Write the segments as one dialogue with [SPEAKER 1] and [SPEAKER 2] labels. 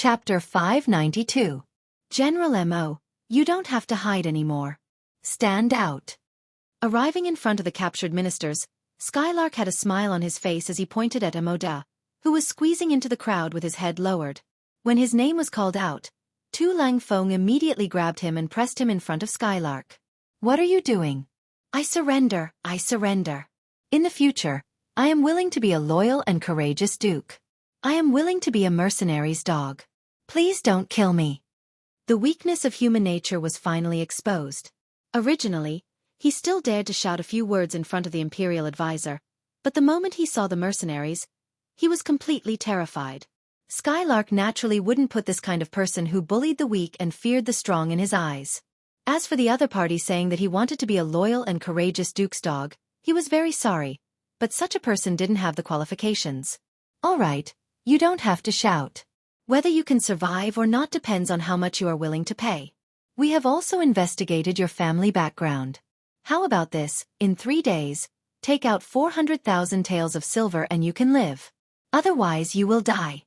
[SPEAKER 1] Chapter 592. General M.O., you don't have to hide anymore. Stand out. Arriving in front of the captured ministers, Skylark had a smile on his face as he pointed at Emoda, who was squeezing into the crowd with his head lowered. When his name was called out, Tu Langfeng immediately grabbed him and pressed him in front of Skylark. What are you doing? I surrender, I surrender. In the future, I am willing to be a loyal and courageous duke. I am willing to be a mercenary's dog. Please don't kill me. The weakness of human nature was finally exposed. Originally, he still dared to shout a few words in front of the Imperial advisor, but the moment he saw the mercenaries, he was completely terrified. Skylark naturally wouldn't put this kind of person who bullied the weak and feared the strong in his eyes. As for the other party saying that he wanted to be a loyal and courageous duke's dog, he was very sorry, but such a person didn't have the qualifications. All right, you don't have to shout. Whether you can survive or not depends on how much you are willing to pay. We have also investigated your family background. How about this? In 3 days, take out 400,000 taels of silver and you can live. Otherwise you will die.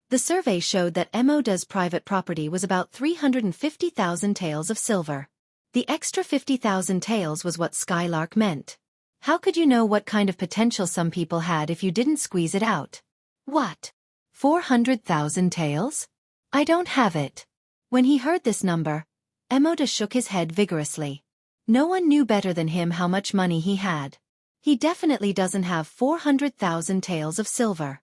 [SPEAKER 1] The survey showed that Emoda's private property was about 350,000 taels of silver. The extra 50,000 taels was what Skylark meant. How could you know what kind of potential some people had if you didn't squeeze it out? What? 400,000 taels? I don't have it. When he heard this number, Emoda shook his head vigorously. No one knew better than him how much money he had. He definitely doesn't have 400,000 taels of silver.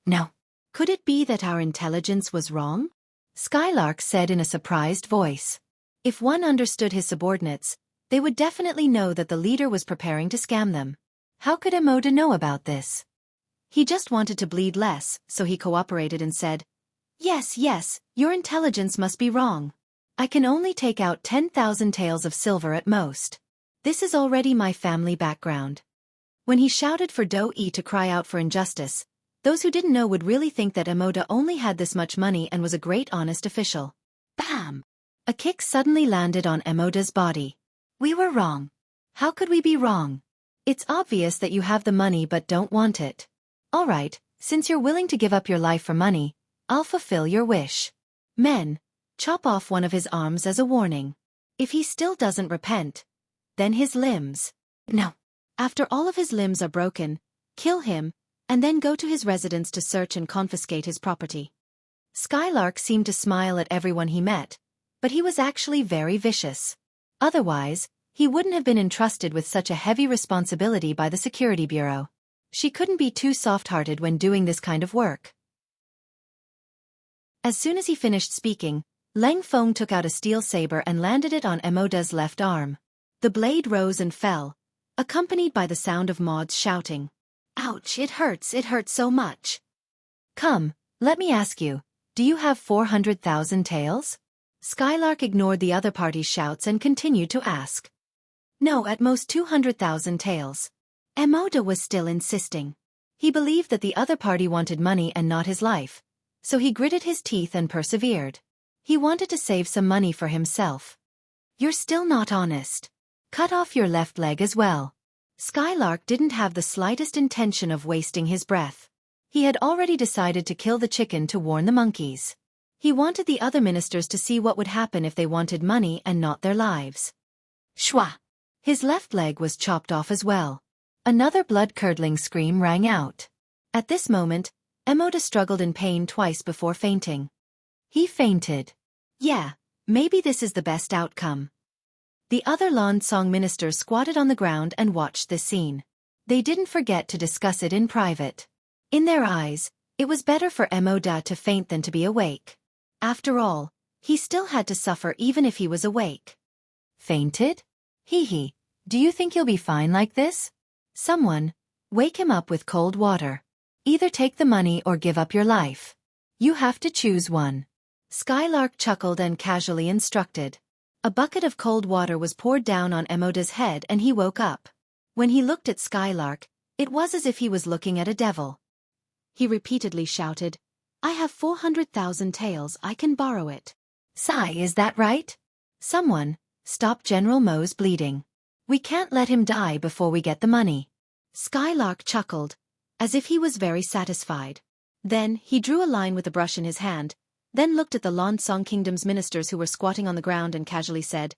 [SPEAKER 1] No. Could it be that our intelligence was wrong? Skylark said in a surprised voice. If one understood his subordinates, they would definitely know that the leader was preparing to scam them. How could Emoda know about this? He just wanted to bleed less, so he cooperated and said, Yes, your intelligence must be wrong. I can only take out 10,000 taels of silver at most. This is already my family background. When he shouted for Do-E to cry out for injustice, those who didn't know would really think that Emoda only had this much money and was a great honest official. Bam! A kick suddenly landed on Emoda's body. We were wrong. How could we be wrong? It's obvious that you have the money but don't want it. All right, since you're willing to give up your life for money, I'll fulfill your wish. Men, chop off one of his arms as a warning. If he still doesn't repent, then his limbs. No. After all of his limbs are broken, kill him, and then go to his residence to search and confiscate his property. Skylark seemed to smile at everyone he met, but he was actually very vicious. Otherwise, he wouldn't have been entrusted with such a heavy responsibility by the Security Bureau. She couldn't be too soft-hearted when doing this kind of work. As soon as he finished speaking, Leng Feng took out a steel saber and landed it on Emoda's left arm. The blade rose and fell, accompanied by the sound of Maud's shouting. Ouch, it hurts so much. Come, let me ask you, do you have 400,000 taels? Skylark ignored the other party's shouts and continued to ask. No, at most 200,000 taels. Emoda was still insisting. He believed that the other party wanted money and not his life, so he gritted his teeth and persevered. He wanted to save some money for himself. You're still not honest. Cut off your left leg as well. Skylark didn't have the slightest intention of wasting his breath. He had already decided to kill the chicken to warn the monkeys. He wanted the other ministers to see what would happen if they wanted money and not their lives. Shwa! His left leg was chopped off as well. Another blood-curdling scream rang out. At this moment, Emoda struggled in pain twice before fainting. He fainted. Yeah, maybe this is the best outcome. The other Lan Song ministers squatted on the ground and watched this scene. They didn't forget to discuss it in private. In their eyes, it was better for Emoda to faint than to be awake. After all, he still had to suffer even if he was awake. Fainted? Hee. Do you think you'll be fine like this? Someone, wake him up with cold water. Either take the money or give up your life. You have to choose one. Skylark chuckled and casually instructed. A bucket of cold water was poured down on Emoda's head and he woke up. When he looked at Skylark, it was as if he was looking at a devil. He repeatedly shouted, I have 400,000 taels, I can borrow it. Sigh, is that right? Someone, stop General Mo's bleeding. We can't let him die before we get the money. Skylark chuckled, as if he was very satisfied. Then, he drew a line with a brush in his hand, then looked at the Lansong Kingdom's ministers who were squatting on the ground and casually said,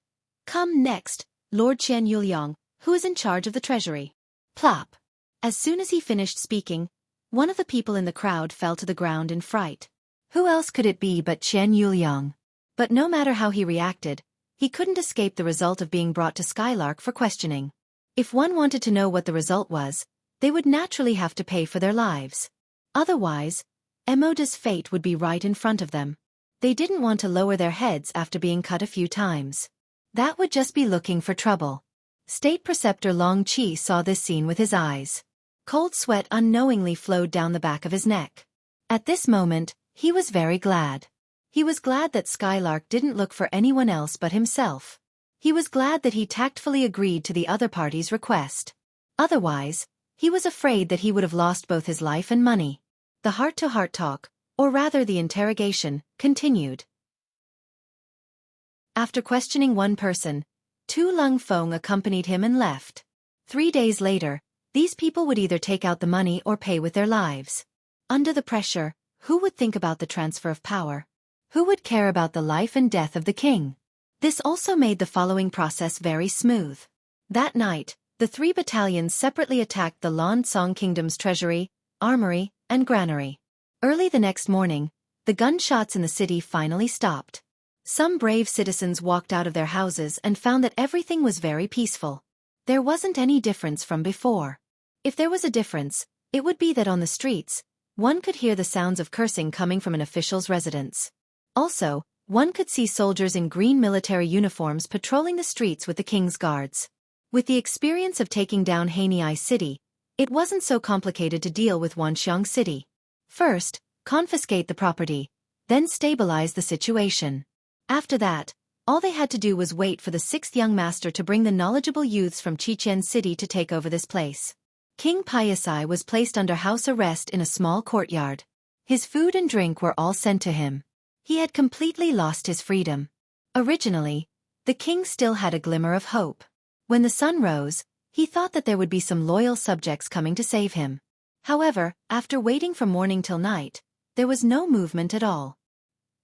[SPEAKER 1] "Come next, Lord Chen Yuliang, who is in charge of the treasury." Plop. As soon as he finished speaking, one of the people in the crowd fell to the ground in fright. Who else could it be but Chen Yuliang? But no matter how he reacted, he couldn't escape the result of being brought to Skylark for questioning. If one wanted to know what the result was, they would naturally have to pay for their lives. Otherwise, Emoda's fate would be right in front of them. They didn't want to lower their heads after being cut a few times. That would just be looking for trouble. State Preceptor Long Chi saw this scene with his eyes. Cold sweat unknowingly flowed down the back of his neck. At this moment, he was very glad. He was glad that Skylark didn't look for anyone else but himself. He was glad that he tactfully agreed to the other party's request. Otherwise, he was afraid that he would have lost both his life and money. The heart-to-heart talk, or rather the interrogation, continued. After questioning one person, Tu Lung Feng accompanied him and left. 3 days later, these people would either take out the money or pay with their lives. Under the pressure, who would think about the transfer of power? Who would care about the life and death of the king? This also made the following process very smooth. That night, the 3 battalions separately attacked the Lansong Kingdom's treasury, armory, and granary. Early the next morning, the gunshots in the city finally stopped. Some brave citizens walked out of their houses and found that everything was very peaceful. There wasn't any difference from before. If there was a difference, it would be that on the streets, one could hear the sounds of cursing coming from an official's residence. Also, one could see soldiers in green military uniforms patrolling the streets with the king's guards. With the experience of taking down Hanei City, it wasn't so complicated to deal with Wanxiang City. First, confiscate the property, then stabilize the situation. After that, all they had to do was wait for the 6th young master to bring the knowledgeable youths from Chichen City to take over this place. King Piasai was placed under house arrest in a small courtyard. His food and drink were all sent to him. He had completely lost his freedom. Originally, the king still had a glimmer of hope. When the sun rose, he thought that there would be some loyal subjects coming to save him. However, after waiting from morning till night, there was no movement at all.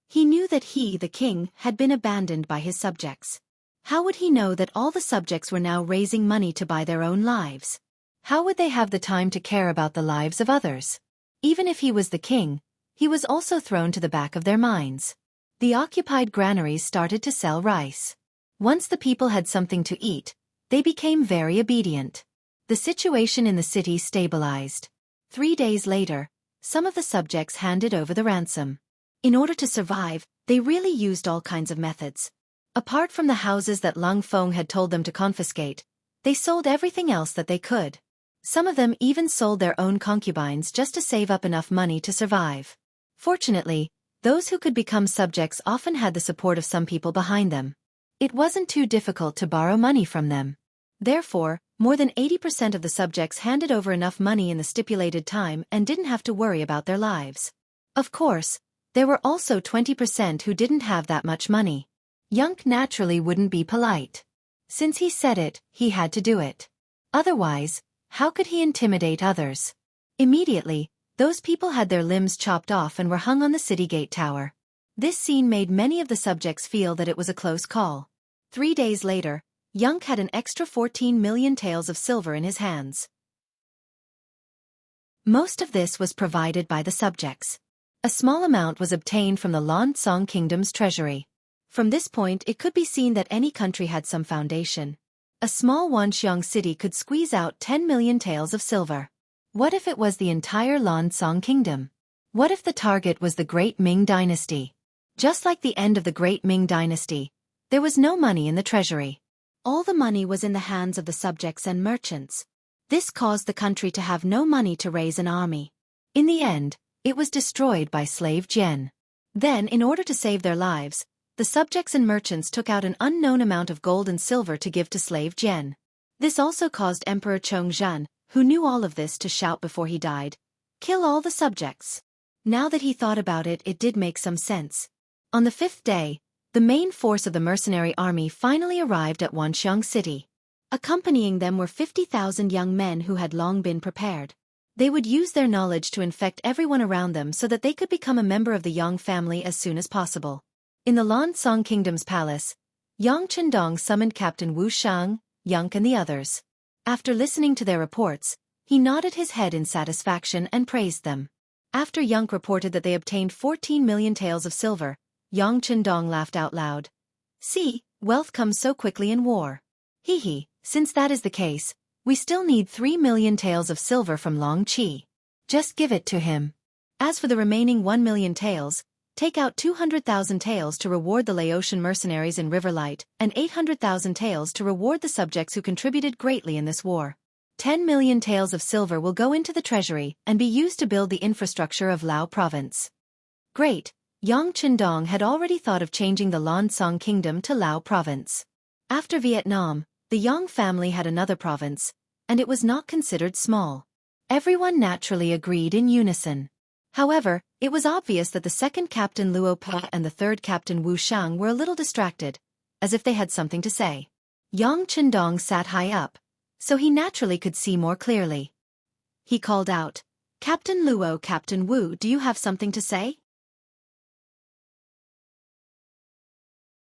[SPEAKER 1] He knew that he, the king, had been abandoned by his subjects. How would he know that all the subjects were now raising money to buy their own lives? How would they have the time to care about the lives of others? Even if he was the king, he was also thrown to the back of their minds. The occupied granaries started to sell rice. Once the people had something to eat, they became very obedient. The situation in the city stabilized. 3 days later, some of the subjects handed over the ransom. In order to survive, they really used all kinds of methods. Apart from the houses that Lung Feng had told them to confiscate, they sold everything else that they could. Some of them even sold their own concubines just to save up enough money to survive. Fortunately, those who could become subjects often had the support of some people behind them. It wasn't too difficult to borrow money from them. Therefore, more than 80% of the subjects handed over enough money in the stipulated time and didn't have to worry about their lives. Of course, there were also 20% who didn't have that much money. Yunk naturally wouldn't be polite. Since he said it, he had to do it. Otherwise, how could he intimidate others? Immediately, those people had their limbs chopped off and were hung on the city gate tower. This scene made many of the subjects feel that it was a close call. 3 days later, Yunk had an extra 14 million taels of silver in his hands. Most of this was provided by the subjects. A small amount was obtained from the Lansong Kingdom's treasury. From this point it could be seen that any country had some foundation. A small Wanxiang city could squeeze out 10 million taels of silver. What if it was the entire Lansong Kingdom? What if the target was the Great Ming Dynasty? Just like the end of the Great Ming Dynasty, there was no money in the treasury. All the money was in the hands of the subjects and merchants. This caused the country to have no money to raise an army. In the end, it was destroyed by slave Jian. Then, in order to save their lives, the subjects and merchants took out an unknown amount of gold and silver to give to slave Jian. This also caused Emperor Chongzhan, who knew all of this, to shout before he died, "Kill all the subjects." Now that he thought about it, it did make some sense. On the 5th day, the main force of the mercenary army finally arrived at Wanxiang City. Accompanying them were 50,000 young men who had long been prepared. They would use their knowledge to infect everyone around them so that they could become a member of the Yang family as soon as possible. In the Lansong Kingdom's palace, Yang Chendong summoned Captain Wu Shang, Yang and the others. After listening to their reports, he nodded his head in satisfaction and praised them. After Yang reported that they obtained 14 million taels of silver, Yang Chendong laughed out loud. See, wealth comes so quickly in war. Hee, since that is the case, we still need 3 million taels of silver from Long Qi. Just give it to him. As for the remaining 1 million taels, take out 200,000 taels to reward the Laotian mercenaries in Riverlight, and 800,000 taels to reward the subjects who contributed greatly in this war. 10 million taels of silver will go into the treasury and be used to build the infrastructure of Lao province. Great, Yang Chendong had already thought of changing the Lansong Kingdom to Lao province. After Vietnam, the Yang family had another province, and it was not considered small. Everyone naturally agreed in unison. However, it was obvious that the second Captain Luo Pa and the third Captain Wu Shang were a little distracted, as if they had something to say. Yang Chendong sat high up, so he naturally could see more clearly. He called out, "Captain Luo, Captain Wu, do you have something to say?"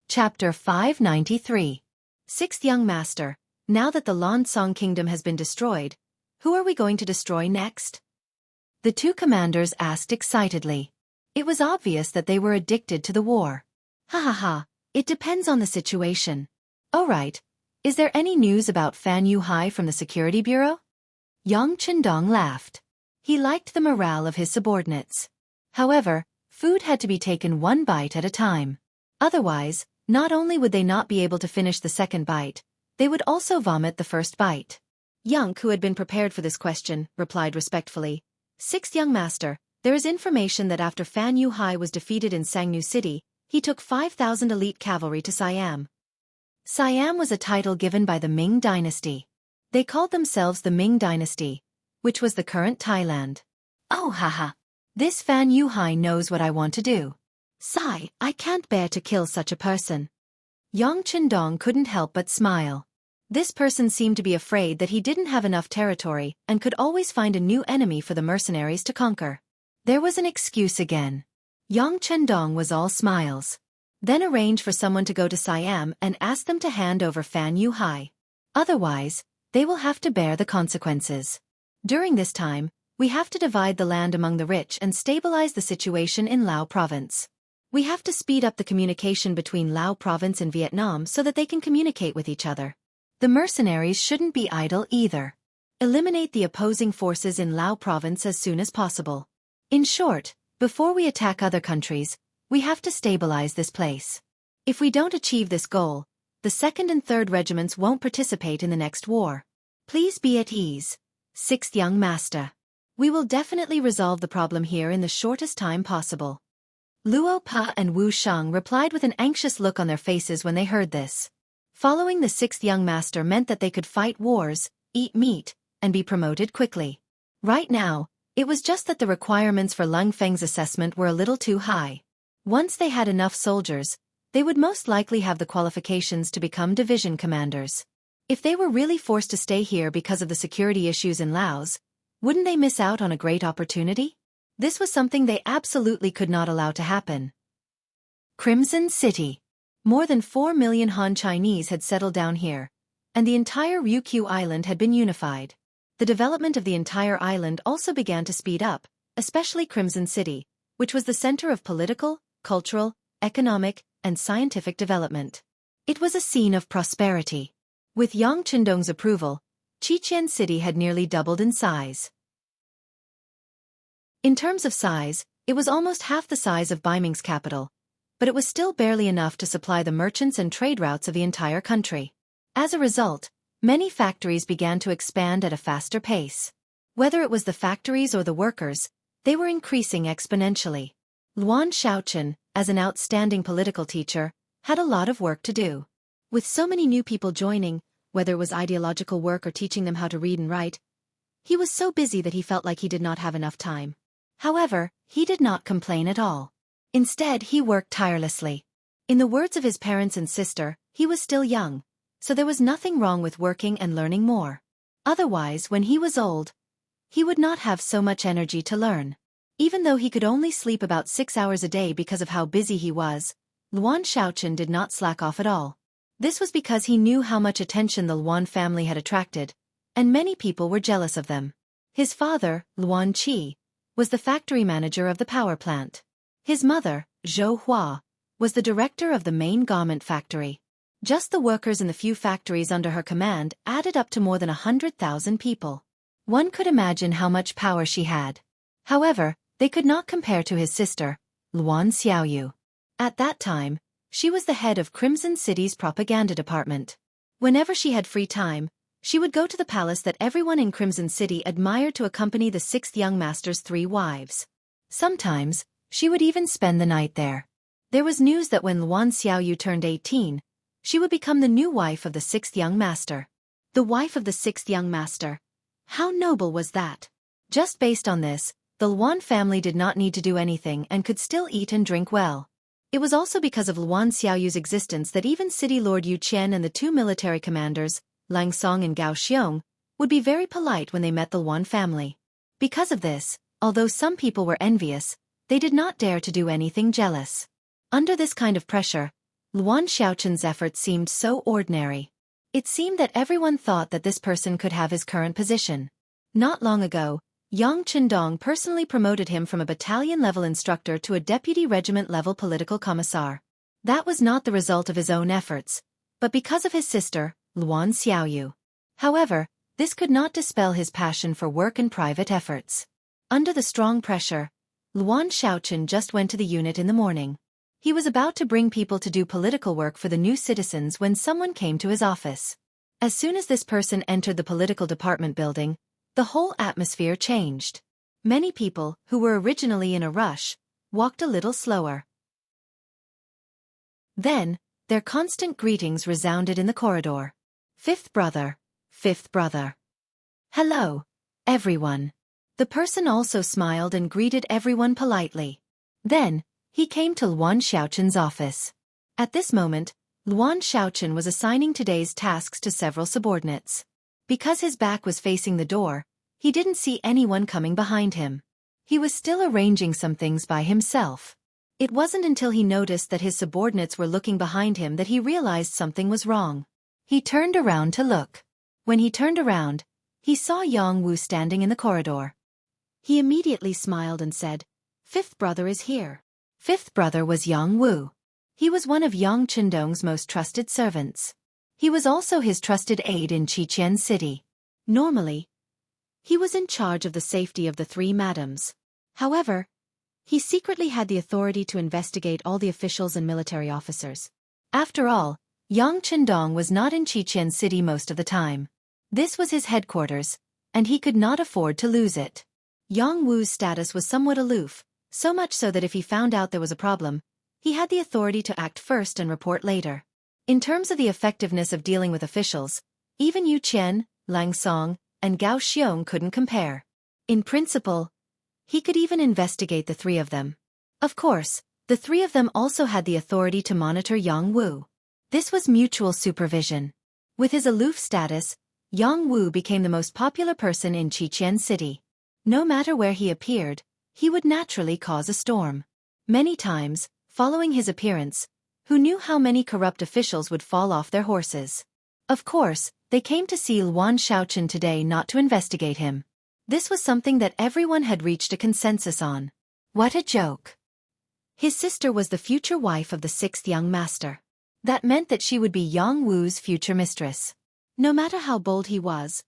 [SPEAKER 1] Chapter 593. Sixth Young Master, now that the Lansong Kingdom has been destroyed, who are we going to destroy next? The two commanders asked excitedly. It was obvious that they were addicted to the war. It depends on the situation. Oh right. Is there any news about Fan Yuhai from the Security Bureau? Yang Chendong laughed. He liked the morale of his subordinates. However, food had to be taken one bite at a time. Otherwise, not only would they not be able to finish the second bite, they would also vomit the first bite. Yang, who had been prepared for this question, replied respectfully, "Sixth Young Master, there is information that after Fan Yuhai was defeated in Jianghu City, he took 5,000 elite cavalry to Siam. Siam was a title given by the Ming dynasty. They called themselves the Ming dynasty, which was the current Thailand. Oh this Fan Yuhai knows what I want to do. Sigh, I can't bear to kill such a person." Yang Chendong couldn't help but smile. This person seemed to be afraid that he didn't have enough territory and could always find a new enemy for the mercenaries to conquer. There was an excuse again. Yang Chendong was all smiles. Then arrange for someone to go to Siam and ask them to hand over Fan Yuhai. Otherwise, they will have to bear the consequences. During this time, we have to divide the land among the rich and stabilize the situation in Lao province. We have to speed up the communication between Lao province and Vietnam so that they can communicate with each other. The mercenaries shouldn't be idle either. Eliminate the opposing forces in Lao province as soon as possible. In short, before we attack other countries, we have to stabilize this place. If we don't achieve this goal, the 2nd and 3rd regiments won't participate in the next war. Please be at ease, Sixth Young Master. We will definitely resolve the problem here in the shortest time possible. Luo Pa and Wu Shang replied with an anxious look on their faces when they heard this. Following the 6th Young Master meant that they could fight wars, eat meat, and be promoted quickly. Right now, it was just that the requirements for Lung Feng's assessment were a little too high. Once they had enough soldiers, they would most likely have the qualifications to become division commanders. If they were really forced to stay here because of the security issues in Laos, wouldn't they miss out on a great opportunity? This was something they absolutely could not allow to happen. Crimson City. More than 4 million Han Chinese had settled down here, and the entire Ryukyu Island had been unified. The development of the entire island also began to speed up, especially Crimson City, which was the center of political, cultural, economic, and scientific development. It was a scene of prosperity. With Yang Chendong's approval, Chichen City had nearly doubled in size. In terms of size, it was almost half the size of Beiming's capital, but it was still barely enough to supply the merchants and trade routes of the entire country. As a result, many factories began to expand at a faster pace. Whether it was the factories or the workers, they were increasing exponentially. Luan Shaochen, as an outstanding political teacher, had a lot of work to do. With so many new people joining, whether it was ideological work or teaching them how to read and write, he was so busy that he felt like he did not have enough time. However, he did not complain at all. Instead, he worked tirelessly. In the words of his parents and sister, he was still young, so there was nothing wrong with working and learning more. Otherwise, when he was old, he would not have so much energy to learn. Even though he could only sleep about 6 hours a day because of how busy he was, Luan Xiaochen did not slack off at all. This was because he knew how much attention the Luan family had attracted, and many people were jealous of them. His father, Luan Qi, was the factory manager of the power plant. His mother, Zhou Hua, was the director of the main garment factory. Just the workers in the few factories under her command added up to more than 100,000 people. One could imagine how much power she had. However, they could not compare to his sister, Luan Xiaoyu. At that time, she was the head of Crimson City's propaganda department. Whenever she had free time, she would go to the palace that everyone in Crimson City admired to accompany the sixth young master's 3 wives. Sometimes, she would even spend the night there. There was news that when Luan Xiaoyu turned 18, she would become the new wife of the 6th young master. The wife of the 6th young master. How noble was that? Just based on this, the Luan family did not need to do anything and could still eat and drink well. It was also because of Luan Xiaoyu's existence that even City Lord Yu Qian and the 2 military commanders, Lang Song and Gao Xiong, would be very polite when they met the Luan family. Because of this, although some people were envious, they did not dare to do anything jealous. Under this kind of pressure, Luan Xiaochen's efforts seemed so ordinary. It seemed that everyone thought that this person could have his current position. Not long ago, Yang Qindong personally promoted him from a battalion-level instructor to a deputy regiment-level political commissar. That was not the result of his own efforts, but because of his sister, Luan Xiaoyu. However, this could not dispel his passion for work and private efforts. Under the strong pressure, Luan Xiaochen just went to the unit in the morning. He was about to bring people to do political work for the new citizens when someone came to his office. As soon as this person entered the political department building, the whole atmosphere changed. Many people, who were originally in a rush, walked a little slower. Then, their constant greetings resounded in the corridor. Fifth brother. Fifth brother. Hello, everyone. The person also smiled and greeted everyone politely. Then, he came to Luan Xiaochen's office. At this moment, Luan Xiaochen was assigning today's tasks to several subordinates. Because his back was facing the door, he didn't see anyone coming behind him. He was still arranging some things by himself. It wasn't until he noticed that his subordinates were looking behind him that he realized something was wrong. He turned around to look. When he turned around, he saw Jianghu standing in the corridor. He immediately smiled and said, "Fifth brother is here." Fifth brother was Jianghu. He was one of Yang Qindong's most trusted servants. He was also his trusted aide in Xichen City. Normally, he was in charge of the safety of the 3 madams. However, he secretly had the authority to investigate all the officials and military officers. After all, Yang Qindong was not in Xichen City most of the time. This was his headquarters, and he could not afford to lose it. Yang Wu's status was somewhat aloof, so much so that if he found out there was a problem, he had the authority to act first and report later. In terms of the effectiveness of dealing with officials, even Yu Qian, Lang Song, and Gao Xiong couldn't compare. In principle, he could even investigate the 3 of them. Of course, the 3 of them also had the authority to monitor Yang Wu. This was mutual supervision. With his aloof status, Yang Wu became the most popular person in Xichen City. No matter where he appeared, he would naturally cause a storm. Many times, following his appearance, who knew how many corrupt officials would fall off their horses? Of course, they came to see Luan Xiaochen today not to investigate him. This was something that everyone had reached a consensus on. What a joke. His sister was the future wife of the 6th young master. That meant that she would be Yang Wu's future mistress. No matter how bold he was,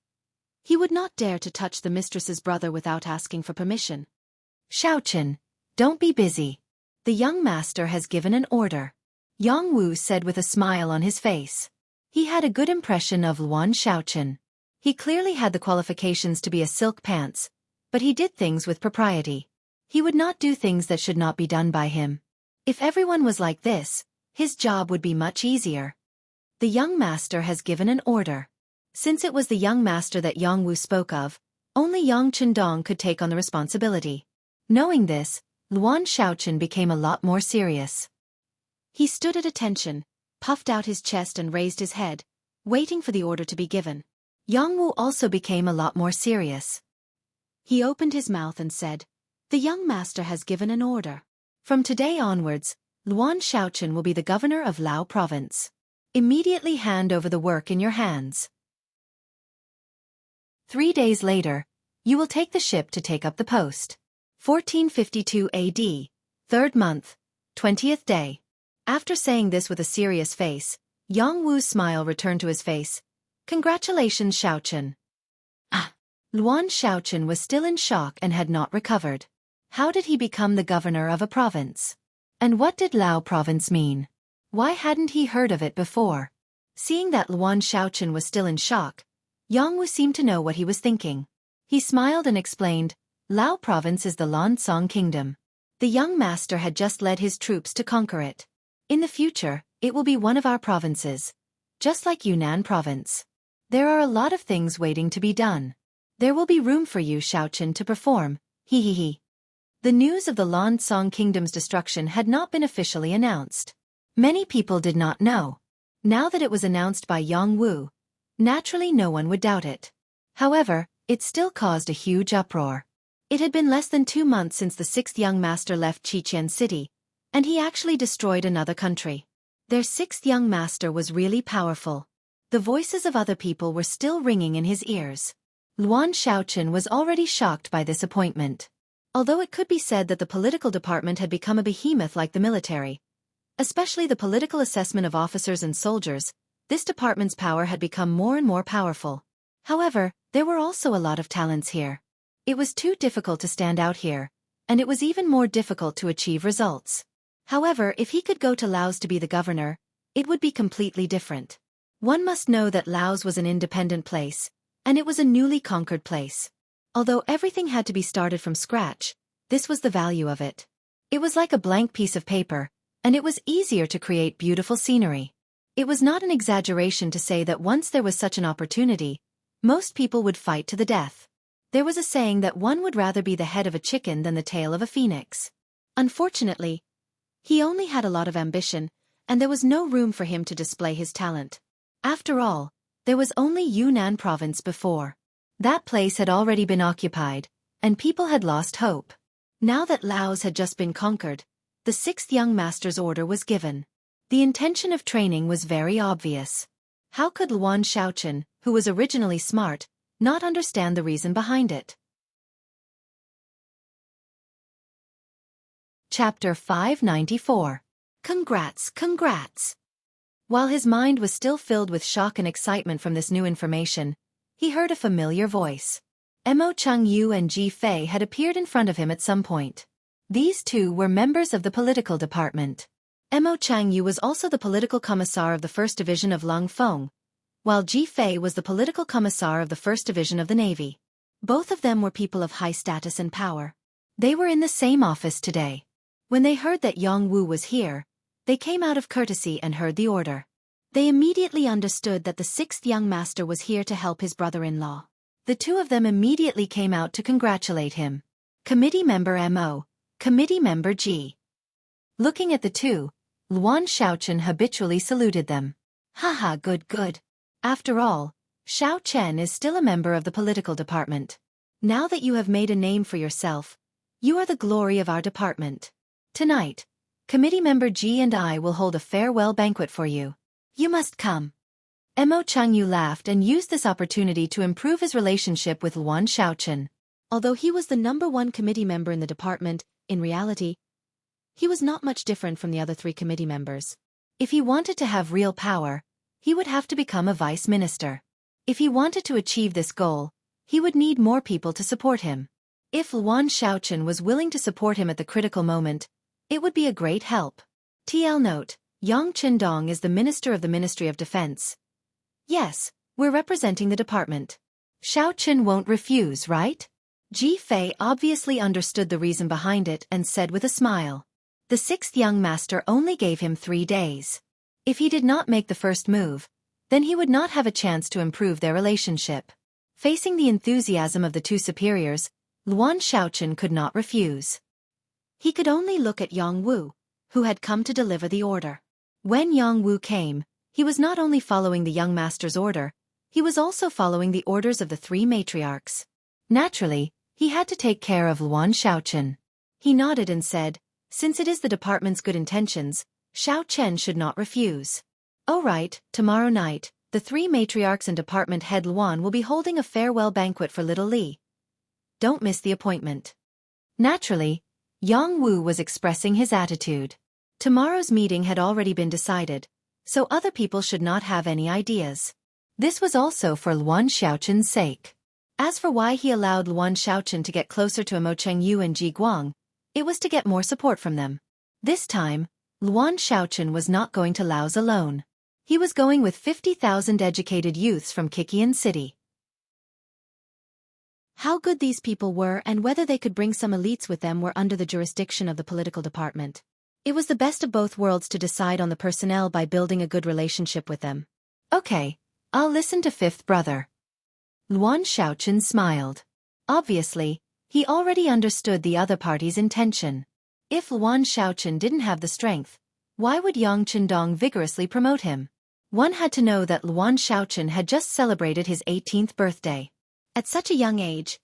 [SPEAKER 1] he would not dare to touch the mistress's brother without asking for permission. "Xiaochen, don't be busy. The young master has given an order," Yang Wu said with a smile on his face. He had a good impression of Luan Xiaochen. He clearly had the qualifications to be a silk pants, but he did things with propriety. He would not do things that should not be done by him. If everyone was like this, his job would be much easier. The young master has given an order. Since it was the young master that Yang Wu spoke of, only Yang Qindong could take on the responsibility. Knowing this, Luan Xiaochen became a lot more serious. He stood at attention, puffed out his chest and raised his head, waiting for the order to be given. Yang Wu also became a lot more serious. He opened his mouth and said, "The young master has given an order. From today onwards, Luan Shaochen will be the governor of Lao province. Immediately hand over the work in your hands. 3 days later, you will take the ship to take up the post. 1452 AD, 3rd month, 20th day." After saying this with a serious face, Jianghu's smile returned to his face. "Congratulations, Shaochen." Luan Shaochen was still in shock and had not recovered. How did he become the governor of a province? And what did Lao province mean? Why hadn't he heard of it before? Seeing that Luan Shaochen was still in shock, Jianghu seemed to know what he was thinking. He smiled and explained, "Lao province is the Lansong kingdom. The young master had just led his troops to conquer it. In the future, it will be one of our provinces, just like Yunnan province. There are a lot of things waiting to be done. There will be room for you, Shaochen, to perform, he. The news of the Lansong kingdom's destruction had not been officially announced. Many people did not know. Now that it was announced by Jianghu, naturally no one would doubt it. However, it still caused a huge uproar. It had been less than 2 months since the 6th young master left Qiqian city, and he actually destroyed another country. Their 6th young master was really powerful. The voices of other people were still ringing in his ears. Luan Shaochen was already shocked by this appointment. Although it could be said that the political department had become a behemoth like the military, especially the political assessment of officers and soldiers, this department's power had become more and more powerful. However, there were also a lot of talents here. It was too difficult to stand out here, and it was even more difficult to achieve results. However, if he could go to Laos to be the governor, it would be completely different. One must know that Laos was an independent place, and it was a newly conquered place. Although everything had to be started from scratch, this was the value of it. It was like a blank piece of paper, and it was easier to create beautiful scenery. It was not an exaggeration to say that once there was such an opportunity, most people would fight to the death. There was a saying that one would rather be the head of a chicken than the tail of a phoenix. Unfortunately, he only had a lot of ambition, and there was no room for him to display his talent. After all, there was only Yunnan province before. That place had already been occupied, and people had lost hope. Now that Laos had just been conquered, the 6th young master's order was given. The intention of training was very obvious. How could Luan Shaochen, who was originally smart, not understand the reason behind it? Chapter 594. Congrats. While his mind was still filled with shock and excitement from this new information, he heard a familiar voice. Mo Changyu and Ji Fei had appeared in front of him at some point. These two were members of the political department. Mo Changyu was also the political commissar of the 1st Division of Langfeng, while Ji Fei was the political commissar of the 1st Division of the Navy. Both of them were people of high status and power. They were in the same office today. When they heard that Jianghu was here, they came out of courtesy and heard the order. They immediately understood that the 6th young master was here to help his brother-in-law. The two of them immediately came out to congratulate him. Committee member Mo, committee member Ji. Looking at the two, Luan Shaochen habitually saluted them. Haha, good. After all, Shaochen is still a member of the political department. Now that you have made a name for yourself, you are the glory of our department. Tonight, committee member Ji and I will hold a farewell banquet for you. You must come. Mo Changyu laughed and used this opportunity to improve his relationship with Luan Shaochen. Although he was the #1 committee member in the department, in reality, he was not much different from the other 3 committee members. If he wanted to have real power, he would have to become a vice minister. If he wanted to achieve this goal, he would need more people to support him. If Luan Shaochen was willing to support him at the critical moment, it would be a great help. TL note, Yang Qindong is the Minister of the Ministry of Defense. Yes, we're representing the department. Shaochen won't refuse, right? Ji Fei obviously understood the reason behind it and said with a smile. The 6th young master only gave him 3 days. If he did not make the first move, then he would not have a chance to improve their relationship. Facing the enthusiasm of the 2 superiors, Luan Shaochen could not refuse. He could only look at Jianghu, who had come to deliver the order. When Jianghu came, he was not only following the young master's order, he was also following the orders of the 3 matriarchs. Naturally, He had to take care of Luan Xiaochen. He nodded and said, since it is the department's good intentions, Xiao Chen should not refuse. Oh right, tomorrow night, the 3 matriarchs and department head Luan will be holding a farewell banquet for little Li. Don't miss the appointment. Naturally, Jianghu was expressing his attitude. Tomorrow's meeting had already been decided, so other people should not have any ideas. This was also for Luan Xiaochen's sake. As for why he allowed Luan Xiaochen to get closer to Mo Chengyu and Ji Guang, it was to get more support from them. This time, Luan Xiaochen was not going to Laos alone. He was going with 50,000 educated youths from Kikian City. How good these people were and whether they could bring some elites with them were under the jurisdiction of the political department. It was the best of both worlds to decide on the personnel by building a good relationship with them. Okay, I'll listen to fifth brother. Luan Xiaochen smiled. Obviously, he already understood the other party's intention. If Luan Xiaochen didn't have the strength, why would Yang Qindong vigorously promote him? One had to know that Luan Xiaochen had just celebrated his 18th birthday. At such a young age,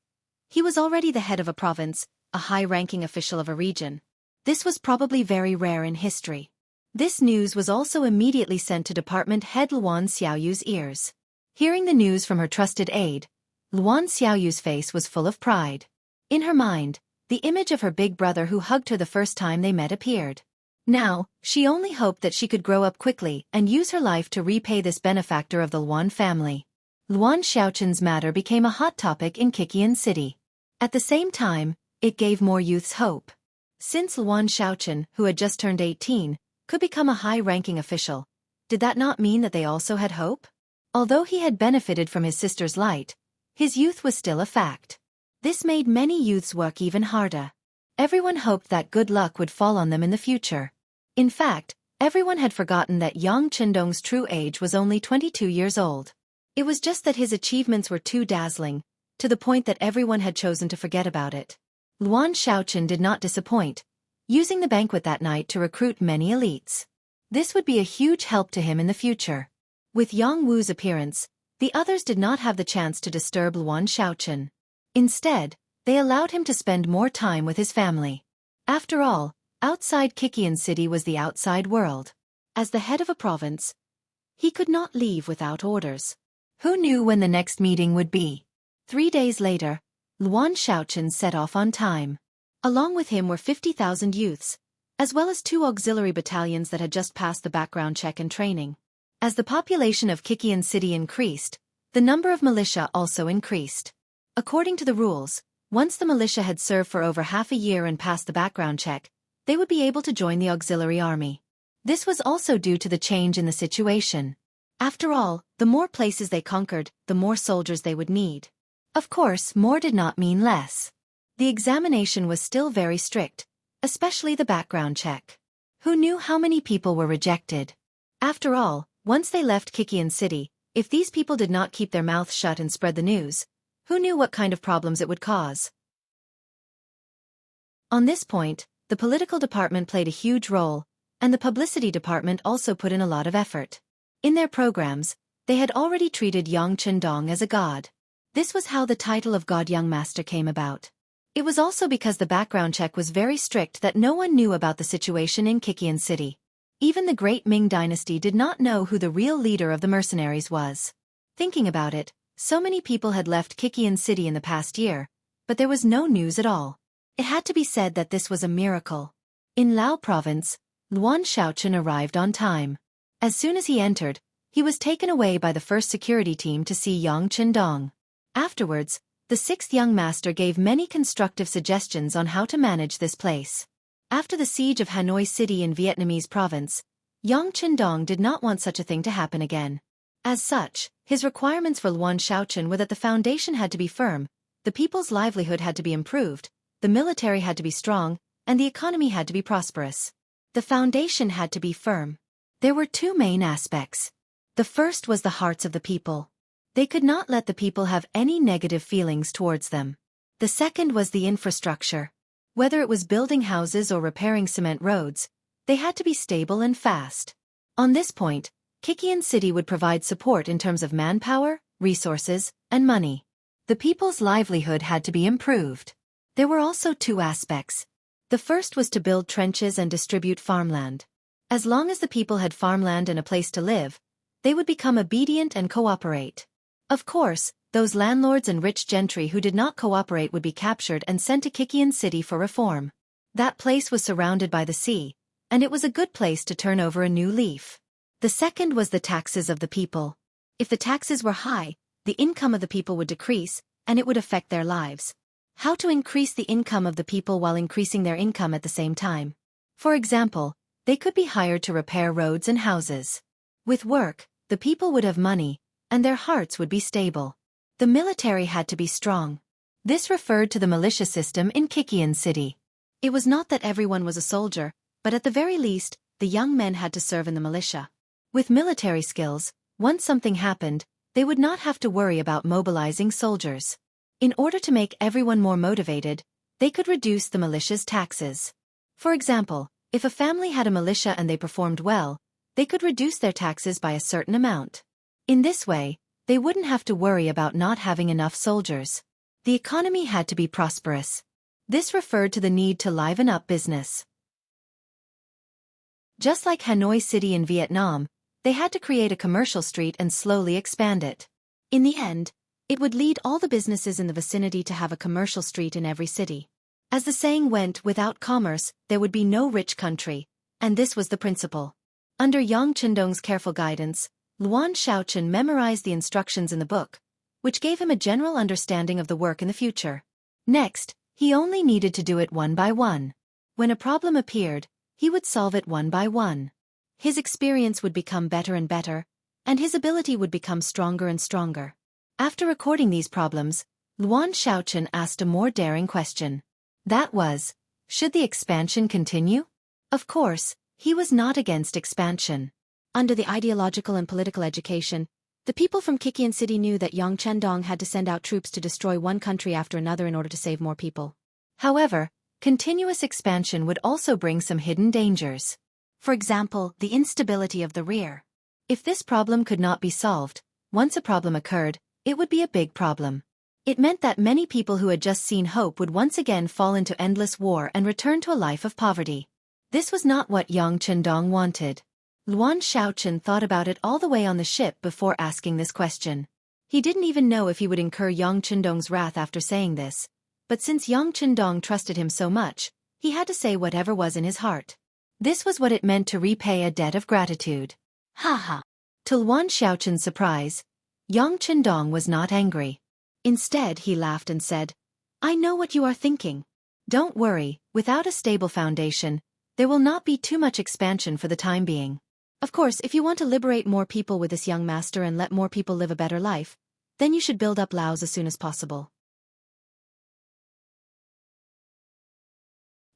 [SPEAKER 1] he was already the head of a province, a high-ranking official of a region. This was probably very rare in history. This news was also immediately sent to department head Luan Xiaoyu's ears. Hearing the news from her trusted aide, Luan Xiaoyu's face was full of pride. In her mind, the image of her big brother who hugged her the first time they met appeared. Now, she only hoped that she could grow up quickly and use her life to repay this benefactor of the Luan family. Luan Xiaochen's matter became a hot topic in Kikian City. At the same time, it gave more youths hope. Since Luan Xiaochen, who had just turned 18, could become a high-ranking official, did that not mean that they also had hope? Although he had benefited from his sister's light, his youth was still a fact. This made many youths work even harder. Everyone hoped that good luck would fall on them in the future. In fact, everyone had forgotten that Yang Qindong's true age was only 22 years old. It was just that his achievements were too dazzling, to the point that everyone had chosen to forget about it. Luan Xiaochen did not disappoint, using the banquet that night to recruit many elites. This would be a huge help to him in the future. With Yang Wu's appearance, the others did not have the chance to disturb Luan Xiaochen. Instead, they allowed him to spend more time with his family. After all, outside Kikian City was the outside world. As the head of a province, he could not leave without orders. Who knew when the next meeting would be? 3 days later, Luan Xiaochen set off on time. Along with him were 50,000 youths, as well as 2 auxiliary battalions that had just passed the background check and training. As the population of Kikian City increased, the number of militia also increased. According to the rules, once the militia had served for over half a year and passed the background check, they would be able to join the auxiliary army. This was also due to the change in the situation. After all, the more places they conquered, the more soldiers they would need. Of course, more did not mean less. The examination was still very strict, especially the background check. Who knew how many people were rejected? After all, once they left Kikian City, if these people did not keep their mouths shut and spread the news, who knew what kind of problems it would cause? On this point, the political department played a huge role, and the publicity department also put in a lot of effort. In their programs, they had already treated Yang Qindong as a god. This was how the title of God Young Master came about. It was also because the background check was very strict that no one knew about the situation in Kikian City. Even the great Ming dynasty did not know who the real leader of the mercenaries was. Thinking about it, so many people had left Kikian City in the past year, but there was no news at all. It had to be said that this was a miracle. In Lao province, Luan Xiaochen arrived on time. As soon as he entered, he was taken away by the first security team to see Yang Qindong. Afterwards, the 6th young master gave many constructive suggestions on how to manage this place. After the siege of Hanoi City in Vietnamese province, Yang Qindong did not want such a thing to happen again. As such, his requirements for Luan Xiaochen were that the foundation had to be firm, the people's livelihood had to be improved, the military had to be strong, and the economy had to be prosperous. The foundation had to be firm. There were 2 main aspects. The first was the hearts of the people. They could not let the people have any negative feelings towards them. The second was the infrastructure. Whether it was building houses or repairing cement roads, they had to be stable and fast. On this point, Kikian City would provide support in terms of manpower, resources, and money. The people's livelihood had to be improved. There were also two aspects. The first was to build trenches and distribute farmland. As long as the people had farmland and a place to live, they would become obedient and cooperate. Of course, those landlords and rich gentry who did not cooperate would be captured and sent to Kikian City for reform. That place was surrounded by the sea, and it was a good place to turn over a new leaf. The second was the taxes of the people. If the taxes were high, the income of the people would decrease, and it would affect their lives. How to increase the income of the people while increasing their income at the same time? For example, they could be hired to repair roads and houses. With work, the people would have money, and their hearts would be stable. The military had to be strong. This referred to the militia system in Kikian City. It was not that everyone was a soldier, but at the very least, the young men had to serve in the militia. With military skills, once something happened, they would not have to worry about mobilizing soldiers. In order to make everyone more motivated, they could reduce the militia's taxes. For example, if a family had a militia and they performed well, they could reduce their taxes by a certain amount. In this way, they wouldn't have to worry about not having enough soldiers. The economy had to be prosperous. This referred to the need to liven up business. Just like Hanoi City in Vietnam, they had to create a commercial street and slowly expand it. In the end, it would lead all the businesses in the vicinity to have a commercial street in every city. As the saying went, without commerce, there would be no rich country, and this was the principle. Under Yang Chendong's careful guidance, Luan Xiaochen memorized the instructions in the book, which gave him a general understanding of the work in the future. Next, he only needed to do it one by one. When a problem appeared, he would solve it one by one. His experience would become better and better, and his ability would become stronger and stronger. After recording these problems, Luan Xiaochen asked a more daring question. That was, should the expansion continue? Of course, he was not against expansion. Under the ideological and political education, the people from Kikian City knew that Yang Chendong had to send out troops to destroy one country after another in order to save more people. However, continuous expansion would also bring some hidden dangers. For example, the instability of the rear. If this problem could not be solved, once a problem occurred, it would be a big problem. It meant that many people who had just seen hope would once again fall into endless war and return to a life of poverty. This was not what Yang Chendong wanted. Luan Xiaochen thought about it all the way on the ship before asking this question. He didn't even know if he would incur Yang Chendong's wrath after saying this, but since Yang Chendong trusted him so much, he had to say whatever was in his heart. This was what it meant to repay a debt of gratitude. Ha ha! To Luan Xiaochen's surprise, Yang Chendong was not angry. Instead, he laughed and said, "I know what you are thinking. Don't worry, without a stable foundation, there will not be too much expansion for the time being. Of course, if you want to liberate more people with this young master and let more people live a better life, then you should build up Laos as soon as possible."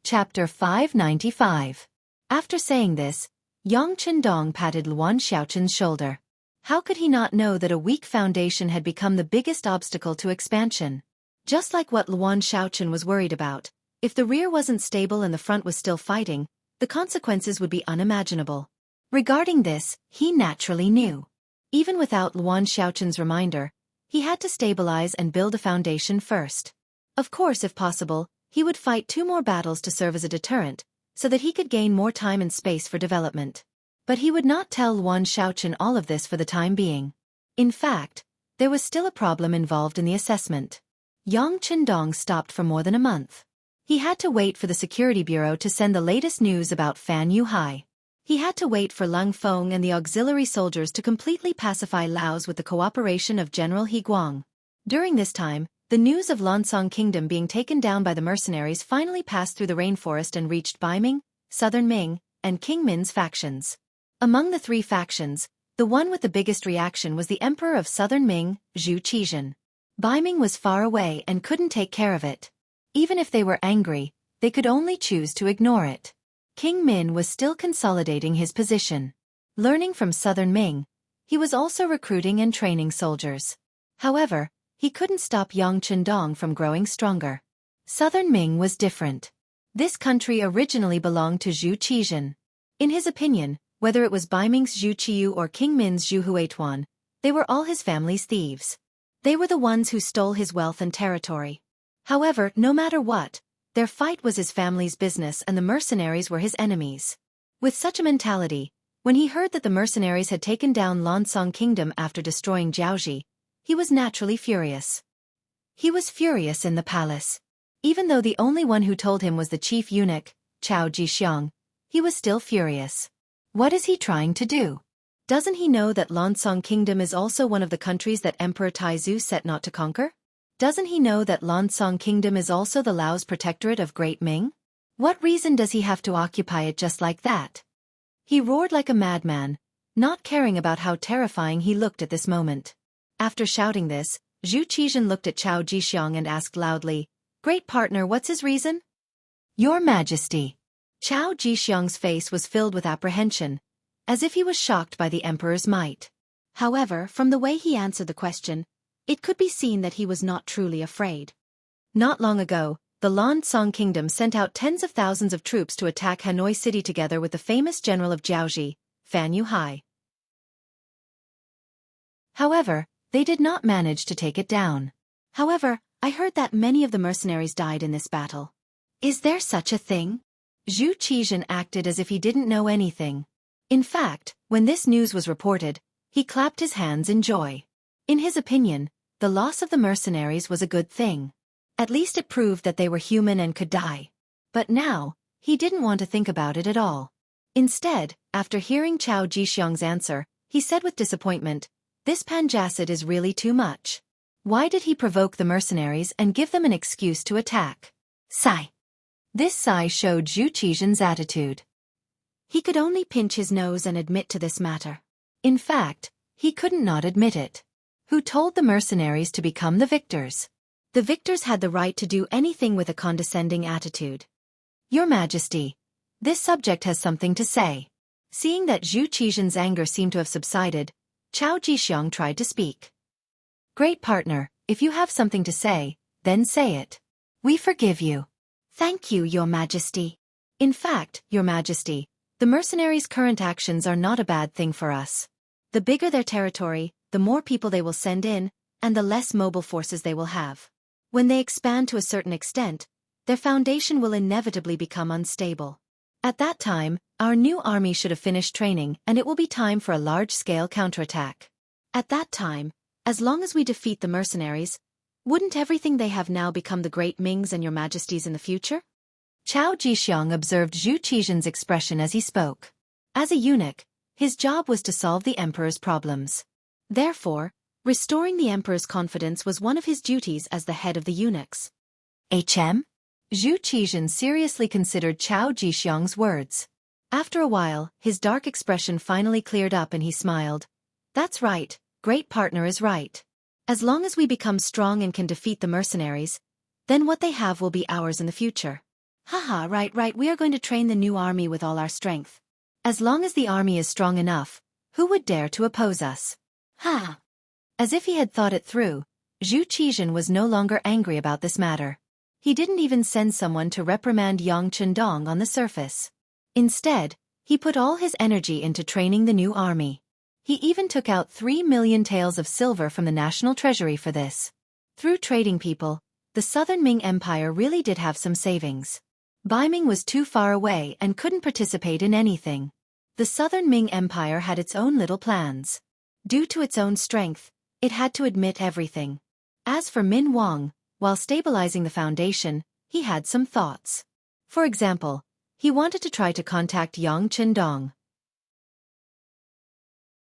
[SPEAKER 1] Chapter 595. After saying this, Yang Chendong patted Luan Xiaochen's shoulder. How could he not know that a weak foundation had become the biggest obstacle to expansion? Just like what Luan Xiaochen was worried about, if the rear wasn't stable and the front was still fighting, the consequences would be unimaginable. Regarding this, he naturally knew. Even without Luan Xiaochen's reminder, he had to stabilize and build a foundation first. Of course, if possible, he would fight 2 more battles to serve as a deterrent, so that he could gain more time and space for development. But he would not tell Luan Xiaochen all of this for the time being. In fact, there was still a problem involved in the assessment. Yang Chendong stopped for more than a month. He had to wait for the Security Bureau to send the latest news about Fan Yuhai. He had to wait for Lung Feng and the auxiliary soldiers to completely pacify Laos with the cooperation of General He Guang. During this time, the news of Lansong Kingdom being taken down by the mercenaries finally passed through the rainforest and reached Baiming, Southern Ming, and King Min's factions. Among the 3 factions, the one with the biggest reaction was the Emperor of Southern Ming, Zhu Qizhen. Baiming was far away and couldn't take care of it. Even if they were angry, they could only choose to ignore it. King Min was still consolidating his position. Learning from Southern Ming, he was also recruiting and training soldiers. However, he couldn't stop Yang Chendong from growing stronger. Southern Ming was different. This country originally belonged to Zhu Qizhen. In his opinion, whether it was Baiming's Zhu Qiyu or King Min's Zhu Huituan, they were all his family's thieves. They were the ones who stole his wealth and territory. However, no matter what, their fight was his family's business and the mercenaries were his enemies. With such a mentality, when he heard that the mercenaries had taken down Lansong Kingdom after destroying Jianghu, he was naturally furious. He was furious in the palace. Even though the only one who told him was the chief eunuch, Chao Jixiang, he was still furious. What is he trying to do? Doesn't he know that Lansong Kingdom is also one of the countries that Emperor Taizu set not to conquer? Doesn't he know that Lansong Kingdom is also the Lao's protectorate of Great Ming? What reason does he have to occupy it just like that? He roared like a madman, not caring about how terrifying he looked at this moment. After shouting this, Zhu Qizhan looked at Chao Jixiang and asked loudly, "Great partner, what's his reason?" "Your Majesty." Chao Jixiang's face was filled with apprehension, as if he was shocked by the emperor's might. However, from the way he answered the question, it could be seen that he was not truly afraid. Not long ago, the Lansong Kingdom sent out tens of thousands of troops to attack Hanoi City together with the famous general of Jianghu, Fan Yuhai. However, they did not manage to take it down. However, I heard that many of the mercenaries died in this battle. Is there such a thing? Zhu Qizhan acted as if he didn't know anything. In fact, when this news was reported, he clapped his hands in joy. In his opinion, the loss of the mercenaries was a good thing. At least it proved that they were human and could die. But now, he didn't want to think about it at all. Instead, after hearing Chao Jixiang's answer, he said with disappointment, "This Panjacid is really too much. Why did he provoke the mercenaries and give them an excuse to attack?" Sigh. This sigh showed Zhu Qizhan's attitude. He could only pinch his nose and admit to this matter. In fact, he couldn't not admit it. Who told the mercenaries to become the victors? The victors had the right to do anything with a condescending attitude. "Your Majesty, this subject has something to say." Seeing that Zhu Qizhan's anger seemed to have subsided, Chao Jixiang tried to speak. "Great partner, if you have something to say, then say it. We forgive you." "Thank you, Your Majesty." In fact, Your Majesty, the mercenaries' current actions are not a bad thing for us. The bigger their territory, the more people they will send in, and the less mobile forces they will have. When they expand to a certain extent, their foundation will inevitably become unstable. At that time, our new army should have finished training and it will be time for a large-scale counterattack. At that time, as long as we defeat the mercenaries, wouldn't everything they have now become the Great Mings and Your Majesties in the future? Chao Jixiang observed Zhu Qizhan's expression as he spoke. As a eunuch, his job was to solve the emperor's problems. Therefore, restoring the emperor's confidence was one of his duties as the head of the eunuchs. Zhu Qizhan seriously considered Chao Jixiang's words. After a while, his dark expression finally cleared up and he smiled. "That's right, great partner is right. As long as we become strong and can defeat the mercenaries, then what they have will be ours in the future." "Haha, right, we are going to train the new army with all our strength. As long as the army is strong enough, who would dare to oppose us?" Ha! As if he had thought it through, Zhu Qizhan was no longer angry about this matter. He didn't even send someone to reprimand Yang Chendong on the surface. Instead, he put all his energy into training the new army. He even took out 3 million taels of silver from the national treasury for this. Through trading people, the Southern Ming Empire really did have some savings. Beiming was too far away and couldn't participate in anything. The Southern Ming Empire had its own little plans. Due to its own strength, it had to admit everything. As for Min Wang, while stabilizing the foundation, he had some thoughts. For example, he wanted to try to contact Yang Chendong.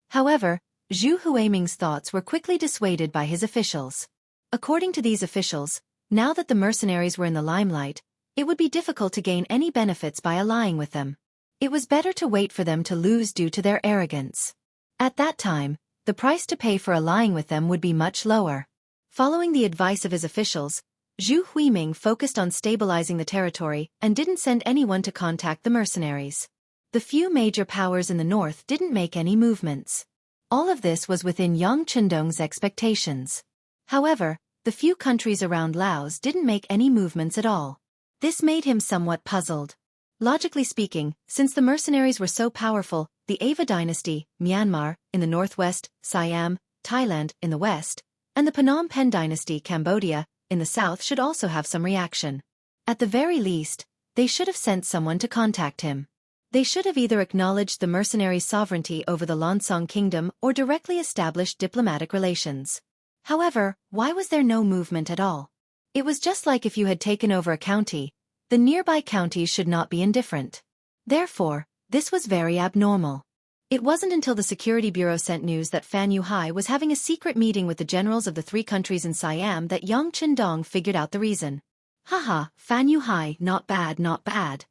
[SPEAKER 1] However, Zhu Huiming's thoughts were quickly dissuaded by his officials. According to these officials, now that the mercenaries were in the limelight, it would be difficult to gain any benefits by allying with them. It was better to wait for them to lose due to their arrogance. At that time, the price to pay for allying with them would be much lower. Following the advice of his officials, Zhu Huiming focused on stabilizing the territory and didn't send anyone to contact the mercenaries. The few major powers in the north didn't make any movements. All of this was within Yang Chendong's expectations. However, the few countries around Laos didn't make any movements at all. This made him somewhat puzzled. Logically speaking, since the mercenaries were so powerful, the Ava dynasty, Myanmar, in the northwest, Siam, Thailand, in the west, And the Phnom Penh dynasty, Cambodia, in the south should also have some reaction. At the very least, they should have sent someone to contact him. They should have either acknowledged the mercenaries' sovereignty over the Lansong kingdom or directly established diplomatic relations. However, why was there no movement at all? It was just like if you had taken over a county, the nearby counties should not be indifferent. Therefore, this was very abnormal. It wasn't until the Security Bureau sent news that Fan Yuhai was having a secret meeting with the generals of the 3 countries in Siam that Yang Qindong figured out the reason. Haha, Fan Yuhai, not bad, not bad.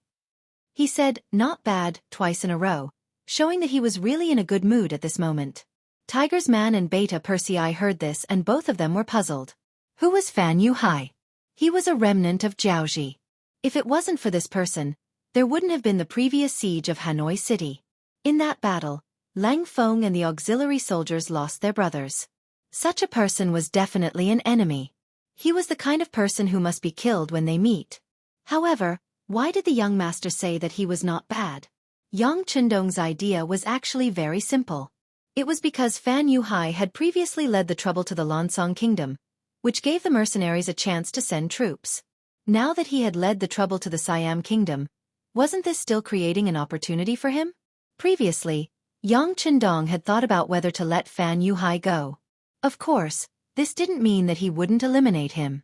[SPEAKER 1] He said, not bad, twice in a row, showing that he was really in a good mood at this moment. Tiger's Man and Beta Persei heard this and both of them were puzzled. Who was Fan Yuhai? He was a remnant of Jiaoji. If it wasn't for this person, there wouldn't have been the previous siege of Hanoi City. In that battle, Lang Feng and the auxiliary soldiers lost their brothers. Such a person was definitely an enemy. He was the kind of person who must be killed when they meet. However, why did the young master say that he was not bad? Yang Qindong's idea was actually very simple. It was because Fan Yuhai had previously led the trouble to the Lansong kingdom, which gave the mercenaries a chance to send troops. Now that he had led the trouble to the Siam kingdom, wasn't this still creating an opportunity for him? Previously, Yang Qindong had thought about whether to let Fan Yuhai go. Of course, this didn't mean that he wouldn't eliminate him.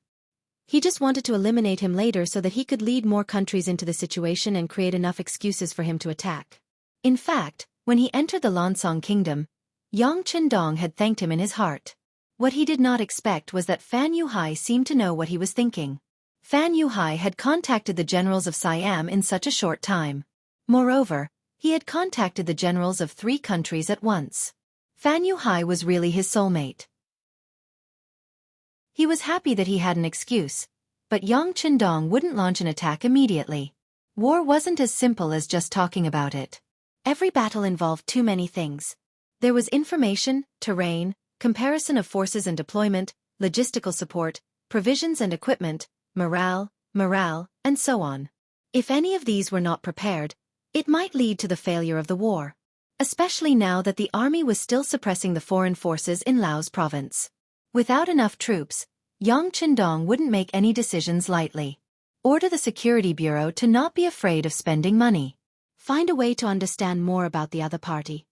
[SPEAKER 1] He just wanted to eliminate him later so that he could lead more countries into the situation and create enough excuses for him to attack. In fact, when he entered the Lansong kingdom, Yang Qindong had thanked him in his heart. What he did not expect was that Fan Yuhai seemed to know what he was thinking. Fan Yuhai had contacted the generals of Siam in such a short time. Moreover, he had contacted the generals of 3 countries at once. Fan Yuhai was really his soulmate. He was happy that he had an excuse, but Yang Qindong wouldn't launch an attack immediately. War wasn't as simple as just talking about it. Every battle involved too many things. There was information, terrain, comparison of forces and deployment, logistical support, provisions and equipment, morale, and so on. If any of these were not prepared, it might lead to the failure of the war. Especially now that the army was still suppressing the foreign forces in Laos province. Without enough troops, Yang Qindong wouldn't make any decisions lightly. Order the Security Bureau to not be afraid of spending money. Find a way to understand more about the other party.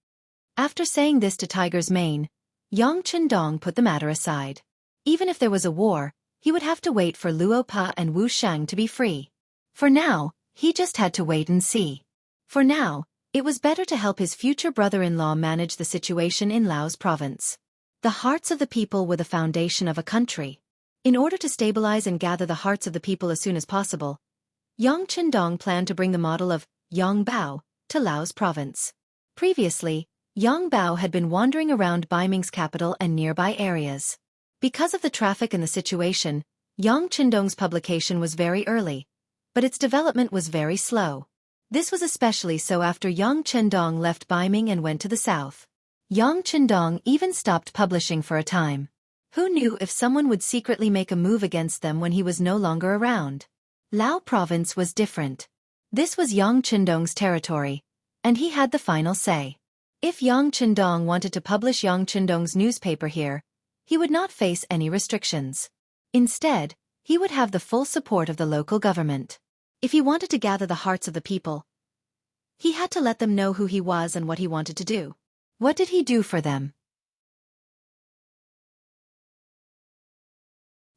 [SPEAKER 1] After saying this to Tiger's Mane, Yang Qindong put the matter aside. Even if there was a war, he would have to wait for Luo Pa and Wu Shang to be free. For now, he just had to wait and see. For now, it was better to help his future brother-in-law manage the situation in Laos province. The hearts of the people were the foundation of a country. In order to stabilize and gather the hearts of the people as soon as possible, Yang Qindong planned to bring the model of Yang Bao to Laos province. Previously, Yang Bao had been wandering around Baiming's capital and nearby areas. Because of the traffic and the situation, Yang Qindong's publication was very early, but its development was very slow. This was especially so after Yang Qindong left Baiming and went to the south. Yang Qindong even stopped publishing for a time. Who knew if someone would secretly make a move against them when he was no longer around? Lao province was different. This was Yang Qindong's territory, and he had the final say. If Yang Qindong wanted to publish Yang Qindong's newspaper here, he would not face any restrictions. Instead, he would have the full support of the local government. If he wanted to gather the hearts of the people, he had to let them know who he was and what he wanted to do. What did he do for them?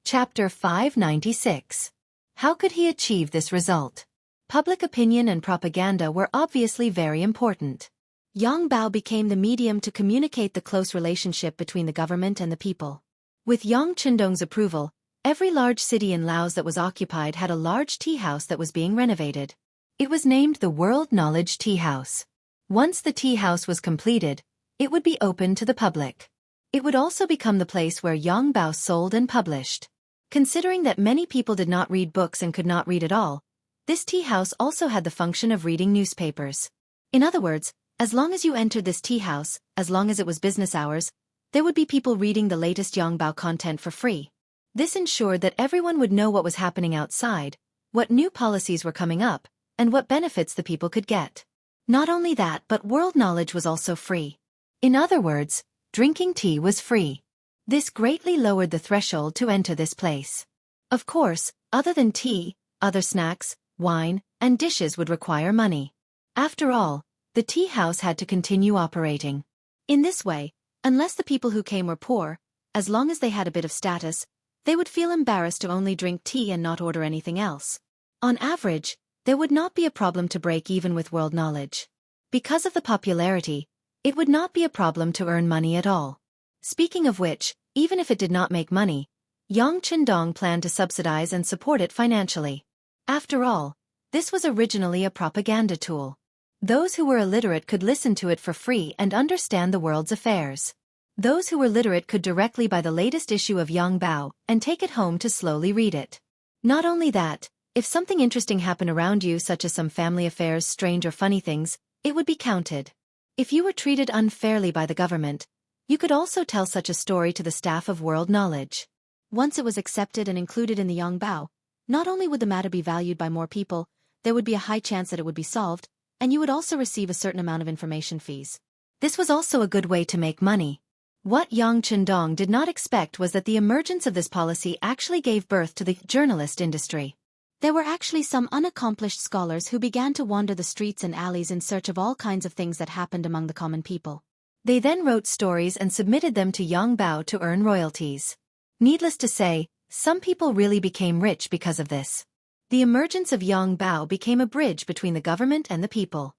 [SPEAKER 1] Chapter 596. How could he achieve this result? Public opinion and propaganda were obviously very important. Yang Bao became the medium to communicate the close relationship between the government and the people. With Yang Qindong's approval, every large city in Laos that was occupied had a large tea house that was being renovated. It was named the World Knowledge Tea House. Once the tea house was completed, it would be open to the public. It would also become the place where Yang Bao sold and published. Considering that many people did not read books and could not read at all, this tea house also had the function of reading newspapers. In other words, as long as you entered this tea house, as long as it was business hours, there would be people reading the latest Yang Bao content for free. This ensured that everyone would know what was happening outside, what new policies were coming up, and what benefits the people could get. Not only that, but world knowledge was also free. In other words, drinking tea was free. This greatly lowered the threshold to enter this place. Of course, other than tea, other snacks, wine, and dishes would require money. After all, the tea house had to continue operating. In this way, unless the people who came were poor, as long as they had a bit of status, they would feel embarrassed to only drink tea and not order anything else. On average, there would not be a problem to break even with world knowledge. Because of the popularity, it would not be a problem to earn money at all. Speaking of which, even if it did not make money, Yang Qindong planned to subsidize and support it financially. After all, this was originally a propaganda tool. Those who were illiterate could listen to it for free and understand the world's affairs. Those who were literate could directly buy the latest issue of Yang Bao and take it home to slowly read it. Not only that, if something interesting happened around you, such as some family affairs, strange or funny things, it would be counted. If you were treated unfairly by the government, you could also tell such a story to the staff of World Knowledge. Once it was accepted and included in the Yang Bao, not only would the matter be valued by more people, there would be a high chance that it would be solved, and you would also receive a certain amount of information fees. This was also a good way to make money. What Yang Qindong did not expect was that the emergence of this policy actually gave birth to the journalist industry. There were actually some unaccomplished scholars who began to wander the streets and alleys in search of all kinds of things that happened among the common people. They then wrote stories and submitted them to Yang Bao to earn royalties. Needless to say, some people really became rich because of this. The emergence of Yang Bao became a bridge between the government and the people.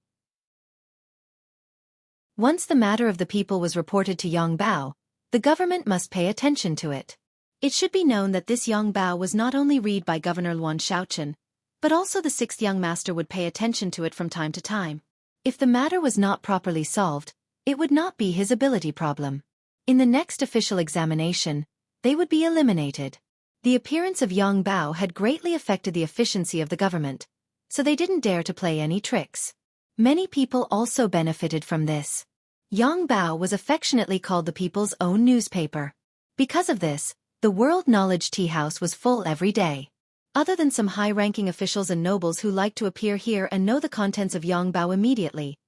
[SPEAKER 1] Once the matter of the people was reported to Yang Bao, the government must pay attention to it. It should be known that this Yang Bao was not only read by Governor Luan Shaochen, but also the sixth young master would pay attention to it from time to time. If the matter was not properly solved, it would not be his ability problem. In the next official examination, they would be eliminated. The appearance of Yang Bao had greatly affected the efficiency of the government, so they didn't dare to play any tricks. Many people also benefited from this. Yang Bao was affectionately called the people's own newspaper. Because of this, the World Knowledge Tea House was full every day. Other than some high-ranking officials and nobles who liked to appear here and know the contents of Yang Bao immediately,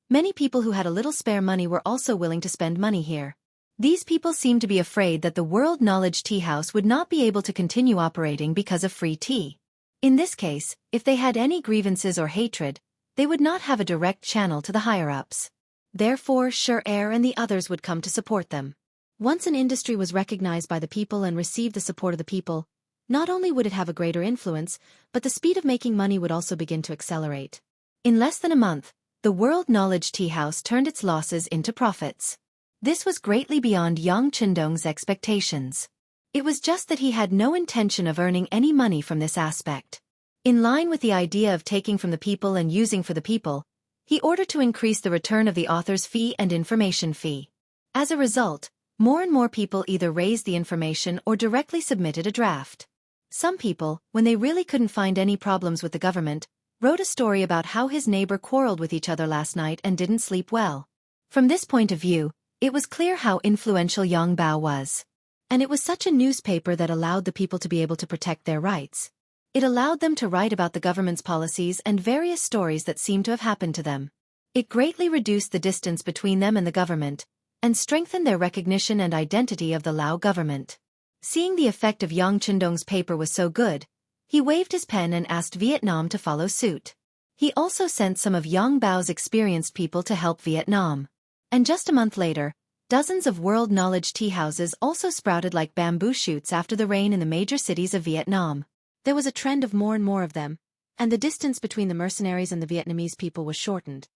[SPEAKER 1] many people who had a little spare money were also willing to spend money here. These people seemed to be afraid that the World Knowledge Tea House would not be able to continue operating because of free tea. In this case, if they had any grievances or hatred, they would not have a direct channel to the higher-ups. Therefore, Sure Air and the others would come to support them. Once an industry was recognized by the people and received the support of the people, not only would it have a greater influence, but the speed of making money would also begin to accelerate. In less than a month, the World Knowledge Tea House turned its losses into profits. This was greatly beyond Yang Qindong's expectations. It was just that he had no intention of earning any money from this aspect. In line with the idea of taking from the people and using for the people, he ordered to increase the return of the author's fee and information fee. As a result, more and more people either raised the information or directly submitted a draft. Some people, when they really couldn't find any problems with the government, wrote a story about how his neighbor quarreled with each other last night and didn't sleep well. From this point of view, it was clear how influential Yang Bao was. And it was such a newspaper that allowed the people to be able to protect their rights. It allowed them to write about the government's policies and various stories that seemed to have happened to them. It greatly reduced the distance between them and the government, and strengthened their recognition and identity of the Lao government. Seeing the effect of Yang Qindong's paper was so good, he waved his pen and asked Vietnam to follow suit. He also sent some of Yang Bao's experienced people to help Vietnam. And just a month later, dozens of World Knowledge tea houses also sprouted like bamboo shoots after the rain in the major cities of Vietnam. There was a trend of more and more of them, and the distance between the mercenaries and the Vietnamese people was shortened.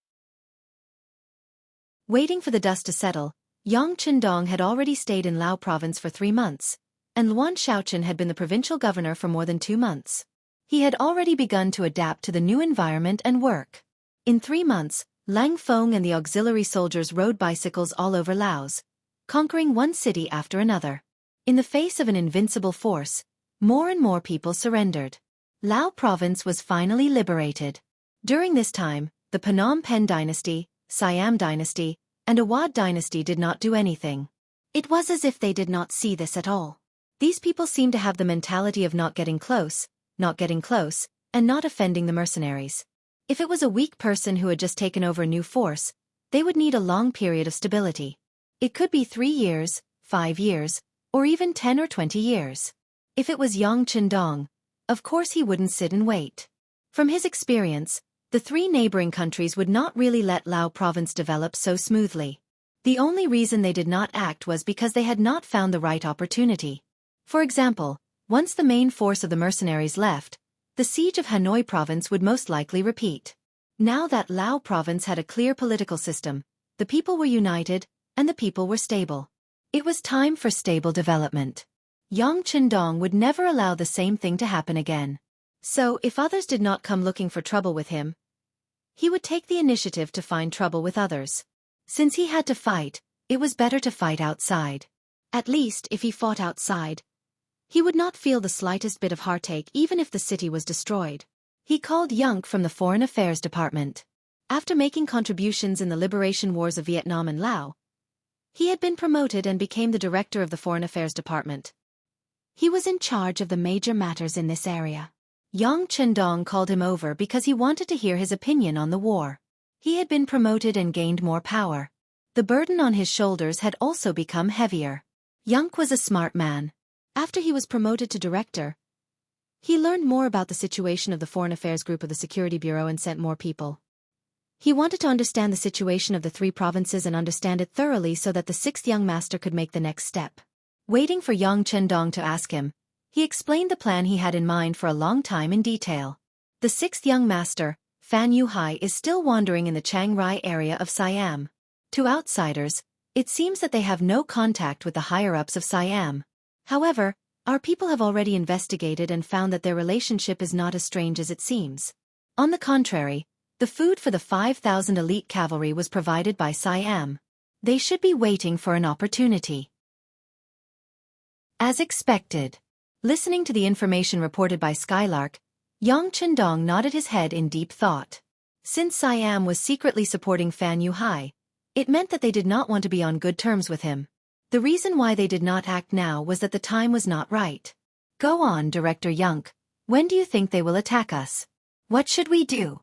[SPEAKER 1] Waiting for the dust to settle, Yang Qindong had already stayed in Lao province for 3 months, and Luan Shaochen had been the provincial governor for more than 2 months. He had already begun to adapt to the new environment and work. In 3 months, Lang Fong and the auxiliary soldiers rode bicycles all over Laos, conquering one city after another. In the face of an invincible force, more and more people surrendered. Lao province was finally liberated. During this time, the Phnom Penh dynasty, Siam dynasty, and Awad dynasty did not do anything. It was as if they did not see this at all. These people seemed to have the mentality of not getting close, and not offending the mercenaries. If it was a weak person who had just taken over a new force, they would need a long period of stability. It could be 3 years, 5 years, or even 10 or 20 years. If it was Yang Qindong, of course he wouldn't sit and wait. From his experience, the three neighboring countries would not really let Lao province develop so smoothly. The only reason they did not act was because they had not found the right opportunity. For example, once the main force of the mercenaries left, the siege of Hanoi province would most likely repeat. Now that Lao province had a clear political system, the people were united, and the people were stable. It was time for stable development. Yang Qindong would never allow the same thing to happen again. So, if others did not come looking for trouble with him, he would take the initiative to find trouble with others. Since he had to fight, it was better to fight outside. At least, if he fought outside, he would not feel the slightest bit of heartache even if the city was destroyed. He called Yunk from the Foreign Affairs Department. After making contributions in the liberation wars of Vietnam and Laos, he had been promoted and became the director of the Foreign Affairs Department. He was in charge of the major matters in this area. Yang Qindong called him over because he wanted to hear his opinion on the war. He had been promoted and gained more power. The burden on his shoulders had also become heavier. Yunk was a smart man. After he was promoted to director, he learned more about the situation of the Foreign Affairs Group of the Security Bureau and sent more people. He wanted to understand the situation of the three provinces and understand it thoroughly so that the sixth young master could make the next step. Waiting for Yang Qindong to ask him, he explained the plan he had in mind for a long time in detail. The sixth young master, Fan Yuhai, is still wandering in the Chiang Rai area of Siam. To outsiders, it seems that they have no contact with the higher-ups of Siam. However, our people have already investigated and found that their relationship is not as strange as it seems. On the contrary, the food for the 5,000 elite cavalry was provided by Siam. They should be waiting for an opportunity. As expected. Listening to the information reported by Skylark, Yang Qindong nodded his head in deep thought. Since Siam was secretly supporting Fan Yuhai, it meant that they did not want to be on good terms with him. The reason why they did not act now was that the time was not right. Go on, Director Yunk. When do you think they will attack us? What should we do?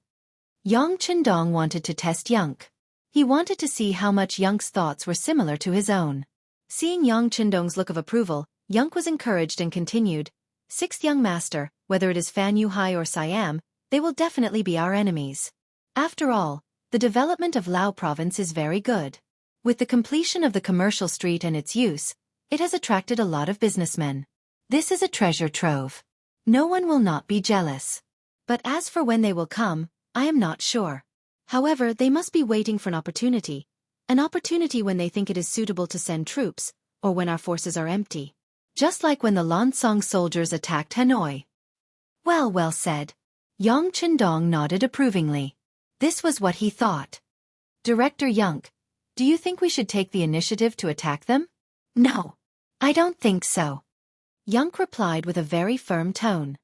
[SPEAKER 1] Yang Qindong wanted to test Yunk. He wanted to see how much Yunk's thoughts were similar to his own. Seeing Yang Qindong's look of approval, Yunk was encouraged and continued, Sixth young master, whether it is Fan Yuhai or Siam, they will definitely be our enemies. After all, the development of Lao province is very good. With the completion of the commercial street and its use, it has attracted a lot of businessmen. This is a treasure trove. No one will not be jealous. But as for when they will come, I am not sure. However, they must be waiting for an opportunity when they think it is suitable to send troops, or when our forces are empty. Just like when the Lansong soldiers attacked Hanoi. Well said. Yang Qindong nodded approvingly. This was what he thought. Director Yunk, do you think we should take the initiative to attack them? No. I don't think so. Yunk replied with a very firm tone.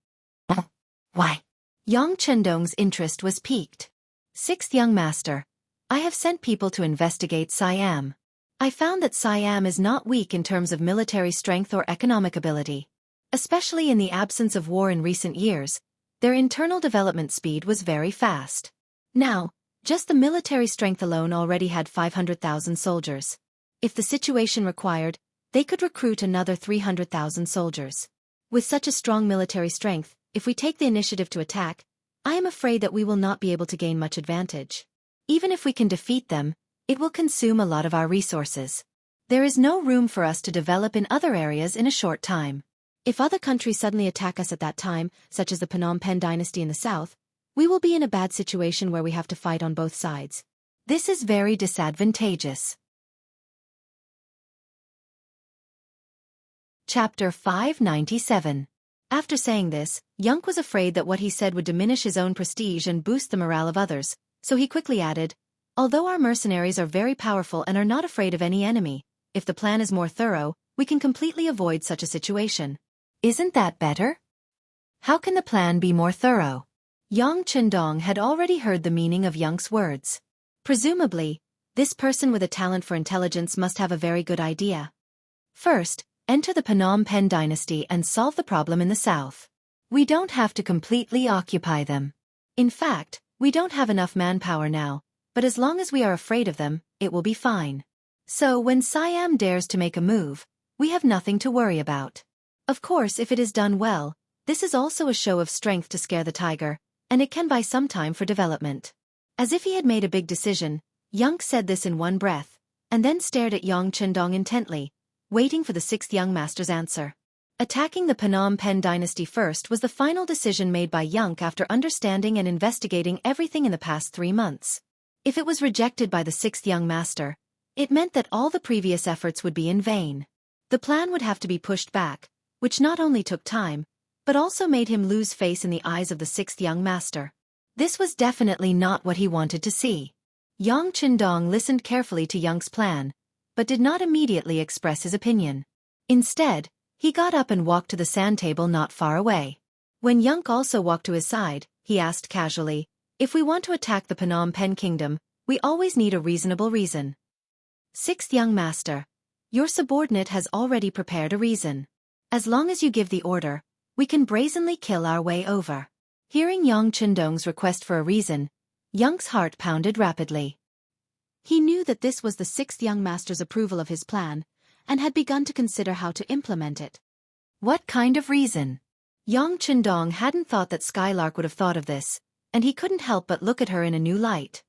[SPEAKER 1] Why? Yang Qindong's interest was piqued. Sixth young master, I have sent people to investigate Siam. I found that Siam is not weak in terms of military strength or economic ability. Especially in the absence of war in recent years, their internal development speed was very fast. Now, just the military strength alone already had 500,000 soldiers. If the situation required, they could recruit another 300,000 soldiers. With such a strong military strength, if we take the initiative to attack, I am afraid that we will not be able to gain much advantage. Even if we can defeat them, it will consume a lot of our resources. There is no room for us to develop in other areas in a short time. If other countries suddenly attack us at that time, such as the Phnom Penh dynasty in the south, we will be in a bad situation where we have to fight on both sides. This is very disadvantageous. Chapter 597. After saying this, Yunk was afraid that what he said would diminish his own prestige and boost the morale of others, so he quickly added, although our mercenaries are very powerful and are not afraid of any enemy, if the plan is more thorough, we can completely avoid such a situation. Isn't that better? How can the plan be more thorough? Yang Qindong had already heard the meaning of Yunk's words. Presumably, this person with a talent for intelligence must have a very good idea. First, enter the Phnom Penh dynasty and solve the problem in the south. We don't have to completely occupy them. In fact, we don't have enough manpower now, but as long as we are afraid of them, it will be fine. So when Siam dares to make a move, we have nothing to worry about. Of course, if it is done well, this is also a show of strength to scare the tiger, and it can buy some time for development. As if he had made a big decision, Xianxia said this in one breath, and then stared at Yang Qindong intently, waiting for the sixth young master's answer. Attacking the Phnom Penh dynasty first was the final decision made by Xianxia after understanding and investigating everything in the past 3 months. If it was rejected by the sixth young master, it meant that all the previous efforts would be in vain. The plan would have to be pushed back, which not only took time, but also made him lose face in the eyes of the sixth young master. This was definitely not what he wanted to see. Yang Qindong listened carefully to Xianxia's plan, but did not immediately express his opinion. Instead, he got up and walked to the sand table not far away. When Xianxia also walked to his side, he asked casually, "If we want to attack the Phnom Penh kingdom, we always need a reasonable reason." "Sixth young master, your subordinate has already prepared a reason. As long as you give the order, we can brazenly kill our way over." Hearing Yang Qindong's request for a reason, Xianxia's heart pounded rapidly. He knew that this was the sixth young master's approval of his plan, and had begun to consider how to implement it. What kind of reason? Yang Qindong hadn't thought that Skylark would have thought of this, and he couldn't help but look at her in a new light.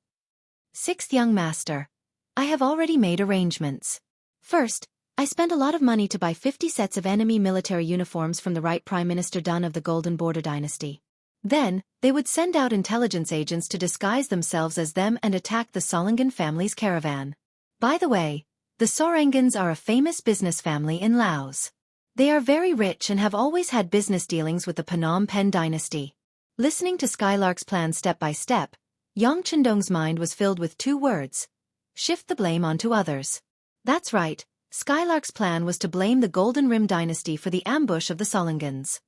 [SPEAKER 1] "Sixth young master, I have already made arrangements. First, I spent a lot of money to buy 50 sets of enemy military uniforms from the right Prime Minister Dun of the Golden Border Dynasty. Then, they would send out intelligence agents to disguise themselves as them and attack the Solangan family's caravan. By the way, the Sorangans are a famous business family in Laos. They are very rich and have always had business dealings with the Phnom Penh dynasty." Listening to Skylark's plan step by step, Yang Qindong's mind was filled with 2 words: shift the blame onto others. That's right, Skylark's plan was to blame the Golden Rim dynasty for the ambush of the Solangans.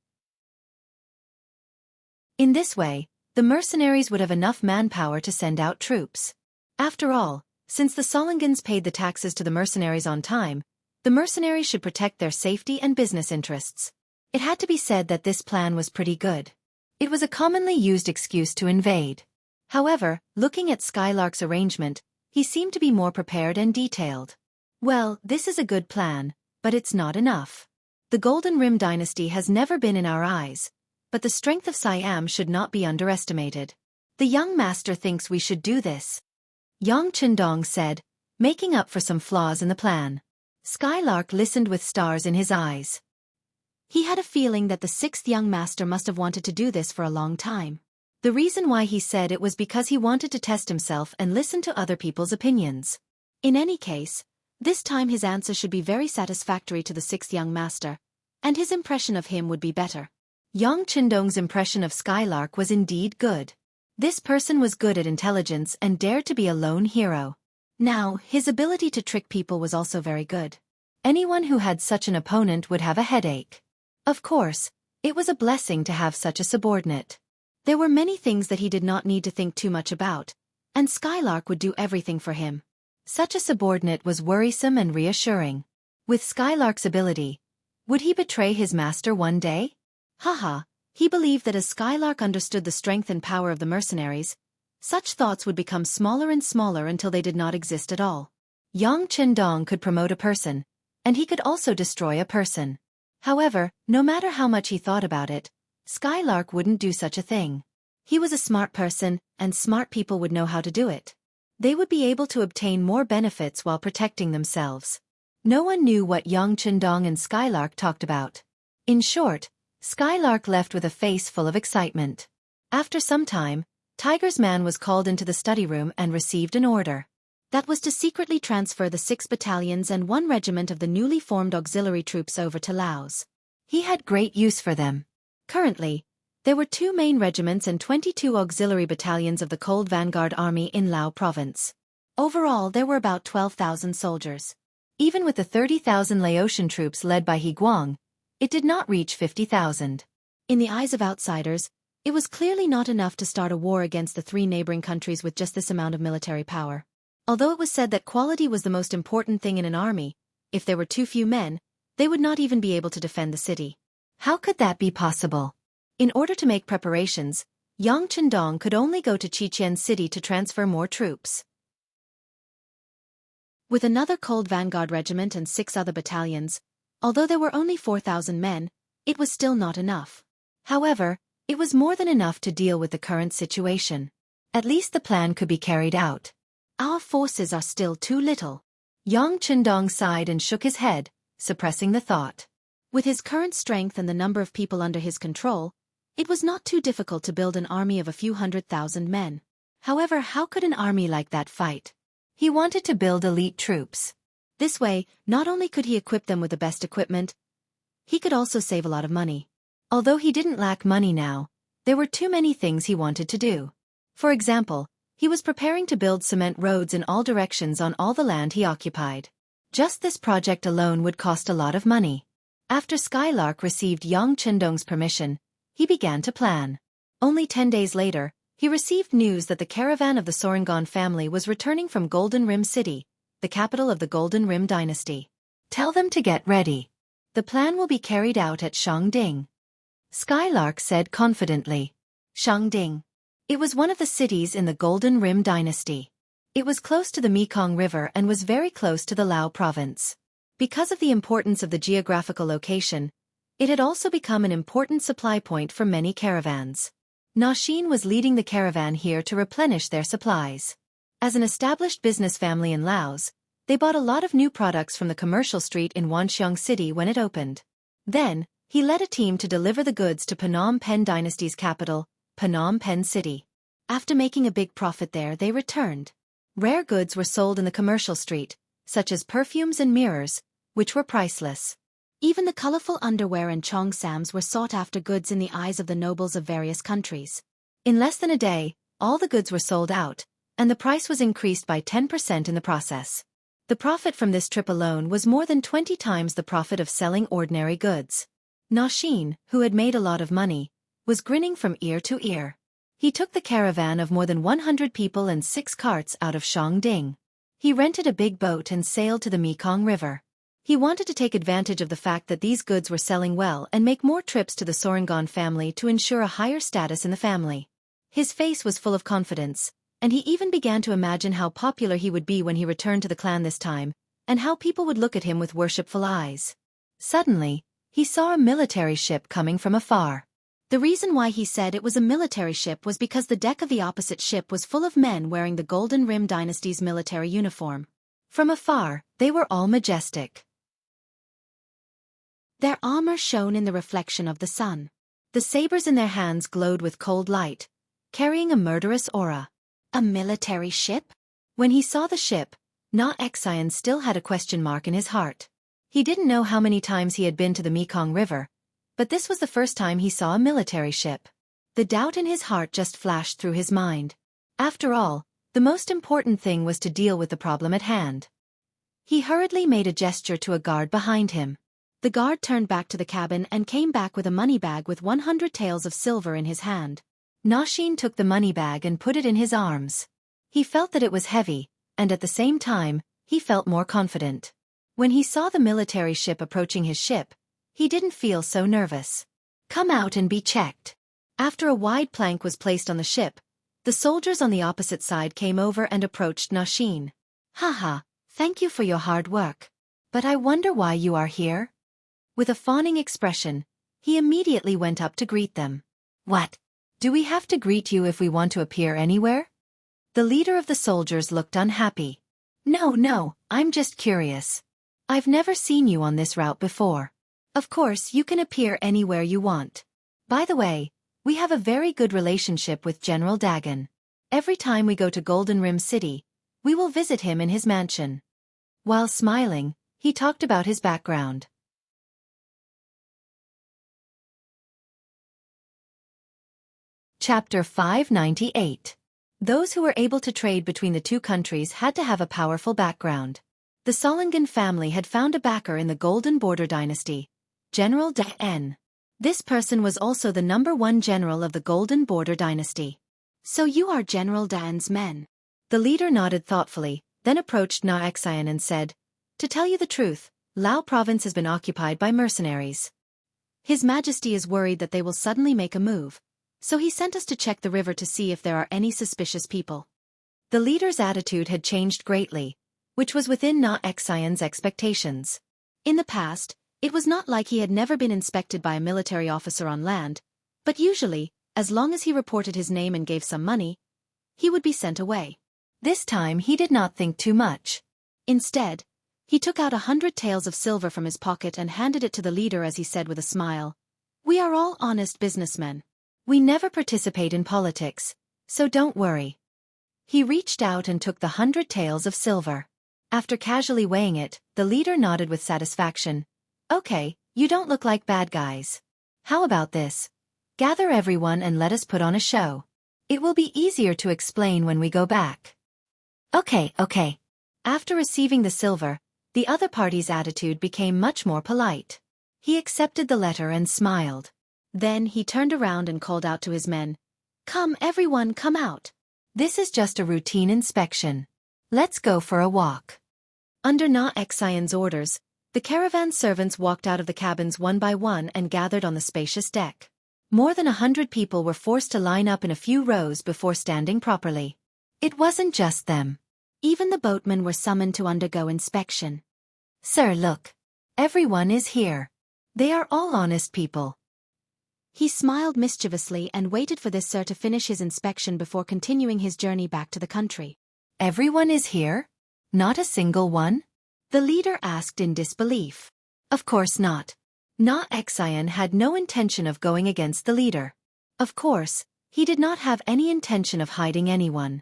[SPEAKER 1] In this way, the mercenaries would have enough manpower to send out troops. After all, since the Solangans paid the taxes to the mercenaries on time, the mercenaries should protect their safety and business interests. It had to be said that this plan was pretty good. It was a commonly used excuse to invade. However, looking at Skylark's arrangement, he seemed to be more prepared and detailed. Well, this is a good plan, but it's not enough. The Golden Rim dynasty has never been in our eyes, but the strength of Siam should not be underestimated. The young master thinks we should do this, Yang Qindong said, making up for some flaws in the plan. Skylark listened with stars in his eyes. He had a feeling that the sixth young master must have wanted to do this for a long time. The reason why he said it was because he wanted to test himself and listen to other people's opinions. In any case, this time his answer should be very satisfactory to the sixth young master, and his impression of him would be better. Yang Qindong's impression of Skylark was indeed good. This person was good at intelligence and dared to be a lone hero. Now, his ability to trick people was also very good. Anyone who had such an opponent would have a headache. Of course, it was a blessing to have such a subordinate. There were many things that he did not need to think too much about, and Skylark would do everything for him. Such a subordinate was worrisome and reassuring. With Skylark's ability, would he betray his master one day? Haha, he believed that as Skylark understood the strength and power of the mercenaries, such thoughts would become smaller and smaller until they did not exist at all. Yang Qindong could promote a person, and he could also destroy a person. However, no matter how much he thought about it, Skylark wouldn't do such a thing. He was a smart person, and smart people would know how to do it. They would be able to obtain more benefits while protecting themselves. No one knew what Yang Qindong and Skylark talked about. In short, Skylark left with a face full of excitement. After some time, Tiger's man was called into the study room and received an order. That was to secretly transfer the 6 battalions and 1 regiment of the newly formed auxiliary troops over to Laos. He had great use for them. Currently, there were 2 main regiments and 22 auxiliary battalions of the Cold Vanguard Army in Lao Province. Overall, there were about 12,000 soldiers. Even with the 30,000 Laotian troops led by He Guang, it did not reach 50,000. In the eyes of outsiders, it was clearly not enough to start a war against the 3 neighboring countries with just this amount of military power. Although it was said that quality was the most important thing in an army, if there were too few men, they would not even be able to defend the city. How could that be possible? In order to make preparations, Yang Qindong could only go to Chichen City to transfer more troops. With another Cold Vanguard regiment and 6 other battalions, Although there were only 4,000 men, it was still not enough. However, it was more than enough to deal with the current situation. At least the plan could be carried out. Our forces are still too little. Yang Chendong sighed and shook his head, suppressing the thought. With his current strength and the number of people under his control, it was not too difficult to build an army of a few 100,000 men. However, how could an army like that fight? He wanted to build elite troops. This way, not only could he equip them with the best equipment, he could also save a lot of money. Although he didn't lack money now, there were too many things he wanted to do. For example, he was preparing to build cement roads in all directions on all the land he occupied. Just this project alone would cost a lot of money. After Skylark received Yang Chendong's permission, he began to plan. Only 10 days later, he received news that the caravan of the Sorangon family was returning from Golden Rim City, the capital of the Golden Rim dynasty. Tell them to get ready. The plan will be carried out at Shangding. Skylark said confidently. Shangding. It was one of the cities in the Golden Rim dynasty. It was close to the Mekong River and was very close to the Lao province. Because of the importance of the geographical location, it had also become an important supply point for many caravans. Nashin was leading the caravan here to replenish their supplies. As an established business family in Laos, they bought a lot of new products from the commercial street in Wanxiang City when it opened. Then, he led a team to deliver the goods to Phnom Penh dynasty's capital, Phnom Penh City. After making a big profit there, they returned. Rare goods were sold in the commercial street, such as perfumes and mirrors, which were priceless. Even the colorful underwear and cheongsams were sought-after goods in the eyes of the nobles of various countries. In less than a day, all the goods were sold out, and the price was increased by 10% in the process. The profit from this trip alone was more than 20 times the profit of selling ordinary goods. Nashin, who had made a lot of money, was grinning from ear to ear. He took the caravan of more than 100 people and 6 carts out of Shangding. He rented a big boat and sailed to the Mekong River. He wanted to take advantage of the fact that these goods were selling well and make more trips to the Sorangon family to ensure a higher status in the family. His face was full of confidence, and he even began to imagine how popular he would be when he returned to the clan this time, and how people would look at him with worshipful eyes. Suddenly, he saw a military ship coming from afar. The reason why he said it was a military ship was because the deck of the opposite ship was full of men wearing the Golden Rim dynasty's military uniform. From afar, they were all majestic. Their armor shone in the reflection of the sun. The sabers in their hands glowed with cold light, carrying a murderous aura. A military ship? When he saw the ship, Na-Xian still had a question mark in his heart. He didn't know how many times he had been to the Mekong River, but this was the first time he saw a military ship. The doubt in his heart just flashed through his mind. After all, the most important thing was to deal with the problem at hand. He hurriedly made a gesture to a guard behind him. The guard turned back to the cabin and came back with a money bag with 100 taels of silver in his hand. Nashin took the money bag and put it in his arms. He felt that it was heavy, and at the same time, he felt more confident. When he saw the military ship approaching his ship, he didn't feel so nervous. Come out and be checked. After a wide plank was placed on the ship, the soldiers on the opposite side came over and approached Nashin. Haha, thank you for your hard work. But I wonder why you are here? With a fawning expression, he immediately went up to greet them. What? Do we have to greet you if we want to appear anywhere? The leader of the soldiers looked unhappy. No, I'm just curious. I've never seen you on this route before. Of course, you can appear anywhere you want. By the way, we have a very good relationship with General Dagon. Every time we go to Golden Rim City, we will visit him in his mansion. While smiling, he talked about his background. Chapter 598. Those who were able to trade between the two countries had to have a powerful background. The Solangan family had found a backer in the Golden Border dynasty, General Dan. This person was also the #1 general of the Golden Border dynasty. So you are General Dan's men. The leader nodded thoughtfully, then approached Na-Xian and said, To tell you the truth, Lao province has been occupied by mercenaries. His Majesty is worried that they will suddenly make a move, so he sent us to check the river to see if there are any suspicious people. The leader's attitude had changed greatly, which was within Na-Xian's expectations. In the past, It was not like he had never been inspected by a military officer on land, but usually, as long as he reported his name and gave some money, he would be sent away. This time he did not think too much. Instead, he took out 100 taels of silver from his pocket and handed it to the leader as he said with a smile, "We are all honest businessmen. We never participate in politics, so don't worry." He reached out and took the 100 taels of silver. After casually weighing it, the leader nodded with satisfaction. "Okay, you don't look like bad guys. How about this? Gather everyone and let us put on a show. It will be easier to explain when we go back." Okay. After receiving the silver, the other party's attitude became much more polite. He accepted the letter and smiled. Then he turned around and called out to his men, "Come everyone, come out. This is just a routine inspection. Let's go for a walk." Under Xianxia's orders, the caravan servants walked out of the cabins one by one and gathered on the spacious deck. More than 100 people were forced to line up in a few rows before standing properly. It wasn't just them. Even the boatmen were summoned to undergo inspection. "Sir, look. Everyone is here. They are all honest people." He smiled mischievously and waited for this sir to finish his inspection before continuing his journey back to the country. "Everyone is here? Not a single one?" the leader asked in disbelief. Of course not. Xian had no intention of going against the leader. Of course, he did not have any intention of hiding anyone.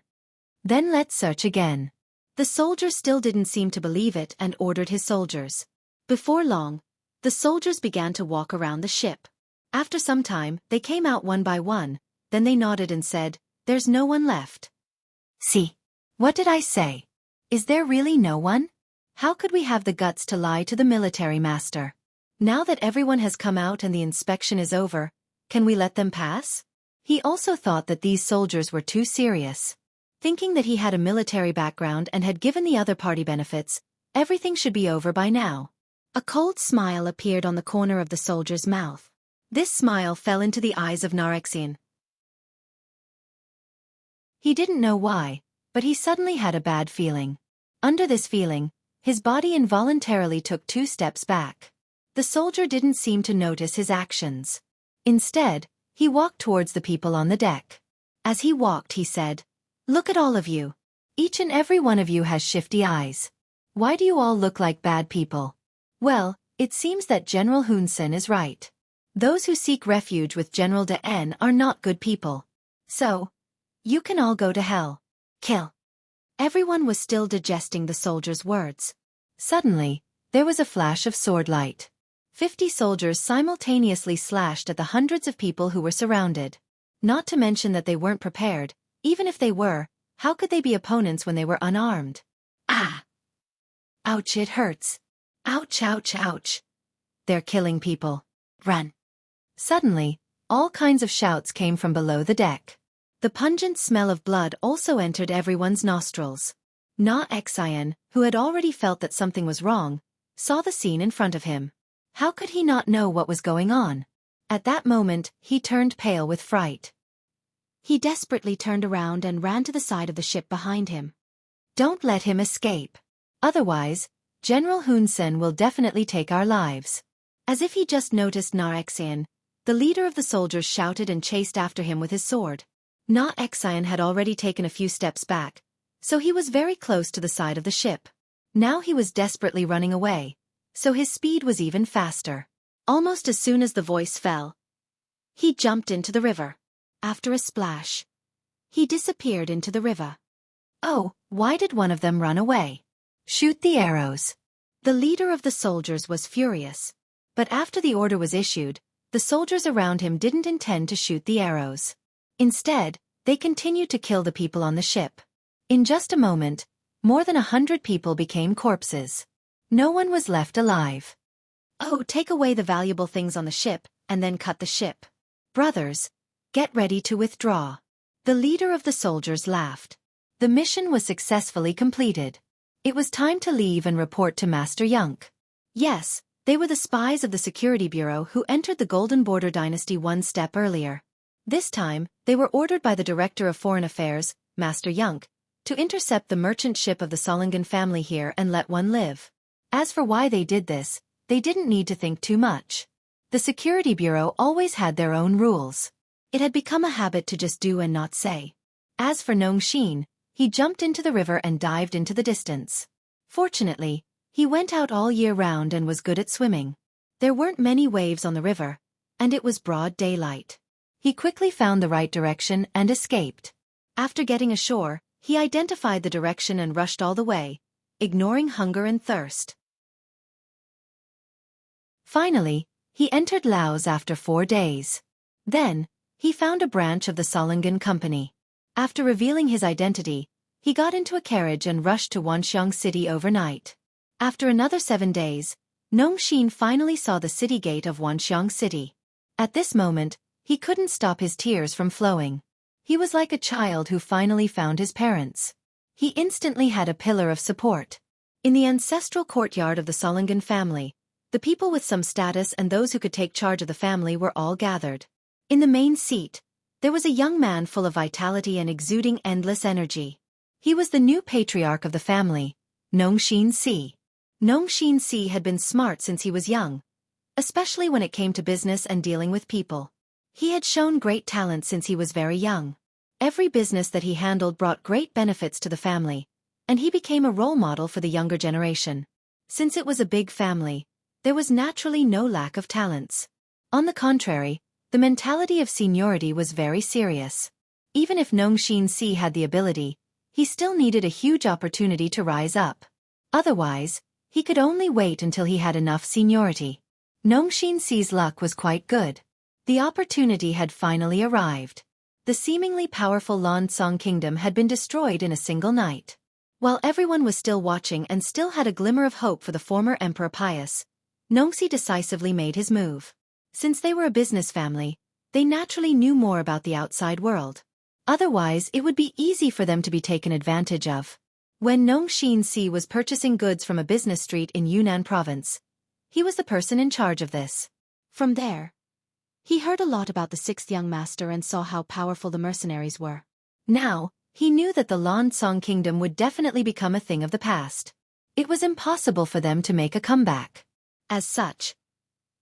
[SPEAKER 1] "Then let's search again." The soldier still didn't seem to believe it and ordered his soldiers. Before long, the soldiers began to walk around the ship. After some time, they came out one by one, then they nodded and said, "There's no one left." "See? What did I say? Is there really no one? How could we have the guts to lie to the military master? Now that everyone has come out and the inspection is over, can we let them pass?" He also thought that these soldiers were too serious. Thinking that he had a military background and had given the other party benefits, everything should be over by now. A cold smile appeared on the corner of the soldier's mouth. This smile fell into the eyes of Xianxia. He didn't know why, but he suddenly had a bad feeling. Under this feeling, his body involuntarily took 2 steps back. The soldier didn't seem to notice his actions. Instead, he walked towards the people on the deck. As he walked, he said, "Look at all of you. Each and every one of you has shifty eyes. Why do you all look like bad people? Well, it seems that General Hunsen is right. Those who seek refuge with General.At are not good people. So, you can all go to hell. Kill." Everyone was still digesting the soldier's words. Suddenly, there was a flash of sword light. 50 soldiers simultaneously slashed at the hundreds of people who were surrounded. Not to mention that they weren't prepared. Even if they were, how could they be opponents when they were unarmed? Ah! Ouch, it hurts. Ouch, ouch, ouch. They're killing people. Run. Suddenly, all kinds of shouts came from below the deck. The pungent smell of blood also entered everyone's nostrils. Xian, who had already felt that something was wrong, saw the scene in front of him. How could he not know what was going on? At that moment, he turned pale with fright. He desperately turned around and ran to the side of the ship behind him. "Don't let him escape. Otherwise, General Hunsen will definitely take our lives." As if he just noticed Xian, the leader of the soldiers shouted and chased after him with his sword. Xian had already taken a few steps back, so he was very close to the side of the ship. Now he was desperately running away, so his speed was even faster. Almost as soon as the voice fell, he jumped into the river. After a splash, he disappeared into the river. Oh, why did one of them run away? Shoot the arrows. The leader of the soldiers was furious. But after the order was issued, the soldiers around him didn't intend to shoot the arrows. Instead, they continued to kill the people on the ship. In just a moment, more than 100 people became corpses. No one was left alive. "Oh, take away the valuable things on the ship, and then cut the ship. Brothers, get ready to withdraw." The leader of the soldiers laughed. The mission was successfully completed. It was time to leave and report to Master Jianghu. Yes, they were the spies of the Security Bureau who entered the Golden Border Dynasty one step earlier. This time, they were ordered by the Director of Foreign Affairs, Master Jianghu, to intercept the merchant ship of the Solingen family here and let one live. As for why they did this, they didn't need to think too much. The security bureau always had their own rules. It had become a habit to just do and not say. As for Nongxin, he jumped into the river and dived into the distance. Fortunately, he went out all year round and was good at swimming. There weren't many waves on the river, and it was broad daylight. He quickly found the right direction and escaped. After getting ashore, he identified the direction and rushed all the way, ignoring hunger and thirst. Finally, he entered Laos after 4 days. Then, he found a branch of the Solingen Company. After revealing his identity, he got into a carriage and rushed to Wanxiang City overnight. After another 7 days, Nongxin finally saw the city gate of Wanxiang City. At this moment, he couldn't stop his tears from flowing. He was like a child who finally found his parents. He instantly had a pillar of support. In the ancestral courtyard of the Solingen family, the people with some status and those who could take charge of the family were all gathered. In the main seat, there was a young man full of vitality and exuding endless energy. He was the new patriarch of the family, Nongxin Si. Nongxin Si had been smart since he was young, especially when it came to business and dealing with people. He had shown great talent since he was very young. Every business that he handled brought great benefits to the family, and he became a role model for the younger generation. Since it was a big family, there was naturally no lack of talents. On the contrary, the mentality of seniority was very serious. Even if Nongxin Si had the ability, he still needed a huge opportunity to rise up. Otherwise, he could only wait until he had enough seniority. Nongxin Si's luck was quite good. The opportunity had finally arrived. The seemingly powerful Lansong Kingdom had been destroyed in a single night. While everyone was still watching and still had a glimmer of hope for the former Emperor Pius, Nongxi decisively made his move. Since they were a business family, they naturally knew more about the outside world. Otherwise, it would be easy for them to be taken advantage of. When Nongxin Si was purchasing goods from a business street in Yunnan province, he was the person in charge of this. From there, he heard a lot about the sixth young master and saw how powerful the mercenaries were. Now, he knew that the Lansong Kingdom would definitely become a thing of the past. It was impossible for them to make a comeback. As such,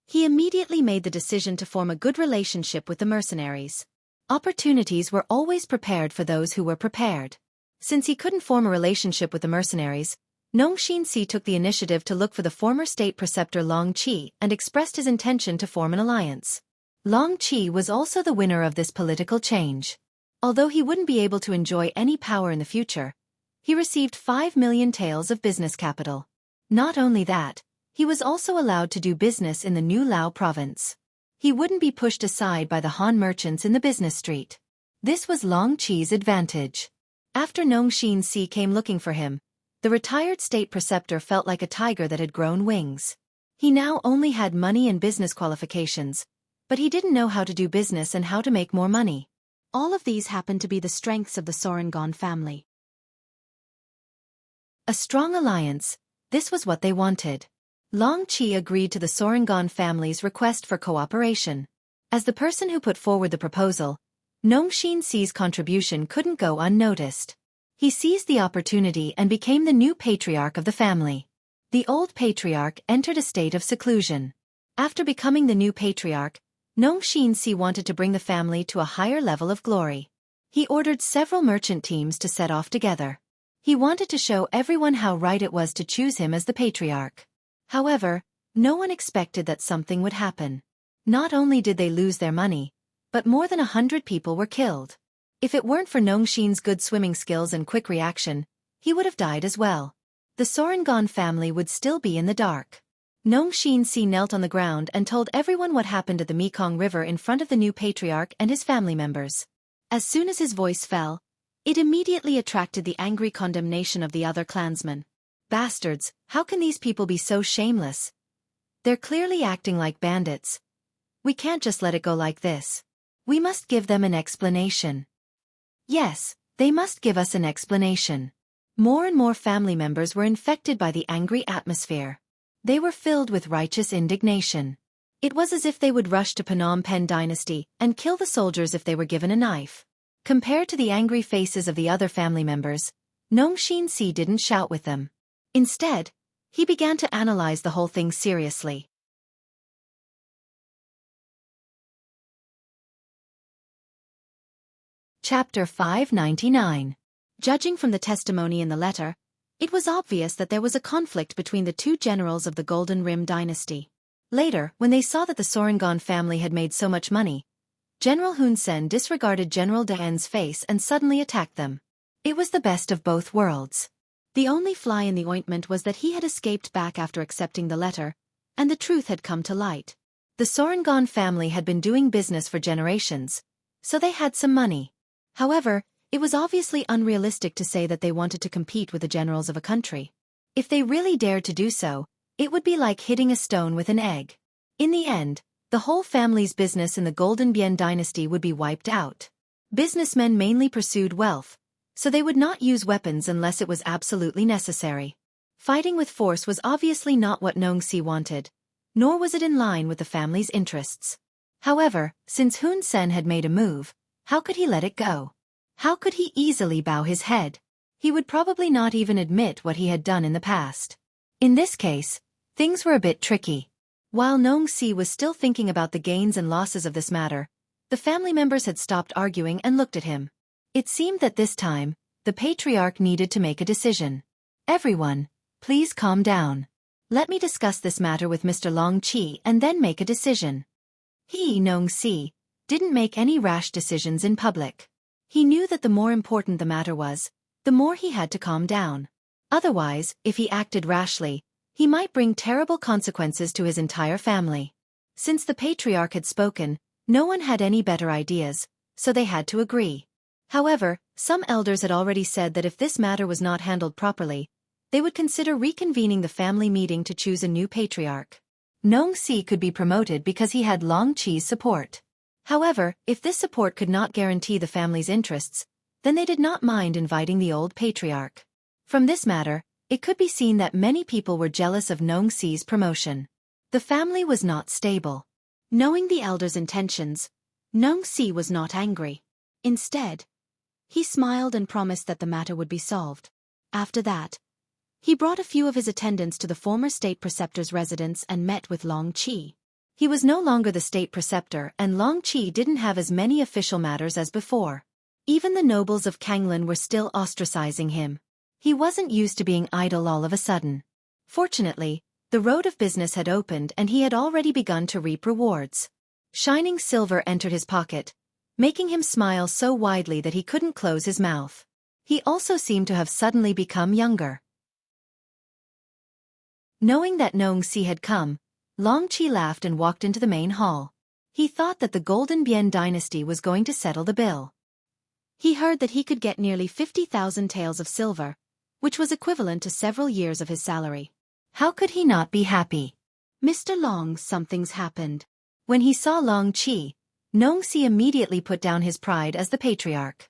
[SPEAKER 1] he immediately made the decision to form a good relationship with the mercenaries. Opportunities were always prepared for those who were prepared. Since he couldn't form a relationship with the mercenaries, Nongxin Si took the initiative to look for the former state preceptor Long Qi and expressed his intention to form an alliance. Long Qi was also the winner of this political change. Although he wouldn't be able to enjoy any power in the future, he received 5 million taels of business capital. Not only that, he was also allowed to do business in the new Lao province. He wouldn't be pushed aside by the Han merchants in the business street. This was Long Qi's advantage. After Nongxin Si came looking for him, the retired state preceptor felt like a tiger that had grown wings. He now only had money and business qualifications, but he didn't know how to do business and how to make more money. All of these happened to be the strengths of the Sorengon family. A strong alliance, this was what they wanted. Long Qi agreed to the Sorengon family's request for cooperation. As the person who put forward the proposal, Nongxin Si's contribution couldn't go unnoticed. He seized the opportunity and became the new patriarch of the family. The old patriarch entered a state of seclusion. After becoming the new patriarch, Nongxin Si wanted to bring the family to a higher level of glory. He ordered several merchant teams to set off together. He wanted to show everyone how right it was to choose him as the patriarch. However, no one expected that something would happen. Not only did they lose their money, but more than 100 people were killed. If it weren't for Nongxin's good swimming skills and quick reaction, he would have died as well. The Sorengon family would still be in the dark. Nongxin Si knelt on the ground and told everyone what happened at the Mekong River in front of the new patriarch and his family members. As soon as his voice fell, it immediately attracted the angry condemnation of the other clansmen. Bastards, how can these people be so shameless? They're clearly acting like bandits. We can't just let it go like this. We must give them an explanation. Yes, they must give us an explanation. More and more family members were infected by the angry atmosphere. They were filled with righteous indignation. It was as if they would rush to Phnom Penh dynasty and kill the soldiers if they were given a knife. Compared to the angry faces of the other family members, Nongxin Si didn't shout with them. Instead, He began to analyze the whole thing seriously. Chapter 599. Judging from the testimony in the letter, it was obvious that there was a conflict between the two generals of the Golden Rim dynasty. Later, when they saw that the Sorengon family had made so much money, General Hun Sen disregarded General Daen's face and suddenly attacked them. It was the best of both worlds. The only fly in the ointment was that he had escaped back after accepting the letter, and the truth had come to light. The Sorengon family had been doing business for generations, so they had some money. However, it was obviously unrealistic to say that they wanted to compete with the generals of a country. If they really dared to do so, it would be like hitting a stone with an egg. In the end, the whole family's business in the Golden Bien dynasty would be wiped out. Businessmen mainly pursued wealth, so they would not use weapons unless it was absolutely necessary. Fighting with force was obviously not what Nongxi wanted, nor was it in line with the family's interests. However, since Hun Sen had made a move, how could he let it go? How could he easily bow his head? He would probably not even admit what he had done in the past. In this case, things were a bit tricky. While Nongxi was still thinking about the gains and losses of this matter, the family members had stopped arguing and looked at him. It seemed that this time, the patriarch needed to make a decision. Everyone, please calm down. Let me discuss this matter with Mr. Long Qi and then make a decision. He, Nongxi, didn't make any rash decisions in public. He knew that the more important the matter was, the more he had to calm down. Otherwise, if he acted rashly, he might bring terrible consequences to his entire family. Since the patriarch had spoken, no one had any better ideas, so they had to agree. However, some elders had already said that if this matter was not handled properly, they would consider reconvening the family meeting to choose a new patriarch. Nongxi could be promoted because he had Long Qi's support. However, if this support could not guarantee the family's interests, then they did not mind inviting the old patriarch. From this matter, it could be seen that many people were jealous of Nongxi's promotion. The family was not stable. Knowing the elders' intentions, Nongxi was not angry. Instead, he smiled and promised that the matter would be solved. After that, he brought a few of his attendants to the former state preceptor's residence and met with Long Qi. He was no longer the state preceptor, and Long Qi didn't have as many official matters as before. Even the nobles of Kanglan were still ostracizing him. He wasn't used to being idle all of a sudden. Fortunately, the road of business had opened and he had already begun to reap rewards. Shining silver entered his pocket, making him smile so widely that he couldn't close his mouth. He also seemed to have suddenly become younger. Knowing that Nongxi had come, Long Qi laughed and walked into the main hall. He thought that the Golden Bien dynasty was going to settle the bill. He heard that he could get nearly 50,000 taels of silver, which was equivalent to several years of his salary. How could he not be happy? Mr. Long, something's happened. When he saw Long Qi, Nongxi immediately put down his pride as the patriarch.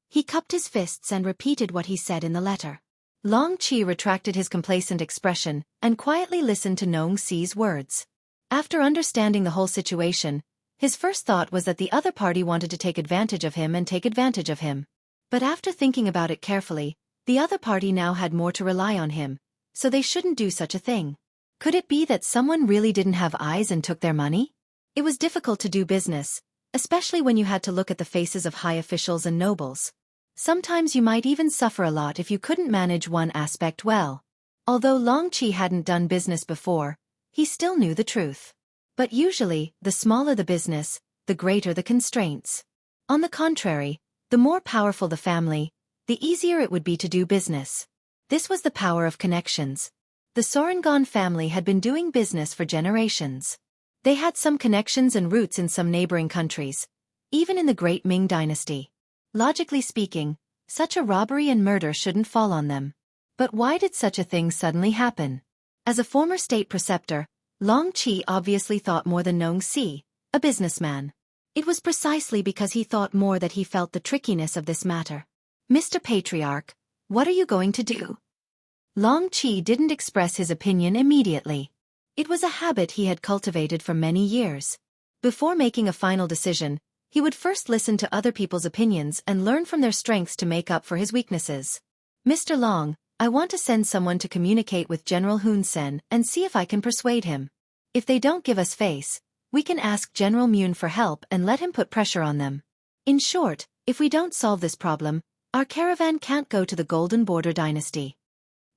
[SPEAKER 1] He cupped his fists and repeated what he said in the letter. Long Qi retracted his complacent expression and quietly listened to Nongxi's words. After understanding the whole situation, his first thought was that the other party wanted to take advantage of him and take advantage of him. But after thinking about it carefully, the other party now had more to rely on him, so they shouldn't do such a thing. Could it be that someone really didn't have eyes and took their money? It was difficult to do business, especially when you had to look at the faces of high officials and nobles. Sometimes you might even suffer a lot if you couldn't manage one aspect well. Although Long Qi hadn't done business before, he still knew the truth. But usually, the smaller the business, the greater the constraints. On the contrary, the more powerful the family, the easier it would be to do business. This was the power of connections. The Sorengon family had been doing business for generations. They had some connections and roots in some neighboring countries, even in the Great Ming dynasty. Logically speaking, such a robbery and murder shouldn't fall on them. But why did such a thing suddenly happen? As a former state preceptor, Long Qi obviously thought more than Nongxi, a businessman. It was precisely because he thought more that he felt the trickiness of this matter. Mr. Patriarch, what are you going to do? Long Qi didn't express his opinion immediately. It was a habit he had cultivated for many years. Before making a final decision, he would first listen to other people's opinions and learn from their strengths to make up for his weaknesses. Mr. Long, I want to send someone to communicate with General Hun Sen and see if I can persuade him. If they don't give us face, we can ask General Mun for help and let him put pressure on them. In short, if we don't solve this problem, our caravan can't go to the Golden Border Dynasty.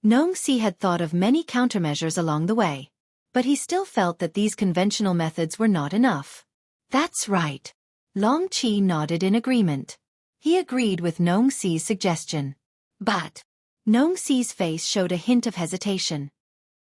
[SPEAKER 1] Nong Si had thought of many countermeasures along the way, but he still felt that these conventional methods were not enough. That's right. Long Qi nodded in agreement. He agreed with Nong Si's suggestion. But Nong Si's face showed a hint of hesitation.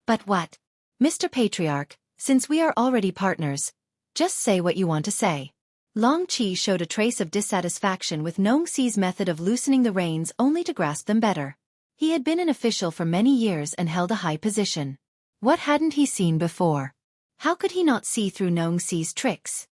[SPEAKER 1] But what? Mr. Patriarch, since we are already partners, just say what you want to say. Long Qi showed a trace of dissatisfaction with Nong Si's method of loosening the reins only to grasp them better. He had been an official for many years and held a high position. What hadn't he seen before? How could he not see through Nong Si's tricks?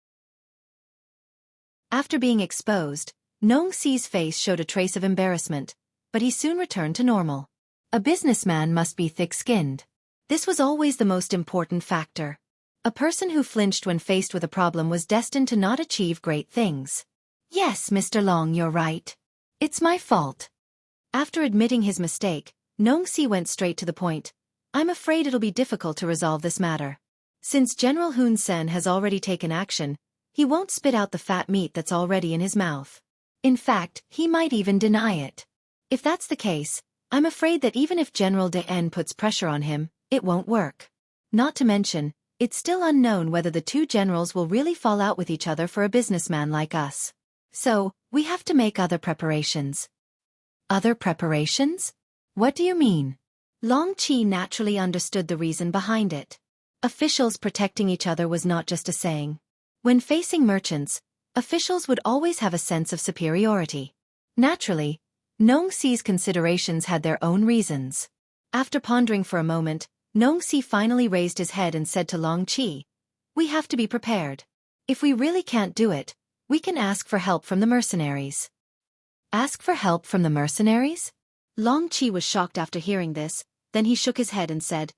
[SPEAKER 1] After being exposed, Nong Si's face showed a trace of embarrassment, but he soon returned to normal. A businessman must be thick-skinned. This was always the most important factor. A person who flinched when faced with a problem was destined to not achieve great things. Yes, Mr. Long, you're right. It's my fault. After admitting his mistake, Nong Si went straight to the point. I'm afraid it'll be difficult to resolve this matter. Since General Hun Sen has already taken action, he won't spit out the fat meat that's already in his mouth. In fact, he might even deny it. If that's the case, I'm afraid that even if General.At puts pressure on him, it won't work. Not to mention, it's still unknown whether the two generals will really fall out with each other for a businessman like us. So, we have to make other preparations. Other preparations? What do you mean? Long Qi naturally understood the reason behind it. Officials protecting each other was not just a saying. When facing merchants, officials would always have a sense of superiority. Naturally, Nong Si's considerations had their own reasons. After pondering for a moment, Nong Si finally raised his head and said to Long Qi, "We have to be prepared. If we really can't do it, we can ask for help from the mercenaries." Ask for help from the mercenaries? Long Qi was shocked after hearing this, then he shook his head and said,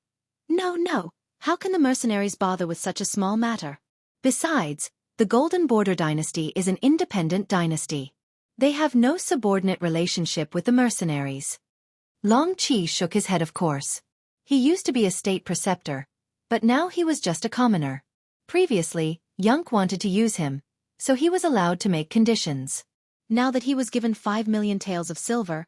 [SPEAKER 1] No, how can the mercenaries bother with such a small matter? Besides, the Golden Border Dynasty is an independent dynasty. They have no subordinate relationship with the mercenaries. Long Qi shook his head of course. He used to be a state preceptor, but now he was just a commoner. Previously, Jianghu wanted to use him, so he was allowed to make conditions. Now that he was given 5 million taels of silver,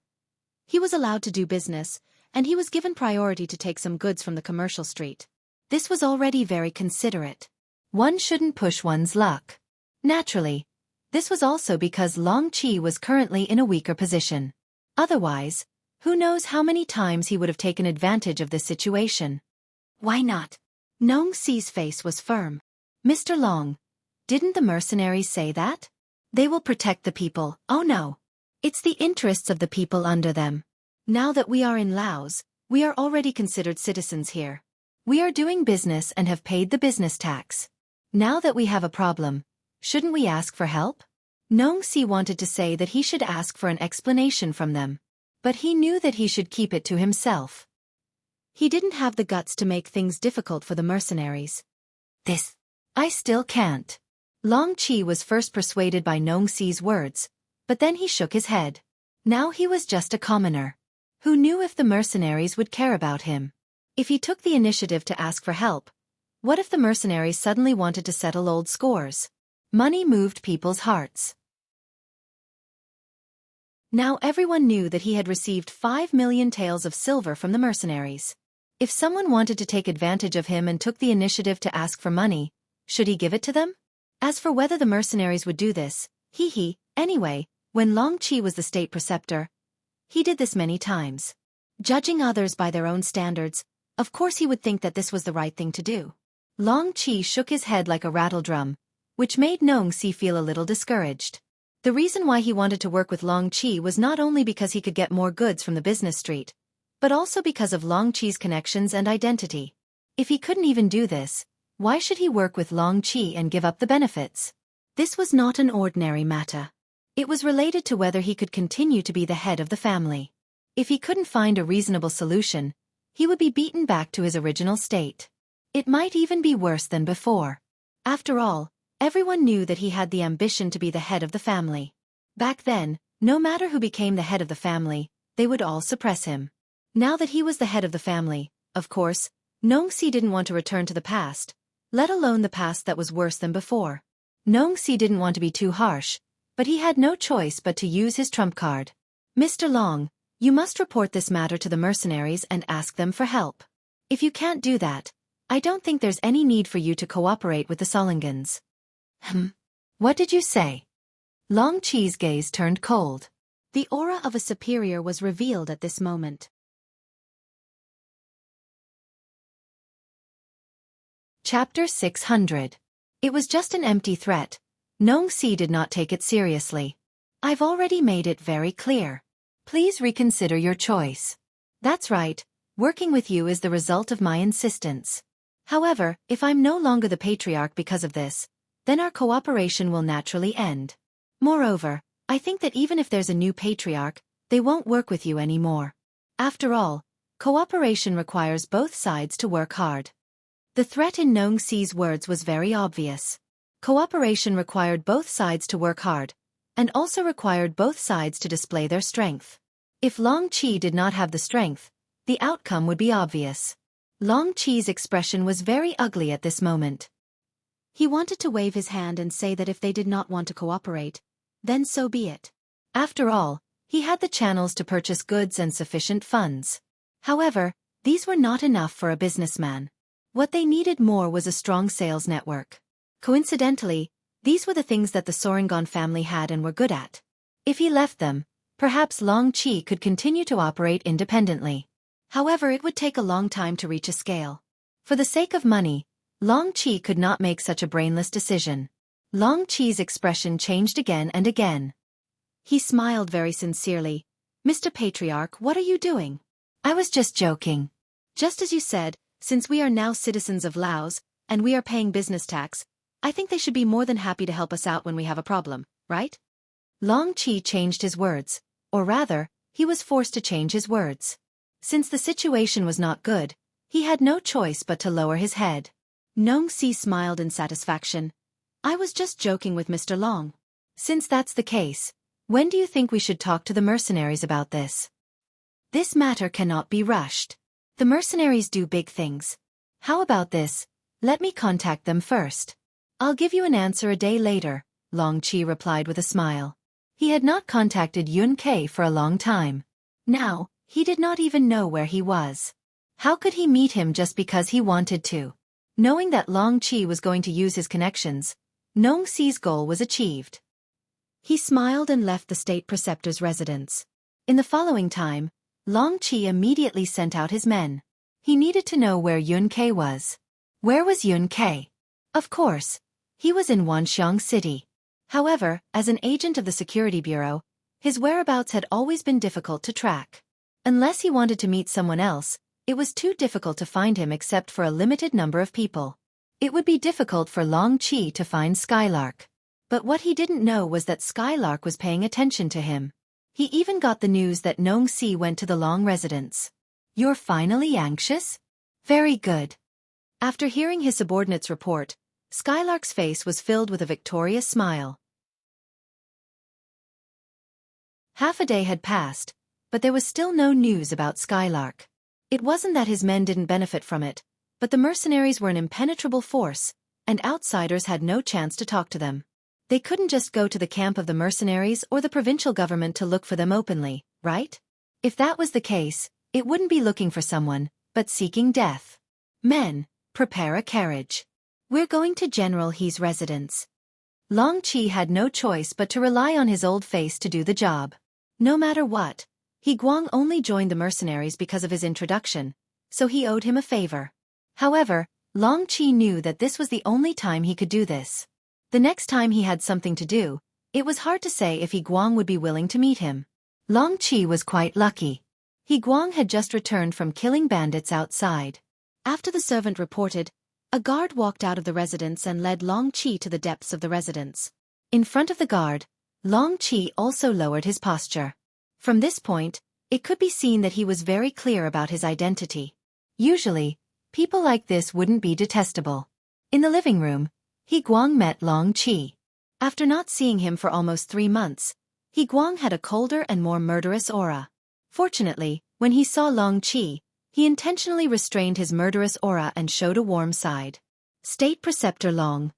[SPEAKER 1] he was allowed to do business, and he was given priority to take some goods from the commercial street. This was already very considerate. One shouldn't push one's luck. Naturally, this was also because Long Qi was currently in a weaker position. Otherwise, who knows how many times he would have taken advantage of this situation. Why not? Nong Si's face was firm. Mr. Long, didn't the mercenaries say that? They will protect the people. Oh no. It's the interests of the people under them. Now that we are in Laos, we are already considered citizens here. We are doing business and have paid the business tax. Now that we have a problem, shouldn't we ask for help? Nong Si wanted to say that he should ask for an explanation from them, but he knew that he should keep it to himself. He didn't have the guts to make things difficult for the mercenaries. I still can't. Long Qi was first persuaded by Nong Si's words, but then he shook his head. Now he was just a commoner. Who knew if the mercenaries would care about him? If he took the initiative to ask for help, what if the mercenaries suddenly wanted to settle old scores? Money moved people's hearts. Now everyone knew that he had received 5 million taels of silver from the mercenaries. If someone wanted to take advantage of him and took the initiative to ask for money, should he give it to them? As for whether the mercenaries would do this, anyway, when Long Qi was the state preceptor, he did this many times. Judging others by their own standards, of course he would think that this was the right thing to do. Long Qi shook his head like a rattledrum, which made Nong Si feel a little discouraged. The reason why he wanted to work with Long Qi was not only because he could get more goods from the business street, but also because of Long Qi's connections and identity. If he couldn't even do this, why should he work with Long Qi and give up the benefits? This was not an ordinary matter. It was related to whether he could continue to be the head of the family. If he couldn't find a reasonable solution, he would be beaten back to his original state. It might even be worse than before. After all, everyone knew that he had the ambition to be the head of the family. Back then, no matter who became the head of the family, they would all suppress him. Now that he was the head of the family, of course, Nongxi didn't want to return to the past, let alone the past that was worse than before. Nongxi didn't want to be too harsh, but he had no choice but to use his trump card. Mr. Long, you must report this matter to the mercenaries and ask them for help. If you can't do that, I don't think there's any need for you to cooperate with the Solingans. What did you say? Long Qi's gaze turned cold. The aura of a superior was revealed at this moment. Chapter 600. It was just an empty threat. Nongxi did not take it seriously. I've already made it very clear. Please reconsider your choice. That's right, working with you is the result of my insistence. However, if I'm no longer the patriarch because of this, then our cooperation will naturally end. Moreover, I think that even if there's a new patriarch, they won't work with you anymore. After all, cooperation requires both sides to work hard. The threat in Nongxi's words was very obvious. Cooperation required both sides to work hard, and also required both sides to display their strength. If Long Qi did not have the strength, the outcome would be obvious. Long Qi's expression was very ugly at this moment. He wanted to wave his hand and say that if they did not want to cooperate, then so be it. After all, he had the channels to purchase goods and sufficient funds. However, these were not enough for a businessman. What they needed more was a strong sales network. Coincidentally, these were the things that the Soringon family had and were good at. If he left them, perhaps Long Qi could continue to operate independently. However, it would take a long time to reach a scale. For the sake of money, Long Qi could not make such a brainless decision. Long Qi's expression changed again and again. He smiled very sincerely. Mr. Patriarch, what are you doing? I was just joking. Just as you said, since we are now citizens of Laos, and we are paying business tax, I think they should be more than happy to help us out when we have a problem, right? Long Qi changed his words, or rather, he was forced to change his words. Since the situation was not good, he had no choice but to lower his head. Nongxi smiled in satisfaction. I was just joking with Mr. Long. Since that's the case, when do you think we should talk to the mercenaries about this? This matter cannot be rushed. The mercenaries do big things. How about this? Let me contact them first. I'll give you an answer a day later, Long Qi replied with a smile. He had not contacted Yun Ke for a long time. Now, he did not even know where he was. How could he meet him just because he wanted to? Knowing that Long Qi was going to use his connections, Nongxi's goal was achieved. He smiled and left the state preceptor's residence. In the following time, Long Qi immediately sent out his men. He needed to know where Yun Ke was. Where was Yun Ke? Of course, he was in Wanxiang City. However, as an agent of the Security Bureau, his whereabouts had always been difficult to track. Unless he wanted to meet someone else, it was too difficult to find him except for a limited number of people. It would be difficult for Long Qi to find Skylark. But what he didn't know was that Skylark was paying attention to him. He even got the news that Nongxi went to the Long residence. You're finally anxious? Very good. After hearing his subordinate's report, Skylark's face was filled with a victorious smile. Half a day had passed, but there was still no news about Skylark. It wasn't that his men didn't benefit from it, but the mercenaries were an impenetrable force, and outsiders had no chance to talk to them. They couldn't just go to the camp of the mercenaries or the provincial government to look for them openly, right? If that was the case, it wouldn't be looking for someone, but seeking death. Men, prepare a carriage. We're going to General He's residence. Long Qi had no choice but to rely on his old face to do the job. No matter what, He Guang only joined the mercenaries because of his introduction, so he owed him a favor. However, Long Qi knew that this was the only time he could do this. The next time he had something to do, it was hard to say if He Guang would be willing to meet him. Long Qi was quite lucky. He Guang had just returned from killing bandits outside. After the servant reported, a guard walked out of the residence and led Long Qi to the depths of the residence. In front of the guard, Long Qi also lowered his posture. From this point, it could be seen that he was very clear about his identity. Usually, people like this wouldn't be detestable. In the living room, He Guang met Long Qi. After not seeing him for almost 3 months, He Guang had a colder and more murderous aura. Fortunately, When he saw Long Qi, he intentionally restrained his murderous aura and showed a warm side. State Preceptor Long.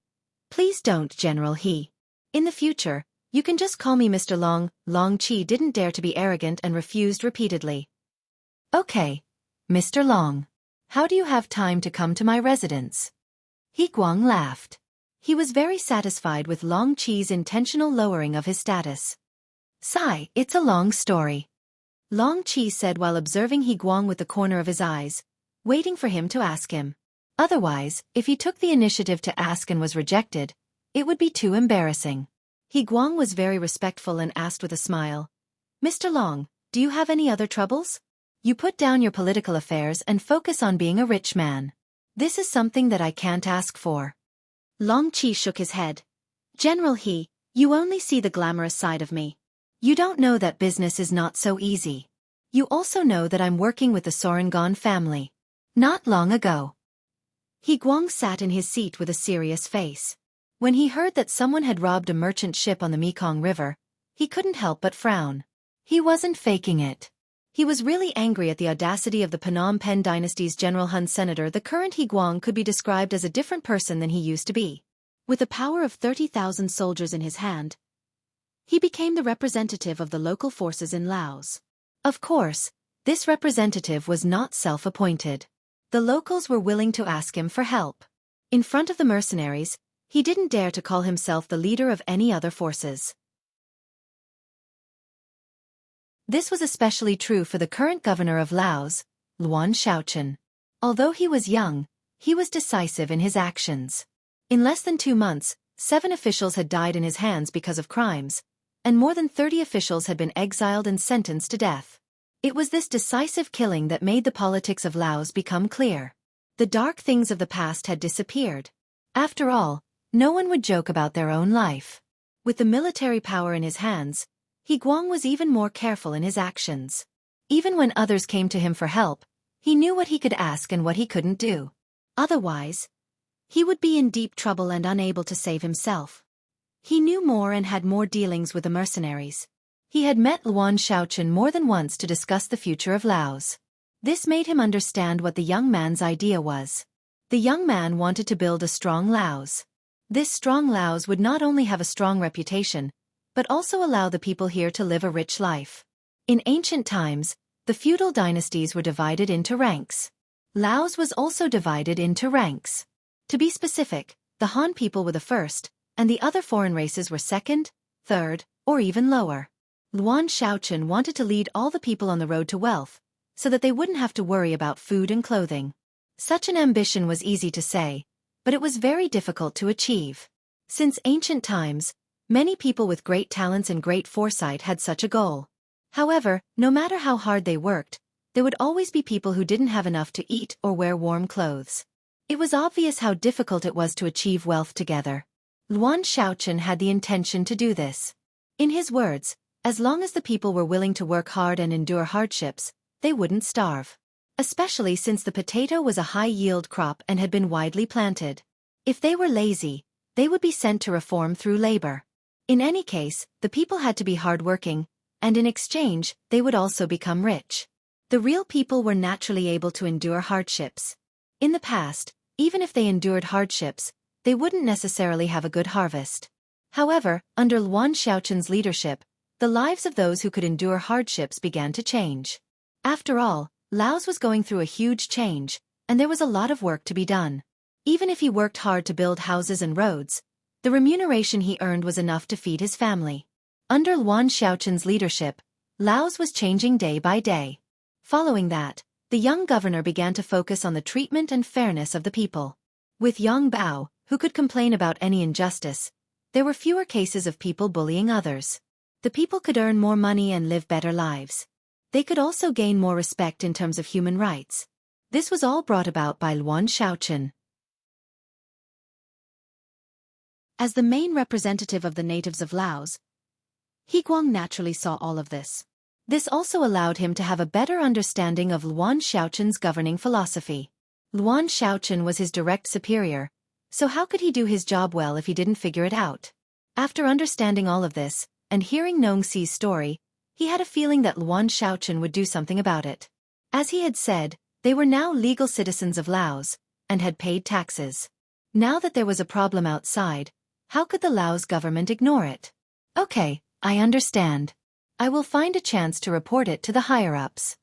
[SPEAKER 1] Please don't, General He. In the future, you can just call me Mr. Long. Long Qi didn't dare to be arrogant and refused repeatedly. Okay, Mr. Long. How do you have time to come to my residence? He Guang laughed. He was very satisfied with Long Qi's intentional lowering of his status. Sigh, it's a long story. Long Qi said while observing He Guang with the corner of his eyes, waiting for him to ask him. Otherwise, if he took the initiative to ask and was rejected, it would be too embarrassing. He Guang was very respectful and asked with a smile, Mr. Long, do you have any other troubles? You put down your political affairs and focus on being a rich man. This is something that I can't ask for. Long Qi shook his head. General He, you only see the glamorous side of me. You don't know that business is not so easy. You also know that I'm working with the Sorengon family. Not long ago. He Guang sat in his seat with a serious face. When he heard that someone had robbed a merchant ship on the Mekong River, he couldn't help but frown. He wasn't faking it. He was really angry at the audacity of the Phnom Penh dynasty's General Hun senator. The current He Guang could be described as a different person than he used to be. With the power of 30,000 soldiers in his hand, he became the representative of the local forces in Laos. Of course, this representative was not self-appointed. The locals were willing to ask him for help. In front of the mercenaries, he didn't dare to call himself the leader of any other forces. This was especially true for the current governor of Laos, Luan Shaochen. Although he was young, he was decisive in his actions. In less than 2 months, 7 officials had died in his hands because of crimes, and more than 30 officials had been exiled and sentenced to death. It was this decisive killing that made the politics of Laos become clear. The dark things of the past had disappeared. After all, no one would joke about their own life. With the military power in his hands, He Guang was even more careful in his actions. Even when others came to him for help, he knew what he could ask and what he couldn't do. Otherwise, he would be in deep trouble and unable to save himself. He knew more and had more dealings with the mercenaries. He had met Luan Shaochen more than once to discuss the future of Laos. This made him understand what the young man's idea was. The young man wanted to build a strong Laos. This strong Laos would not only have a strong reputation, but also allow the people here to live a rich life. In ancient times, the feudal dynasties were divided into ranks. Laos was also divided into ranks. To be specific, the Han people were the first, and the other foreign races were second, third, or even lower. Luan Shaochen wanted to lead all the people on the road to wealth, so that they wouldn't have to worry about food and clothing. Such an ambition was easy to say, but it was very difficult to achieve. Since ancient times, many people with great talents and great foresight had such a goal. However, no matter how hard they worked, there would always be people who didn't have enough to eat or wear warm clothes. It was obvious how difficult it was to achieve wealth together. Luan Shaochen had the intention to do this. In his words, as long as the people were willing to work hard and endure hardships, they wouldn't starve. Especially since the potato was a high-yield crop and had been widely planted. If they were lazy, they would be sent to reform through labor. In any case, the people had to be hardworking, and in exchange, they would also become rich. The real people were naturally able to endure hardships. In the past, even if they endured hardships, they wouldn't necessarily have a good harvest. However, under Luan Shaochen's leadership, the lives of those who could endure hardships began to change. After all, Laos was going through a huge change, and there was a lot of work to be done. Even if he worked hard to build houses and roads, the remuneration he earned was enough to feed his family. Under Luan Shaochen's leadership, Laos was changing day by day. Following that, the young governor began to focus on the treatment and fairness of the people. With Yang Bao, who could complain about any injustice, there were fewer cases of people bullying others. The people could earn more money and live better lives. They could also gain more respect in terms of human rights. This was all brought about by Luan Shaochen. As the main representative of the natives of Laos, He Guang naturally saw all of this. This also allowed him to have a better understanding of Luan Shaochen's governing philosophy. Luan Shaochen was his direct superior, so how could he do his job well if he didn't figure it out? After understanding all of this, and hearing Nong Si's story, He had a feeling that Luan Shaochen would do something about it. As he had said, they were now legal citizens of Laos, and had paid taxes. Now that there was a problem outside, how could the Laos government ignore it? Okay, I understand. I will find a chance to report it to the higher-ups.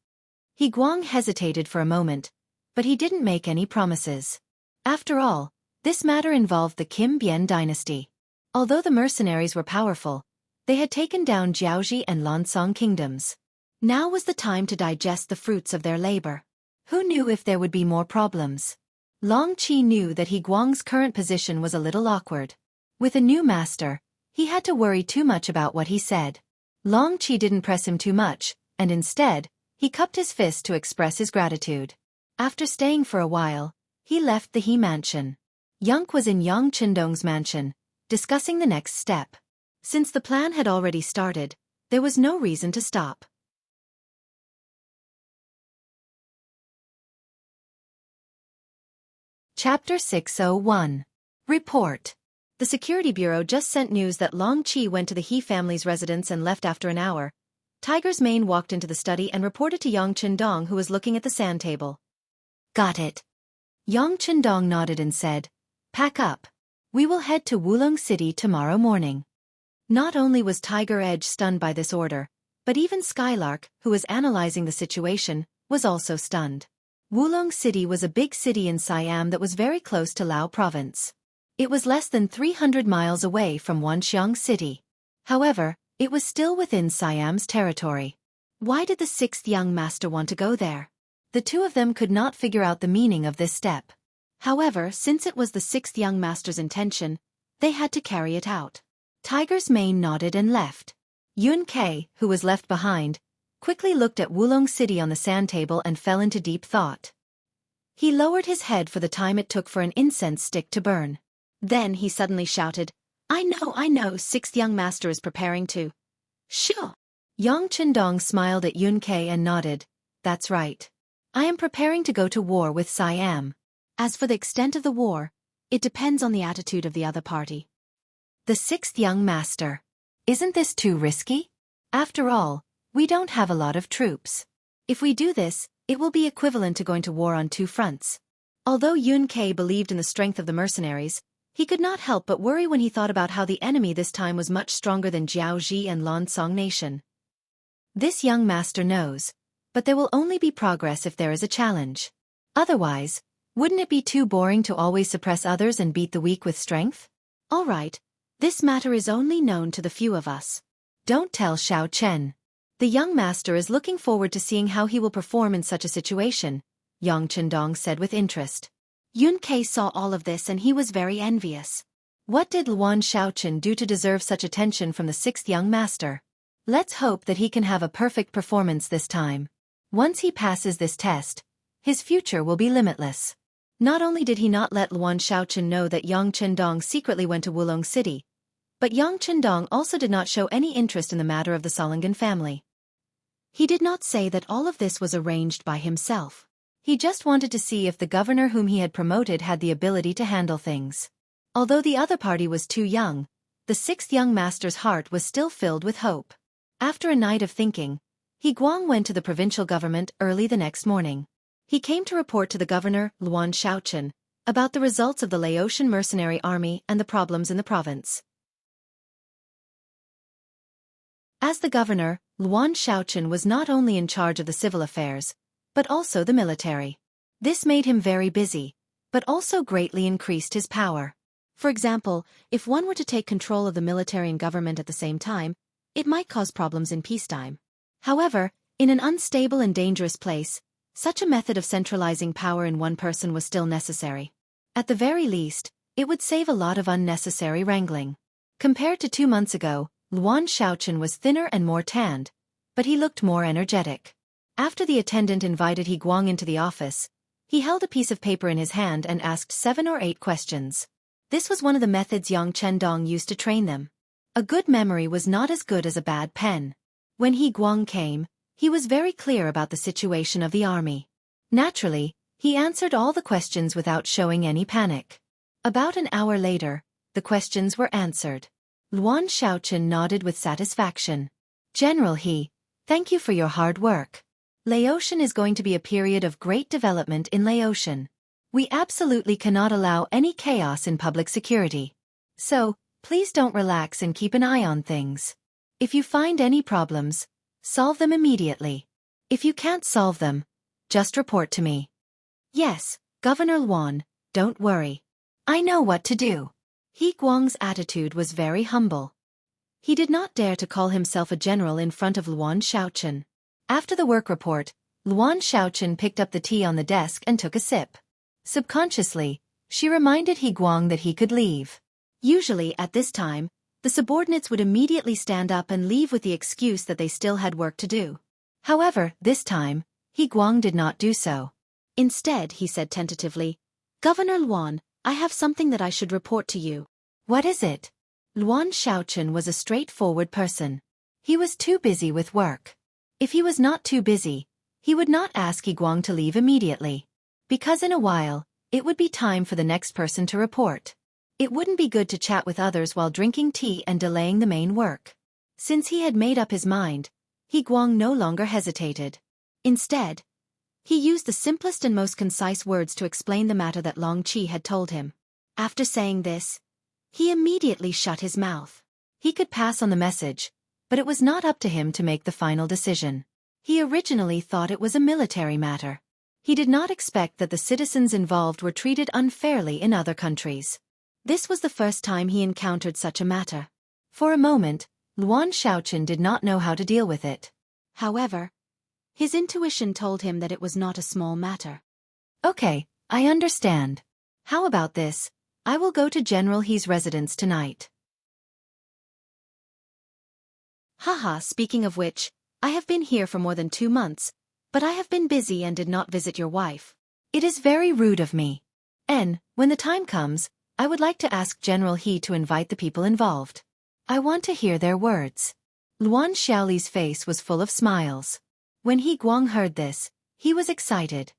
[SPEAKER 1] He Guang hesitated for a moment, but he didn't make any promises. After all, this matter involved the Kim Bien dynasty. Although the mercenaries were powerful, they had taken down Jiaoji and Lansong kingdoms. Now was the time to digest the fruits of their labor. Who knew if there would be more problems? Long Qi knew that He Guang's current position was a little awkward. With a new master, he had to worry too much about what he said. Long Qi didn't press him too much, and instead, he cupped his fist to express his gratitude. After staying for a while, he left the He mansion. Yang was in Yang Qindong's mansion, discussing the next step. Since the plan had already started, there was no reason to stop. Chapter 601. Report. The Security Bureau just sent news that Long Qi went to the He family's residence and left after an hour. Tiger's Mane walked into the study and reported to Yang Qindong, who was looking at the sand table. Got it. Yang Qindong nodded and said, Pack up. We will head to Wulong City tomorrow morning. Not only was Tiger Edge stunned by this order, but even Skylark, who was analyzing the situation, was also stunned. Wulong City was a big city in Siam that was very close to Lao Province. It was less than 300 miles away from Wanxiang City. However, it was still within Siam's territory. Why did the sixth young master want to go there? The two of them could not figure out the meaning of this step. However, since it was the sixth young master's intention, they had to carry it out. Tiger's Mane nodded and left. Yun Ke, who was left behind, quickly looked at Wulong City on the sand table and fell into deep thought. He lowered his head for the time it took for an incense stick to burn. Then he suddenly shouted, I know, sixth young master is preparing to. Sure. Yang Qindong smiled at Yun Ke and nodded. That's right. I am preparing to go to war with Siam. As for the extent of the war, it depends on the attitude of the other party. The sixth young master. Isn't this too risky? After all, we don't have a lot of troops. If we do this, it will be equivalent to going to war on two fronts. Although Yun Ke believed in the strength of the mercenaries, he could not help but worry when he thought about how the enemy this time was much stronger than Jiaoji and Lansong Nation. This young master knows, but there will only be progress if there is a challenge. Otherwise, wouldn't it be too boring to always suppress others and beat the weak with strength? All right, this matter is only known to the few of us. Don't tell Xiao Chen. The young master is looking forward to seeing how he will perform in such a situation, Yang Qindong said with interest. Yun Ke saw all of this and he was very envious. What did Luan Shaochen do to deserve such attention from the sixth young master? Let's hope that he can have a perfect performance this time. Once he passes this test, his future will be limitless. Not only did he not let Luan Shaochen know that Yang Qindong secretly went to Wulong City, but Yang Qindong also did not show any interest in the matter of the Solangan family. He did not say that all of this was arranged by himself. He just wanted to see if the governor whom he had promoted had the ability to handle things. Although the other party was too young, the sixth young master's heart was still filled with hope. After a night of thinking, He Guang went to the provincial government early the next morning. He came to report to the governor, Luan Shaochen, about the results of the Laotian mercenary army and the problems in the province. As the governor, Luan Shaochen was not only in charge of the civil affairs, but also the military. This made him very busy, but also greatly increased his power. For example, if one were to take control of the military and government at the same time, it might cause problems in peacetime. However, in an unstable and dangerous place, such a method of centralizing power in one person was still necessary. At the very least, it would save a lot of unnecessary wrangling. Compared to 2 months ago, Luan Shaochen was thinner and more tanned, but he looked more energetic. After the attendant invited He Guang into the office, he held a piece of paper in his hand and asked 7 or 8 questions. This was one of the methods Yang Qindong used to train them. A good memory was not as good as a bad pen. When He Guang came, he was very clear about the situation of the army. Naturally, he answered all the questions without showing any panic. About an hour later, the questions were answered. Luan Shaochen nodded with satisfaction. General He, Thank you for your hard work. Laotian is going to be a period of great development in Laotian. We absolutely cannot allow any chaos in public security. So, please don't relax and keep an eye on things. If you find any problems, solve them immediately. If you can't solve them, just report to me. Yes, Governor Luan, don't worry. I know what to do. He Guang's attitude was very humble. He did not dare to call himself a general in front of Luan Xiaochen. After the work report, Luan Xiaochen picked up the tea on the desk and took a sip. Subconsciously, she reminded He Guang that he could leave. Usually at this time, the subordinates would immediately stand up and leave with the excuse that they still had work to do. However, this time, He Guang did not do so. Instead, he said tentatively, Governor Luan, I have something that I should report to you. What is it? Luan Xiaochen was a straightforward person. He was too busy with work. If he was not too busy, he would not ask He Guang to leave immediately. Because in a while, it would be time for the next person to report. It wouldn't be good to chat with others while drinking tea and delaying the main work. Since he had made up his mind, He Guang no longer hesitated. Instead, he used the simplest and most concise words to explain the matter that Long Qi had told him. After saying this, he immediately shut his mouth. He could pass on the message, but it was not up to him to make the final decision. He originally thought it was a military matter. He did not expect that the citizens involved were treated unfairly in other countries. This was the first time he encountered such a matter. For a moment, Luan Xiaochen did not know how to deal with it. However, his intuition told him that it was not a small matter. Okay, I understand. How about this? I will go to General He's residence tonight. Haha, speaking of which, I have been here for more than 2 months, but I have been busy and did not visit your wife. It is very rude of me. And, when the time comes, I would like to ask General He to invite the people involved. I want to hear their words. Luan Xiaoli's face was full of smiles. When He Guang heard this, he was excited.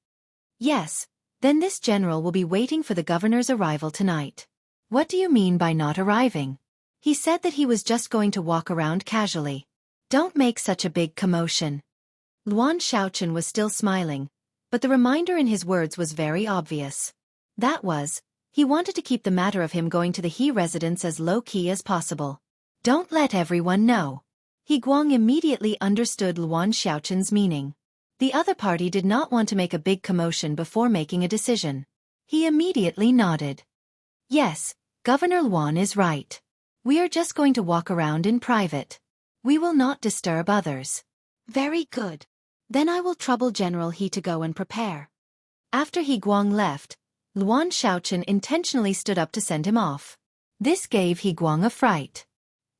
[SPEAKER 1] Yes, then this general will be waiting for the governor's arrival tonight. What do you mean by not arriving? He said that he was just going to walk around casually. Don't make such a big commotion. Luan Xiaochen was still smiling, but the reminder in his words was very obvious. That was, he wanted to keep the matter of him going to the He residence as low-key as possible. Don't let everyone know. He Guang immediately understood Luan Xiaochen's meaning. The other party did not want to make a big commotion before making a decision. He immediately nodded. Yes, Governor Luan is right. We are just going to walk around in private. We will not disturb others. Very good. Then I will trouble General He to go and prepare. After He Guang left, Luan Xiaochen intentionally stood up to send him off. This gave He Guang a fright.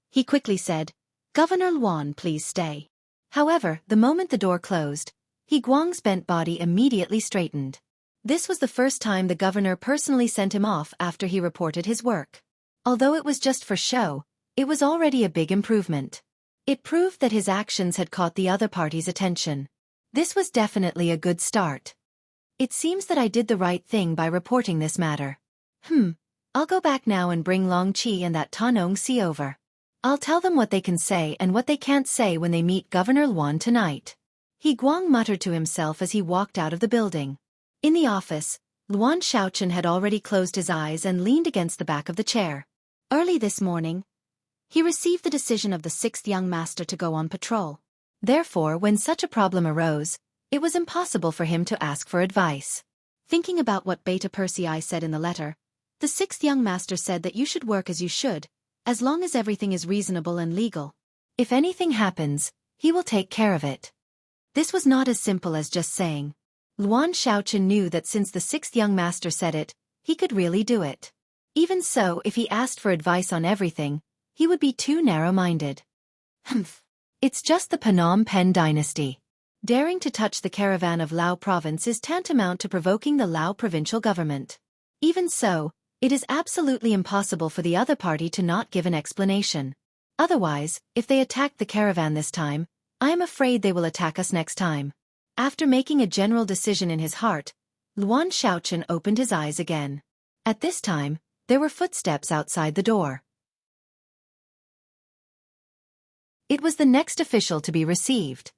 [SPEAKER 1] He quickly said, Governor Luan, please stay. However, the moment the door closed, He Guang's bent body immediately straightened. This was the first time the governor personally sent him off after he reported his work. Although it was just for show, it was already a big improvement. It proved that his actions had caught the other party's attention. This was definitely a good start. It seems that I did the right thing by reporting this matter. I'll go back now and bring Long Qi and that Tanong Si over. I'll tell them what they can say and what they can't say when they meet Governor Luan tonight. He Guang muttered to himself as he walked out of the building. In the office, Luan Xiaochen had already closed his eyes and leaned against the back of the chair. Early this morning, he received the decision of the 6th young master to go on patrol. Therefore, when such a problem arose, it was impossible for him to ask for advice. Thinking about what Beta Persei said in the letter, the 6th young master said that you should work as you should, as long as everything is reasonable and legal. If anything happens, he will take care of it. This was not as simple as just saying. Luan Xiaochen knew that since the 6th young master said it, he could really do it. Even so, if he asked for advice on everything, he would be too narrow-minded. It's just the Phnom Penh dynasty. Daring to touch the caravan of Lao province is tantamount to provoking the Lao provincial government. Even so, it is absolutely impossible for the other party to not give an explanation. Otherwise, if they attacked the caravan this time, I am afraid they will attack us next time. After making a general decision in his heart, Luan Xiaochen opened his eyes again. At this time, there were footsteps outside the door. It was the next official to be received.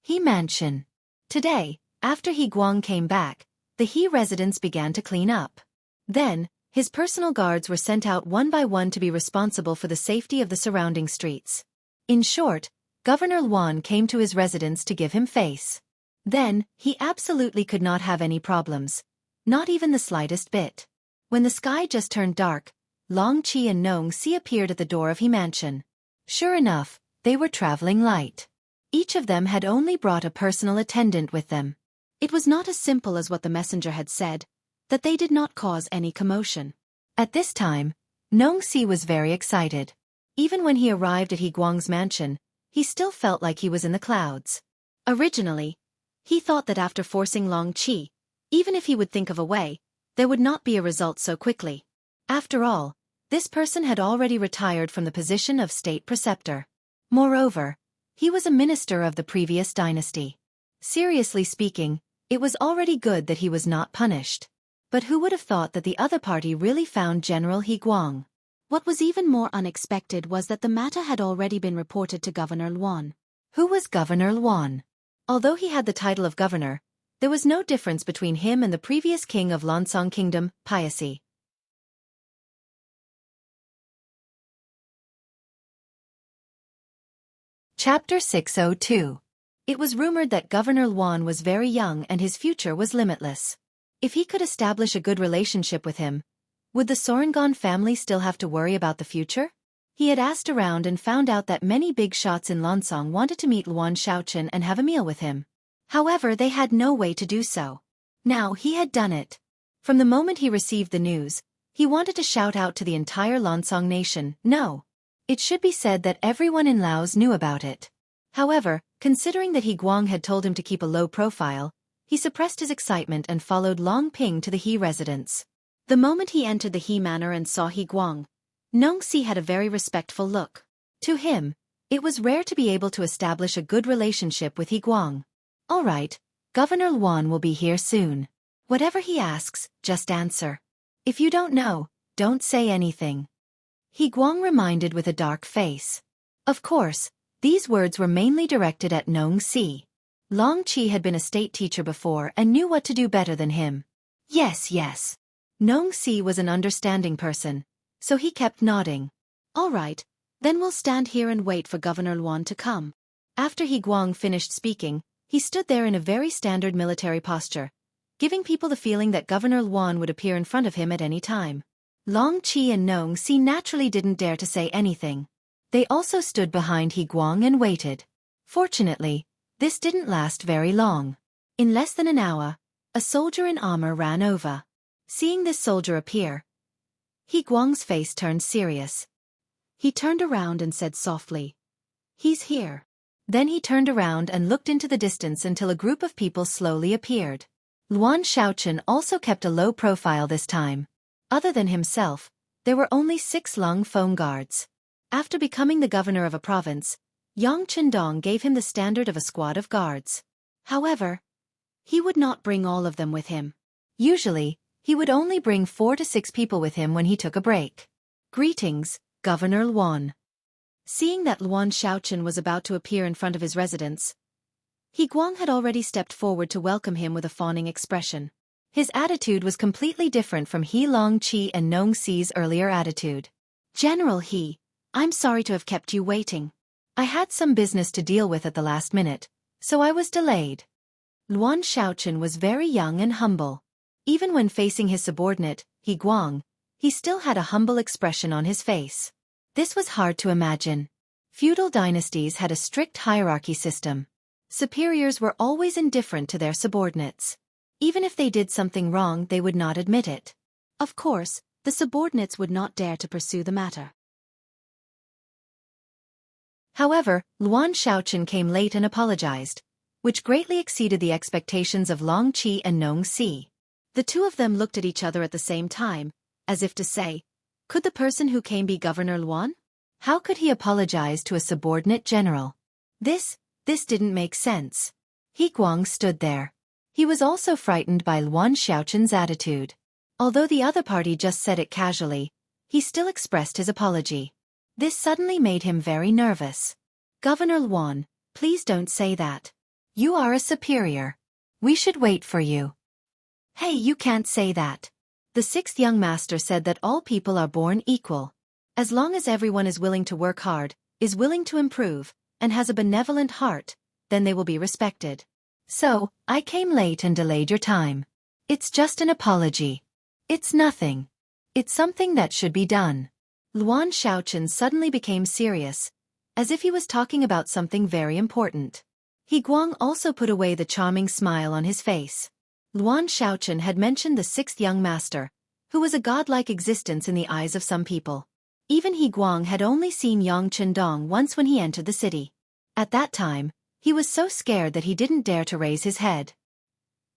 [SPEAKER 1] He Mansion. Today, after He Guang came back, the He residents began to clean up. Then, his personal guards were sent out one by one to be responsible for the safety of the surrounding streets. In short, Governor Luan came to his residence to give him face. Then, he absolutely could not have any problems. Not even the slightest bit. When the sky just turned dark, Long Qi and Nong Si appeared at the door of He Mansion. Sure enough, they were traveling light. Each of them had only brought a personal attendant with them. It was not as simple as what the messenger had said, that they did not cause any commotion. At this time, Nong Si was very excited. Even when he arrived at He Guang's mansion, he still felt like he was in the clouds. Originally, he thought that after forcing Long Qi, even if he would think of a way, there would not be a result so quickly. After all, this person had already retired from the position of state preceptor. Moreover, he was a minister of the previous dynasty. Seriously speaking, it was already good that he was not punished. But who would have thought that the other party really found General He Guang? What was even more unexpected was that the matter had already been reported to Governor Luan. Who was Governor Luan? Although he had the title of governor, there was no difference between him and the previous king of Lansong Kingdom, Piaci. Chapter 602. It was rumored that Governor Luan was very young and his future was limitless. If he could establish a good relationship with him, would the Sorangon family still have to worry about the future? He had asked around and found out that many big shots in Lansong wanted to meet Luan Xiaochen and have a meal with him. However, they had no way to do so. Now he had done it. From the moment he received the news, he wanted to shout out to the entire Lansong nation, no. It should be said that everyone in Laos knew about it. However, considering that He Guang had told him to keep a low profile, he suppressed his excitement and followed Long Ping to the He residence. The moment he entered the He manor and saw He Guang, Nong Si had a very respectful look. To him, it was rare to be able to establish a good relationship with He Guang. All right, Governor Luan will be here soon. Whatever he asks, just answer. If you don't know, don't say anything. He Guang reminded with a dark face. Of course, these words were mainly directed at Nong Si. Long Qi had been a state teacher before and knew what to do better than him. Yes. Nong Si was an understanding person, so he kept nodding. All right, then we'll stand here and wait for Governor Luan to come. After He Guang finished speaking, he stood there in a very standard military posture, giving people the feeling that Governor Luan would appear in front of him at any time. Long Qi and Nong Si naturally didn't dare to say anything. They also stood behind He Guang and waited. Fortunately, this didn't last very long. In less than an hour, a soldier in armor ran over. Seeing this soldier appear, He Guang's face turned serious. He turned around and said softly, "He's here." Then he turned around and looked into the distance until a group of people slowly appeared. Luan Xiaochen also kept a low profile this time. Other than himself, there were only 6 Long Feng guards. After becoming the governor of a province, Yang Chendong gave him the standard of a squad of guards. However, he would not bring all of them with him. Usually, he would only bring 4 to 6 people with him when he took a break. Greetings, Governor Luan. Seeing that Luan Xiaochen was about to appear in front of his residence, He Guang had already stepped forward to welcome him with a fawning expression. His attitude was completely different from He Long Qi and Nong Si's earlier attitude. General He, I'm sorry to have kept you waiting. I had some business to deal with at the last minute, so I was delayed. Luan Xiaochen was very young and humble. Even when facing his subordinate, He Guang, he still had a humble expression on his face. This was hard to imagine. Feudal dynasties had a strict hierarchy system. Superiors were always indifferent to their subordinates. Even if they did something wrong, they would not admit it. Of course, the subordinates would not dare to pursue the matter. However, Luan Xiaochen came late and apologized, which greatly exceeded the expectations of Long Qi and Nong Si. The two of them looked at each other at the same time, as if to say, could the person who came be Governor Luan? How could he apologize to a subordinate general? This didn't make sense. He Guang stood there. He was also frightened by Luan Xiaochen's attitude. Although the other party just said it casually, he still expressed his apology. This suddenly made him very nervous. Governor Luan, please don't say that. You are a superior. We should wait for you. Hey, you can't say that. The sixth young master said that all people are born equal. As long as everyone is willing to work hard, is willing to improve, and has a benevolent heart, then they will be respected. So, I came late and delayed your time. It's just an apology. It's nothing. It's something that should be done. Luan Xiaochen suddenly became serious, as if he was talking about something very important. He Guang also put away the charming smile on his face. Luan Xiaochen had mentioned the sixth young master, who was a godlike existence in the eyes of some people. Even He Guang had only seen Yang Chendong once when he entered the city. At that time, he was so scared that he didn't dare to raise his head.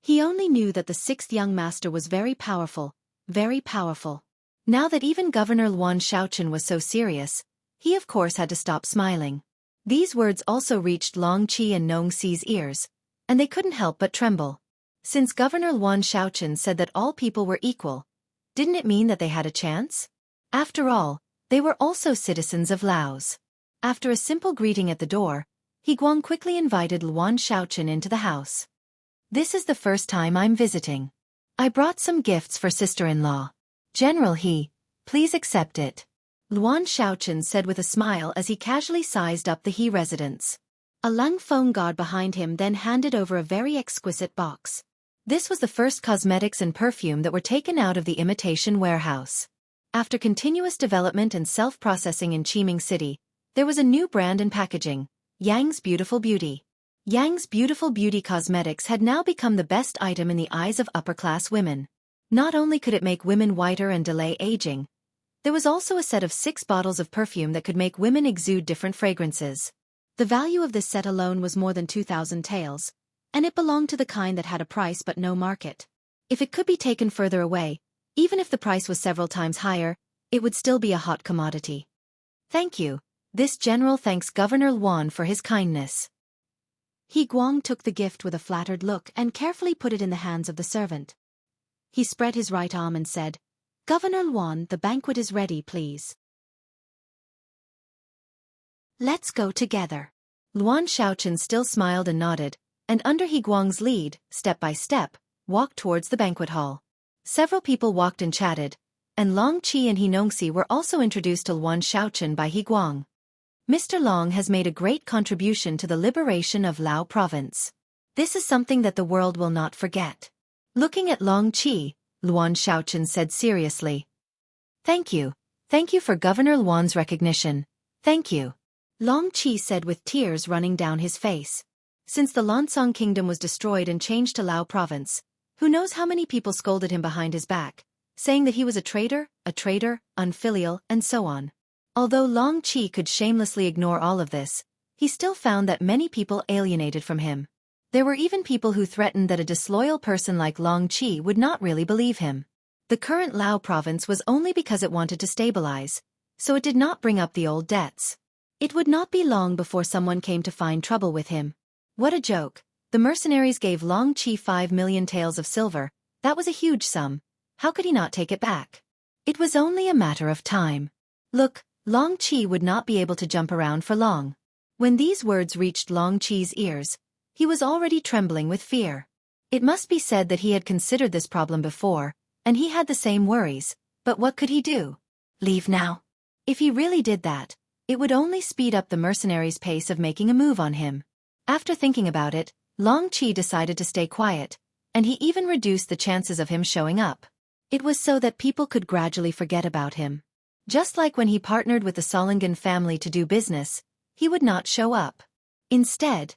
[SPEAKER 1] He only knew that the sixth young master was very powerful, very powerful. Now that even Governor Luan Xiaochen was so serious, he of course had to stop smiling. These words also reached Long Qi and Nong Xi's ears, and they couldn't help but tremble. Since Governor Luan Xiaochen said that all people were equal, didn't it mean that they had a chance? After all, they were also citizens of Laos. After a simple greeting at the door, He Guang quickly invited Luan Xiaochen into the house. This is the first time I'm visiting. I brought some gifts for sister-in-law. General He, please accept it. Luan Xiaochen said with a smile as he casually sized up the He residence. A Lung Feng guard behind him then handed over a very exquisite box. This was the first cosmetics and perfume that were taken out of the imitation warehouse. After continuous development and self-processing in Qiming City, there was a new brand and packaging, Yang's Beautiful Beauty. Yang's Beautiful Beauty cosmetics had now become the best item in the eyes of upper-class women. Not only could it make women whiter and delay aging, there was also a set of 6 bottles of perfume that could make women exude different fragrances. The value of this set alone was more than 2,000 taels, and it belonged to the kind that had a price but no market. If it could be taken further away, even if the price was several times higher, it would still be a hot commodity. Thank you. This general thanks Governor Luan for his kindness. He Guang took the gift with a flattered look and carefully put it in the hands of the servant. He spread his right arm and said, Governor Luan, the banquet is ready, please. Let's go together. Luan Xiaochen still smiled and nodded, and under He Guang's lead, step by step, walked towards the banquet hall. Several people walked and chatted, and Long Qi and He Nongxi were also introduced to Luan Xiaochen by He Guang. Mr. Long has made a great contribution to the liberation of Lao province. This is something that the world will not forget. Looking at Long Qi, Luan Xiaochen said seriously. Thank you for Governor Luan's recognition. Thank you. Long Qi said with tears running down his face. Since the Lansong kingdom was destroyed and changed to Lao province, who knows how many people scolded him behind his back, saying that he was a traitor, unfilial, and so on. Although Long Qi could shamelessly ignore all of this, he still found that many people alienated from him. There were even people who threatened that a disloyal person like Long Qi would not really believe him. The current Lao province was only because it wanted to stabilize, so it did not bring up the old debts. It would not be long before someone came to find trouble with him. What a joke. The mercenaries gave Long Qi 5 million taels of silver. That was a huge sum. How could he not take it back? It was only a matter of time. Look, Long Qi would not be able to jump around for long. When these words reached Long Qi's ears, he was already trembling with fear. It must be said that he had considered this problem before, and he had the same worries, but what could he do? Leave now? If he really did that, it would only speed up the mercenaries' pace of making a move on him. After thinking about it, Long Qi decided to stay quiet, and he even reduced the chances of him showing up. It was so that people could gradually forget about him. Just like when he partnered with the Solingen family to do business, he would not show up. Instead,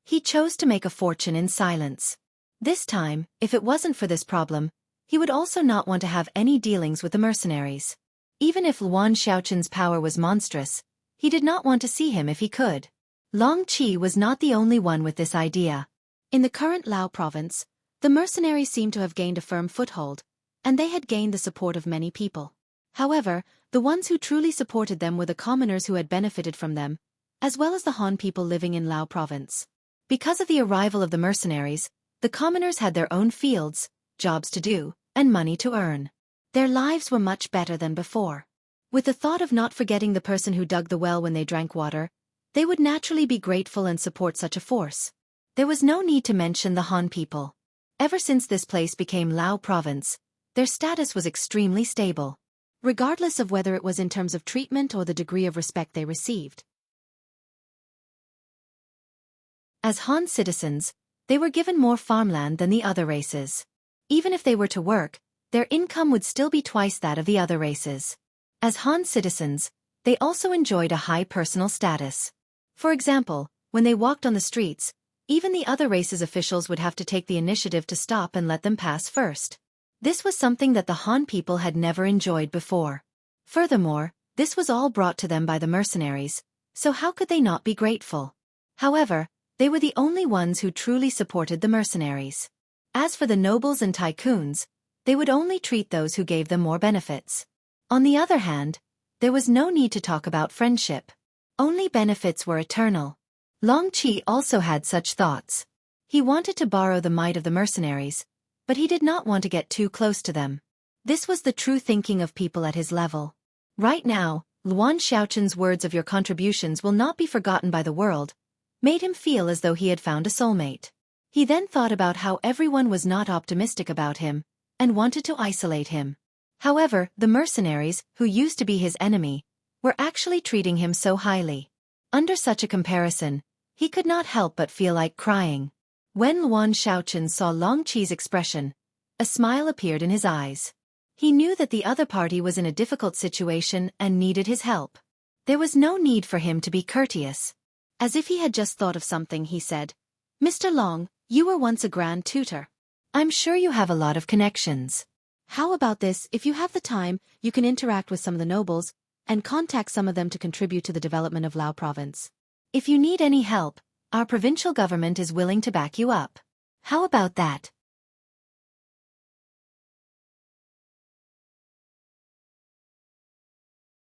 [SPEAKER 1] he chose to make a fortune in silence. This time, if it wasn't for this problem, he would also not want to have any dealings with the mercenaries. Even if Luan Xiaochen's power was monstrous, he did not want to see him if he could. Long Qi was not the only one with this idea. In the current Lao province, the mercenaries seemed to have gained a firm foothold, and they had gained the support of many people. However, the ones who truly supported them were the commoners who had benefited from them, as well as the Han people living in Lao province. Because of the arrival of the mercenaries, the commoners had their own fields, jobs to do, and money to earn. Their lives were much better than before. With the thought of not forgetting the person who dug the well when they drank water, they would naturally be grateful and support such a force. There was no need to mention the Han people. Ever since this place became Lao province, their status was extremely stable, regardless of whether it was in terms of treatment or the degree of respect they received. As Han citizens, they were given more farmland than the other races. Even if they were to work, their income would still be twice that of the other races. As Han citizens, they also enjoyed a high personal status. For example, when they walked on the streets, even the other races' officials would have to take the initiative to stop and let them pass first. This was something that the Han people had never enjoyed before. Furthermore, this was all brought to them by the mercenaries, so how could they not be grateful? However, they were the only ones who truly supported the mercenaries. As for the nobles and tycoons, they would only treat those who gave them more benefits. On the other hand, there was no need to talk about friendship. Only benefits were eternal. Long Qi also had such thoughts. He wanted to borrow the might of the mercenaries, but he did not want to get too close to them. This was the true thinking of people at his level. Right now, Luan Xiaoqin's words of your contributions will not be forgotten by the world, made him feel as though he had found a soulmate. He then thought about how everyone was not optimistic about him, and wanted to isolate him. However, the mercenaries, who used to be his enemy, were actually treating him so highly. Under such a comparison, he could not help but feel like crying. When Luan Xiaoqin saw Long Qi's expression, a smile appeared in his eyes. He knew that the other party was in a difficult situation and needed his help. There was no need for him to be courteous. As if he had just thought of something, he said, "Mr. Long, you were once a grand tutor. I'm sure you have a lot of connections. How about this? If you have the time, you can interact with some of the nobles, and contact some of them to contribute to the development of Lao province. If you need any help, our provincial government is willing to back you up. How about that?"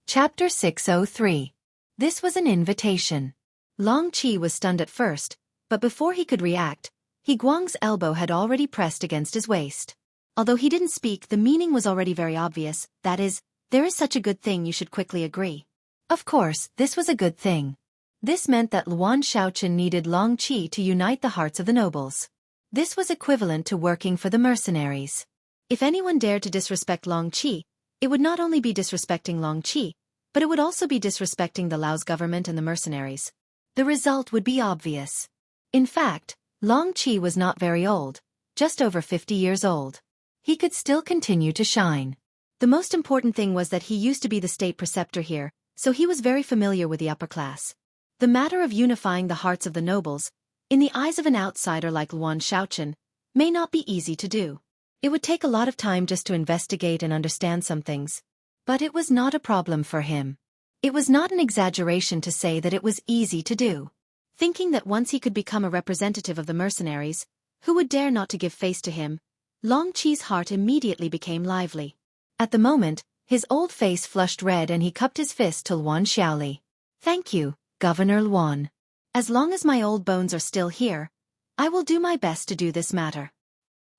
[SPEAKER 1] Chapter 603. This was an invitation. Long Qi was stunned at first, but before he could react, He Guang's elbow had already pressed against his waist. Although he didn't speak, the meaning was already very obvious, that is, there is such a good thing, you should quickly agree. Of course, this was a good thing. This meant that Luan Xiaoqin needed Long Qi to unite the hearts of the nobles. This was equivalent to working for the mercenaries. If anyone dared to disrespect Long Qi, it would not only be disrespecting Long Qi, but it would also be disrespecting the Lao's government and the mercenaries. The result would be obvious. In fact, Long Qi was not very old, just over 50 years old. He could still continue to shine. The most important thing was that he used to be the state preceptor here, so he was very familiar with the upper class. The matter of unifying the hearts of the nobles, in the eyes of an outsider like Luan Xiaoqin, may not be easy to do. It would take a lot of time just to investigate and understand some things. But it was not a problem for him. It was not an exaggeration to say that it was easy to do. Thinking that once he could become a representative of the mercenaries, who would dare not to give face to him, Long Qi's heart immediately became lively. At the moment, his old face flushed red and he cupped his fist to Luan Xiaoli. "Thank you, Governor Luan. As long as my old bones are still here, I will do my best to do this matter."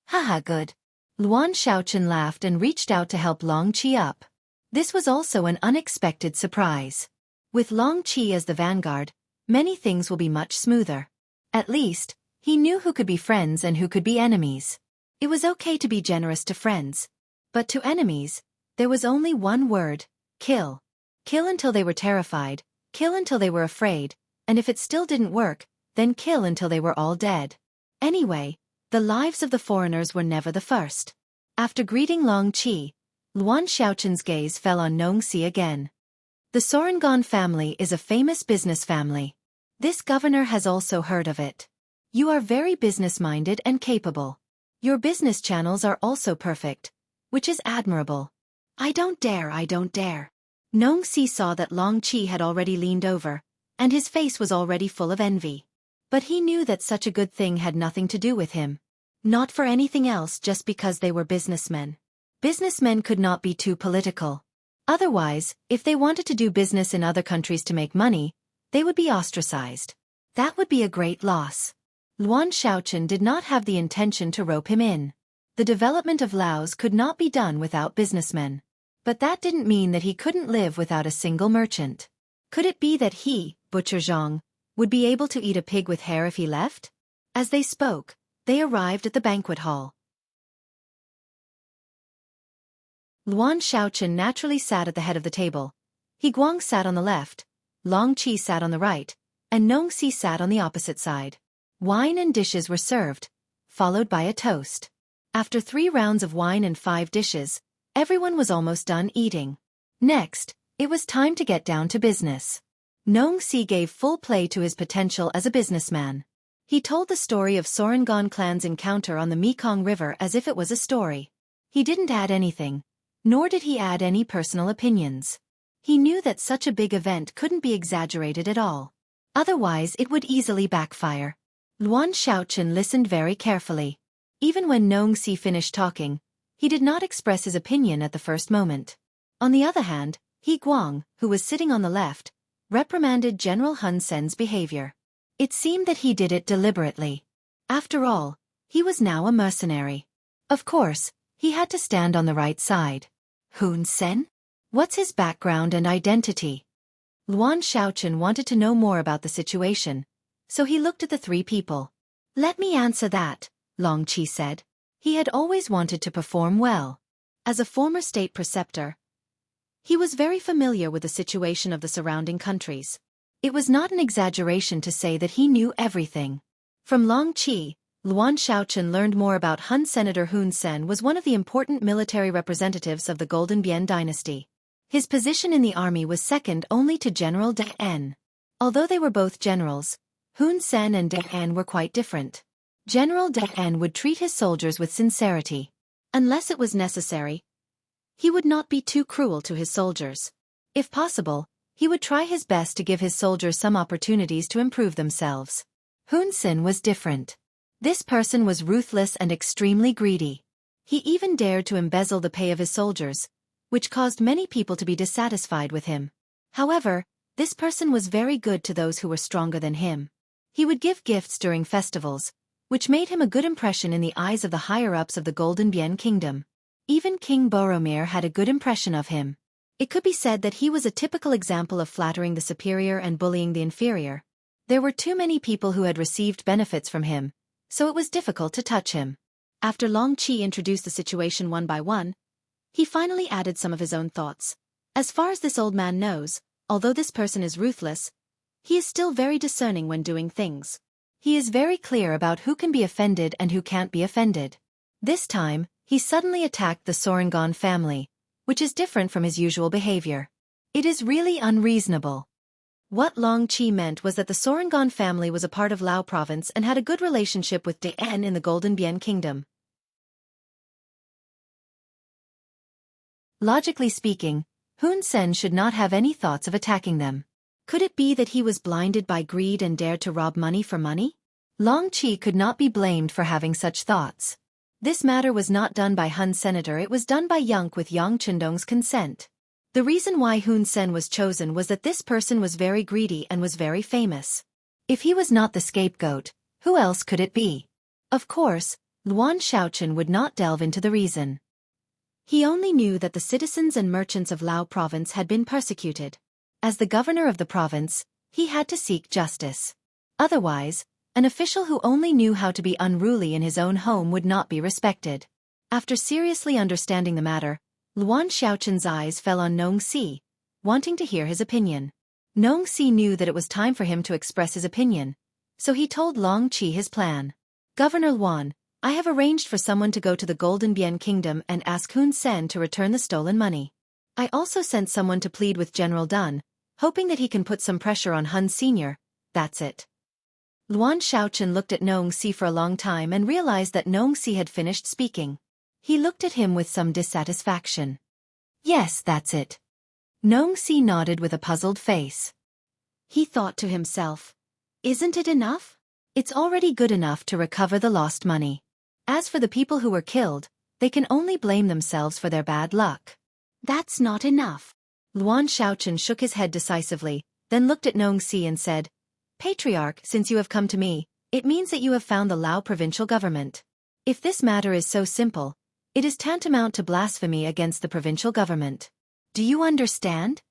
[SPEAKER 1] "Haha, good." Luan Xiaoqin laughed and reached out to help Long Qi up. This was also an unexpected surprise. With Long Qi as the vanguard, many things will be much smoother. At least, he knew who could be friends and who could be enemies. It was okay to be generous to friends. But to enemies, there was only one word: kill. Kill until they were terrified, kill until they were afraid, and if it still didn't work, then kill until they were all dead. Anyway, the lives of the foreigners were never the first. After greeting Long Qi, Luan Xiaoqin's gaze fell on Nongxi again. The Sorengon family is a famous business family. This governor has also heard of it. You are very business-minded and capable. Your business channels are also perfect, which is admirable. I don't dare. Nongxi saw that Long Qi had already leaned over, and his face was already full of envy. But he knew that such a good thing had nothing to do with him. Not for anything else, just because they were businessmen. Businessmen could not be too political. Otherwise, if they wanted to do business in other countries to make money, they would be ostracized. That would be a great loss. Luan Xiaoqin did not have the intention to rope him in. The development of Laos could not be done without businessmen. But that didn't mean that he couldn't live without a single merchant. Could it be that he, Butcher Zhang, would be able to eat a pig with hair if he left? As they spoke, they arrived at the banquet hall. Luan Xiaochen naturally sat at the head of the table. He Guang sat on the left, Long Qi sat on the right, and Nong Si sat on the opposite side. Wine and dishes were served, followed by a toast. After 3 rounds of wine and 5 dishes, everyone was almost done eating. Next, it was time to get down to business. Nong Si gave full play to his potential as a businessman. He told the story of Sorangan clan's encounter on the Mekong River as if it was a story. He didn't add anything, nor did he add any personal opinions. He knew that such a big event couldn't be exaggerated at all. Otherwise it would easily backfire. Luan Xiaochen listened very carefully. Even when Nong Si finished talking, he did not express his opinion at the first moment. On the other hand, He Guang, who was sitting on the left, reprimanded General Hun Sen's behavior. It seemed that he did it deliberately. After all, he was now a mercenary. Of course, he had to stand on the right side. Hun Sen? What's his background and identity? Luan Xiaochen wanted to know more about the situation, so he looked at the 3 people. Let me answer that, Long Qi said. He had always wanted to perform well. As a former state preceptor, he was very familiar with the situation of the surrounding countries. It was not an exaggeration to say that he knew everything. From Long Qi, Luan Xiaochen learned more about Hun. Senator Hun Sen was one of the important military representatives of the Golden Bian dynasty. His position in the army was second only to General De. Although they were both generals, Hun Sen and De were quite different. General De would treat his soldiers with sincerity. Unless it was necessary, he would not be too cruel to his soldiers. If possible, he would try his best to give his soldiers some opportunities to improve themselves. Hun Sen was different. This person was ruthless and extremely greedy. He even dared to embezzle the pay of his soldiers, which caused many people to be dissatisfied with him. However, this person was very good to those who were stronger than him. He would give gifts during festivals, which made him a good impression in the eyes of the higher-ups of the Golden Bian Kingdom. Even King Boromir had a good impression of him. It could be said that he was a typical example of flattering the superior and bullying the inferior. There were too many people who had received benefits from him, so it was difficult to touch him. After Long Qi introduced the situation one by one, he finally added some of his own thoughts. As far as this old man knows, although this person is ruthless, he is still very discerning when doing things. He is very clear about who can be offended and who can't be offended. This time, he suddenly attacked the Sorangan family, which is different from his usual behavior. It is really unreasonable. What Long Qi meant was that the Sorangan family was a part of Lao province and had a good relationship with De in the Golden Bian Kingdom. Logically speaking, Hun Sen should not have any thoughts of attacking them. Could it be that he was blinded by greed and dared to rob money for money? Long Qi could not be blamed for having such thoughts. This matter was not done by Hun Senator, it was done by Yang with Yang Chendong's consent. The reason why Hun Sen was chosen was that this person was very greedy and was very famous. If he was not the scapegoat, who else could it be? Of course, Luan Xiaochen would not delve into the reason. He only knew that the citizens and merchants of Lao province had been persecuted. As the governor of the province, he had to seek justice. Otherwise, an official who only knew how to be unruly in his own home would not be respected. After seriously understanding the matter, Luan Xiaochen's eyes fell on Nong Si, wanting to hear his opinion. Nong Si knew that it was time for him to express his opinion, so he told Long Qi his plan. Governor Luan, I have arranged for someone to go to the Golden Bian Kingdom and ask Hun Sen to return the stolen money. I also sent someone to plead with General Dun, hoping that he can put some pressure on Hun Sr. That's it. Luan Xiaochen looked at Nong Si for a long time and realized that Nong Si had finished speaking. He looked at him with some dissatisfaction. Yes, that's it. Nong Si nodded with a puzzled face. He thought to himself, isn't it enough? It's already good enough to recover the lost money. As for the people who were killed, they can only blame themselves for their bad luck. That's not enough. Luan Xiaochen shook his head decisively, then looked at Nong Si and said, Patriarch, since you have come to me, it means that you have found the Lao provincial government. If this matter is so simple, it is tantamount to blasphemy against the provincial government. Do you understand?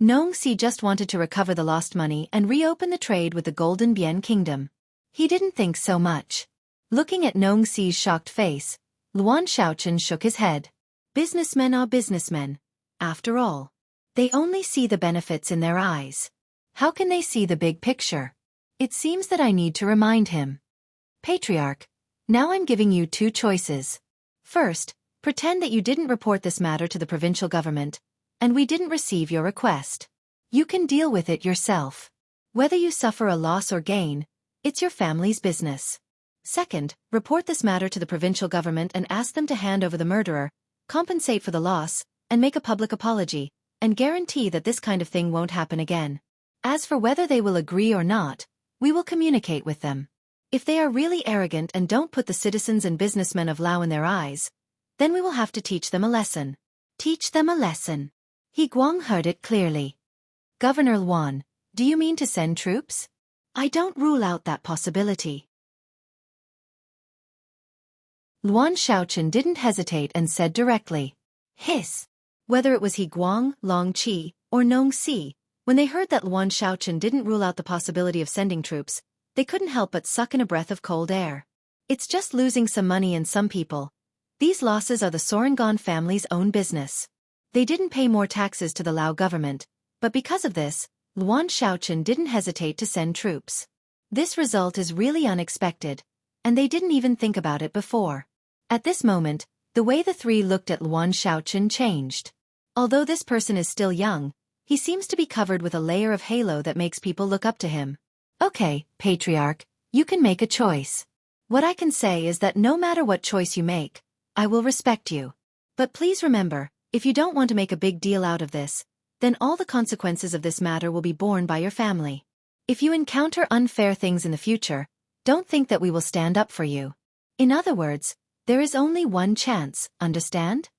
[SPEAKER 1] Nong Si just wanted to recover the lost money and reopen the trade with the Golden Bian Kingdom. He didn't think so much. Looking at Nong Si's shocked face, Luan Xiaochen shook his head. Businessmen are businessmen, after all. They only see the benefits in their eyes. How can they see the big picture? It seems that I need to remind him. Patriarch, now I'm giving you two choices. First, pretend that you didn't report this matter to the provincial government, and we didn't receive your request. You can deal with it yourself. Whether you suffer a loss or gain, it's your family's business. Second, report this matter to the provincial government and ask them to hand over the murderer, compensate for the loss, and make a public apology, and guarantee that this kind of thing won't happen again. As for whether they will agree or not, we will communicate with them. If they are really arrogant and don't put the citizens and businessmen of Lao in their eyes, then we will have to teach them a lesson. Teach them a lesson. He Guang heard it clearly. Governor Luan, do you mean to send troops? I don't rule out that possibility. Luan Xiaochen didn't hesitate and said directly. Hiss. Whether it was He Guang, Long Qi, or Nong Si, when they heard that Luan Xiaochen didn't rule out the possibility of sending troops, they couldn't help but suck in a breath of cold air. It's just losing some money and some people. These losses are the Sorangan family's own business. They didn't pay more taxes to the Lao government, but because of this, Luan Xiaochen didn't hesitate to send troops. This result is really unexpected, and they didn't even think about it before. At this moment, the way the three looked at Luan Xiaochen changed. Although this person is still young, he seems to be covered with a layer of halo that makes people look up to him. Okay, Patriarch, you can make a choice. What I can say is that no matter what choice you make, I will respect you. But please remember, if you don't want to make a big deal out of this, then all the consequences of this matter will be borne by your family. If you encounter unfair things in the future, don't think that we will stand up for you. In other words, there is only one chance, understand?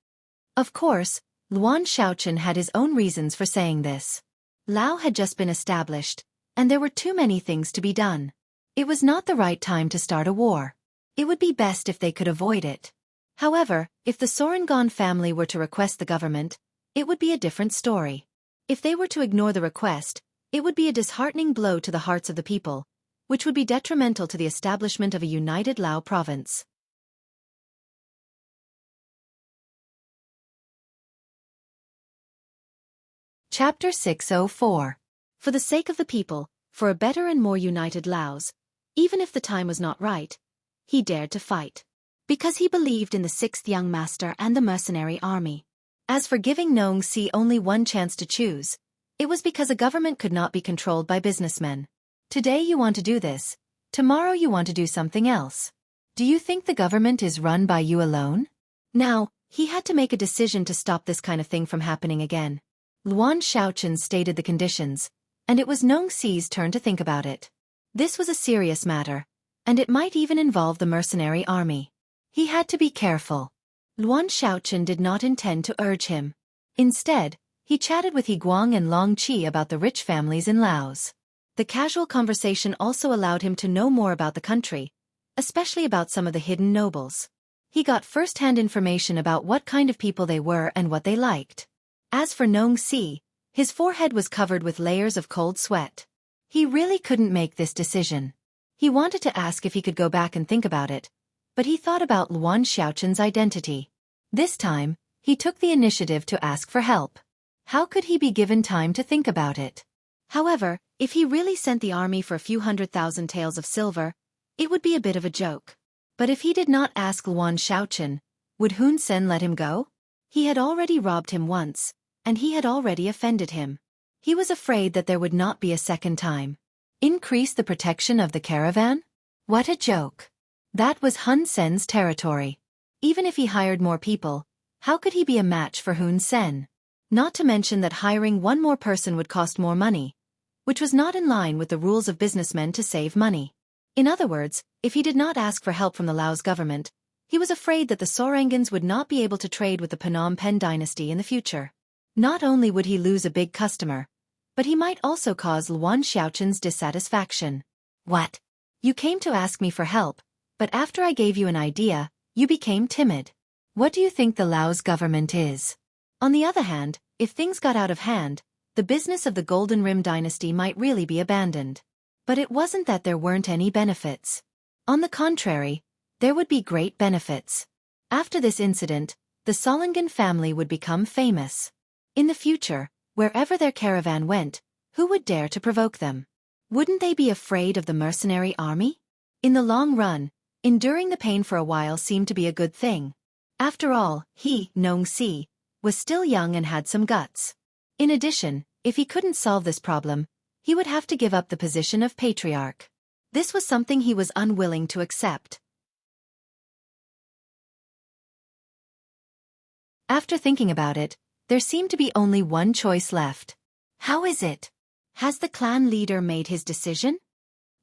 [SPEAKER 1] Of course, Luan Xiaochen had his own reasons for saying this. Lao had just been established, and there were too many things to be done. It was not the right time to start a war. It would be best if they could avoid it. However, if the Sorangan family were to request the government, it would be a different story. If they were to ignore the request, it would be a disheartening blow to the hearts of the people, which would be detrimental to the establishment of a united Lao province. Chapter 604. For the sake of the people, for a better and more united Laos, even if the time was not right, he dared to fight. Because he believed in the sixth young master and the mercenary army. As for giving Nong Si only one chance to choose, it was because a government could not be controlled by businessmen. Today you want to do this, tomorrow you want to do something else. Do you think the government is run by you alone? Now, he had to make a decision to stop this kind of thing from happening again. Luan Xiaochen stated the conditions, and it was Nong Si's turn to think about it. This was a serious matter, and it might even involve the mercenary army. He had to be careful. Luan Xiaochen did not intend to urge him. Instead, he chatted with He Guang and Long Qi about the rich families in Laos. The casual conversation also allowed him to know more about the country, especially about some of the hidden nobles. He got first-hand information about what kind of people they were and what they liked. As for Nong Si, his forehead was covered with layers of cold sweat. He really couldn't make this decision. He wanted to ask if he could go back and think about it, but he thought about Luan Xiaochen's identity. This time, he took the initiative to ask for help. How could he be given time to think about it? However, if he really sent the army for a few 100,000 taels of silver, it would be a bit of a joke. But if he did not ask Luan Xiaochen, would Hun Sen let him go? He had already robbed him once, and he had already offended him. He was afraid that there would not be a second time. Increase the protection of the caravan? What a joke. That was Hun Sen's territory. Even if he hired more people, how could he be a match for Hun Sen? Not to mention that hiring one more person would cost more money, which was not in line with the rules of businessmen to save money. In other words, if he did not ask for help from the Laos government, he was afraid that the Sorangans would not be able to trade with the Phnom Penh dynasty in the future. Not only would he lose a big customer, but he might also cause Luan Xiaochen's dissatisfaction. What? You came to ask me for help, but after I gave you an idea, you became timid. What do you think the Laos government is? On the other hand, if things got out of hand, the business of the Golden Rim dynasty might really be abandoned. But it wasn't that there weren't any benefits. On the contrary, there would be great benefits. After this incident, the Solingen family would become famous. In the future, wherever their caravan went, who would dare to provoke them? Wouldn't they be afraid of the mercenary army? In the long run, enduring the pain for a while seemed to be a good thing. After all, he, Xianxia, was still young and had some guts. In addition, if he couldn't solve this problem, he would have to give up the position of patriarch. This was something he was unwilling to accept. After thinking about it, there seemed to be only one choice left. How is it? Has the clan leader made his decision?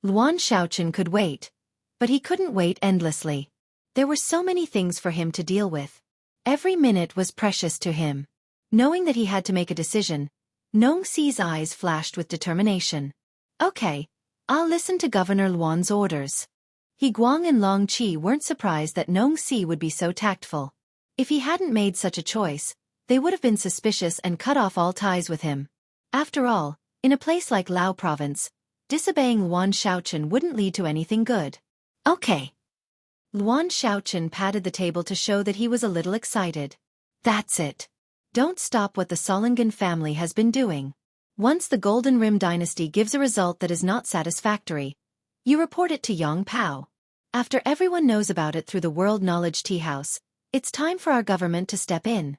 [SPEAKER 1] Luan Shaochen could wait, but he couldn't wait endlessly. There were so many things for him to deal with. Every minute was precious to him. Knowing that he had to make a decision, Xi's eyes flashed with determination. Okay, I'll listen to Governor Luan's orders. He Guang and Long Qi weren't surprised that Xi would be so tactful. If he hadn't made such a choice, they would have been suspicious and cut off all ties with him. After all, in a place like Lao Province, disobeying Luan Shaochen wouldn't lead to anything good. Okay. Luan Shaochen patted the table to show that he was a little excited. That's it. Don't stop what the Solingen family has been doing. Once the Golden Rim dynasty gives a result that is not satisfactory, you report it to Yang Pao. After everyone knows about it through the World Knowledge Tea House, it's time for our government to step in.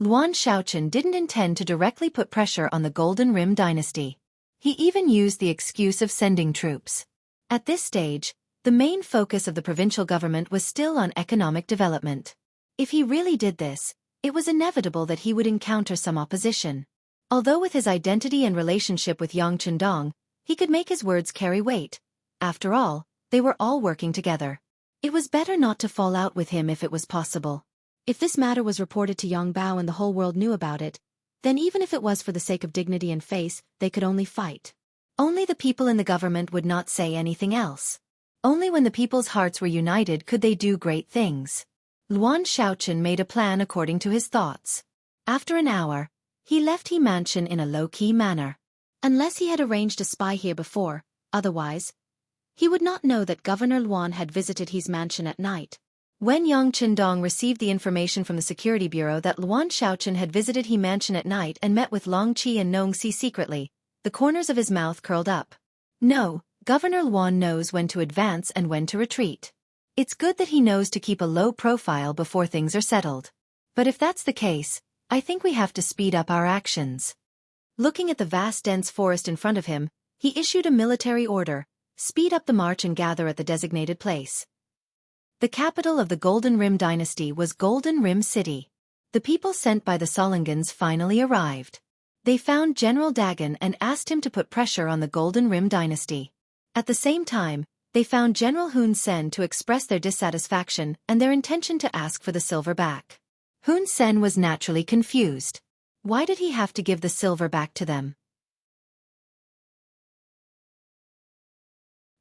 [SPEAKER 1] Luan Shaochen didn't intend to directly put pressure on the Golden Rim dynasty. He even used the excuse of sending troops. At this stage, the main focus of the provincial government was still on economic development. If he really did this, it was inevitable that he would encounter some opposition. Although with his identity and relationship with Yang Chendong, he could make his words carry weight. After all, they were all working together. It was better not to fall out with him if it was possible. If this matter was reported to Yang Bao and the whole world knew about it, then even if it was for the sake of dignity and face, they could only fight. Only the people in the government would not say anything else. Only when the people's hearts were united could they do great things. Luan Shaochen made a plan according to his thoughts. After an hour, he left He Mansion in a low-key manner. Unless he had arranged a spy here before, otherwise, he would not know that Governor Luan had visited his mansion at night. When Yang Chendong received the information from the Security Bureau that Luan Shaochen had visited He Mansion at night and met with Long Qi and Xi secretly, the corners of his mouth curled up. No, Governor Luan knows when to advance and when to retreat. It's good that he knows to keep a low profile before things are settled. But if that's the case, I think we have to speed up our actions. Looking at the vast dense forest in front of him, he issued a military order: speed up the march and gather at the designated place. The capital of the Golden Rim dynasty was Golden Rim City. The people sent by the Solingens finally arrived. They found General Dagon and asked him to put pressure on the Golden Rim dynasty. At the same time, they found General Hun Sen to express their dissatisfaction and their intention to ask for the silver back. Hun Sen was naturally confused. Why did he have to give the silver back to them?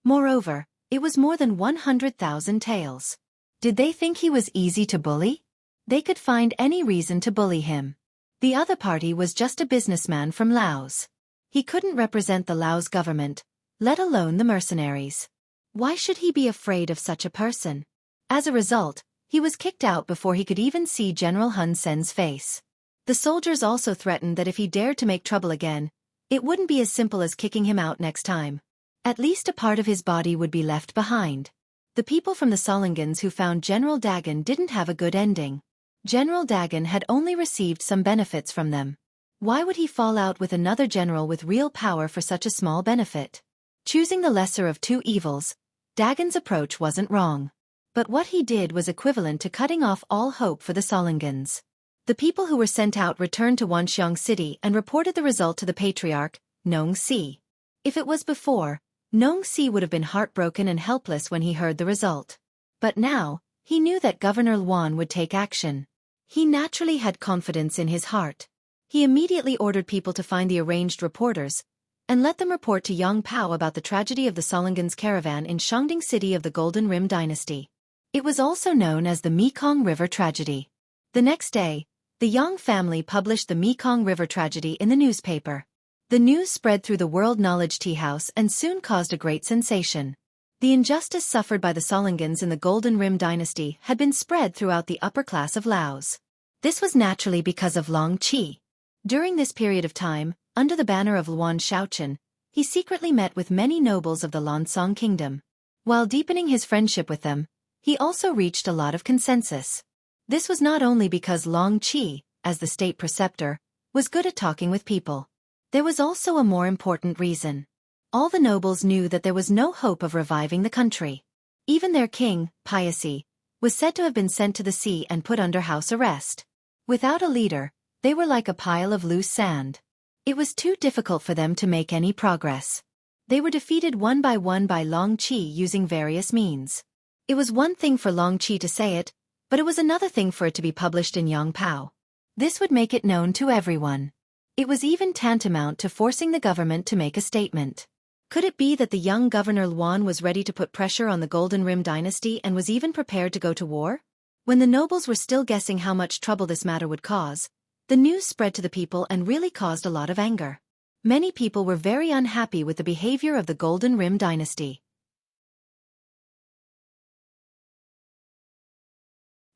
[SPEAKER 1] Moreover, it was more than 100,000 taels. Did they think he was easy to bully? They could find any reason to bully him. The other party was just a businessman from Laos. He couldn't represent the Laos government, let alone the mercenaries. Why should he be afraid of such a person? As a result, he was kicked out before he could even see General Hun Sen's face. The soldiers also threatened that if he dared to make trouble again, it wouldn't be as simple as kicking him out next time. At least a part of his body would be left behind. The people from the Solingens who found General Dagon didn't have a good ending. General Dagon had only received some benefits from them. Why would he fall out with another general with real power for such a small benefit? Choosing the lesser of two evils, Dagon's approach wasn't wrong. But what he did was equivalent to cutting off all hope for the Solingens. The people who were sent out returned to Wanxiang City and reported the result to the Patriarch, Xi. If it was before, Xi would have been heartbroken and helpless when he heard the result. But now, he knew that Governor Luan would take action. He naturally had confidence in his heart. He immediately ordered people to find the arranged reporters, and let them report to Yang Pao about the tragedy of the Solingens caravan in Shangding City of the Golden Rim dynasty. It was also known as the Mekong River tragedy. The next day, the Yang family published the Mekong River tragedy in the newspaper. The news spread through the World Knowledge Tea House and soon caused a great sensation. The injustice suffered by the Solingans in the Golden Rim dynasty had been spread throughout the upper class of Laos. This was naturally because of Long Qi. During this period of time, under the banner of Luan Shaochen, he secretly met with many nobles of the Lansong kingdom. While deepening his friendship with them, he also reached a lot of consensus. This was not only because Long Qi, as the state preceptor, was good at talking with people. There was also a more important reason. All the nobles knew that there was no hope of reviving the country. Even their king, Piaci, was said to have been sent to the sea and put under house arrest. Without a leader, they were like a pile of loose sand. It was too difficult for them to make any progress. They were defeated one by Long Qi using various means. It was one thing for Long Qi to say it, but it was another thing for it to be published in Yangpao. This would make it known to everyone. It was even tantamount to forcing the government to make a statement. Could it be that the young Governor Luan was ready to put pressure on the Golden Rim dynasty and was even prepared to go to war? When the nobles were still guessing how much trouble this matter would cause, the news spread to the people and really caused a lot of anger. Many people were very unhappy with the behavior of the Golden Rim dynasty.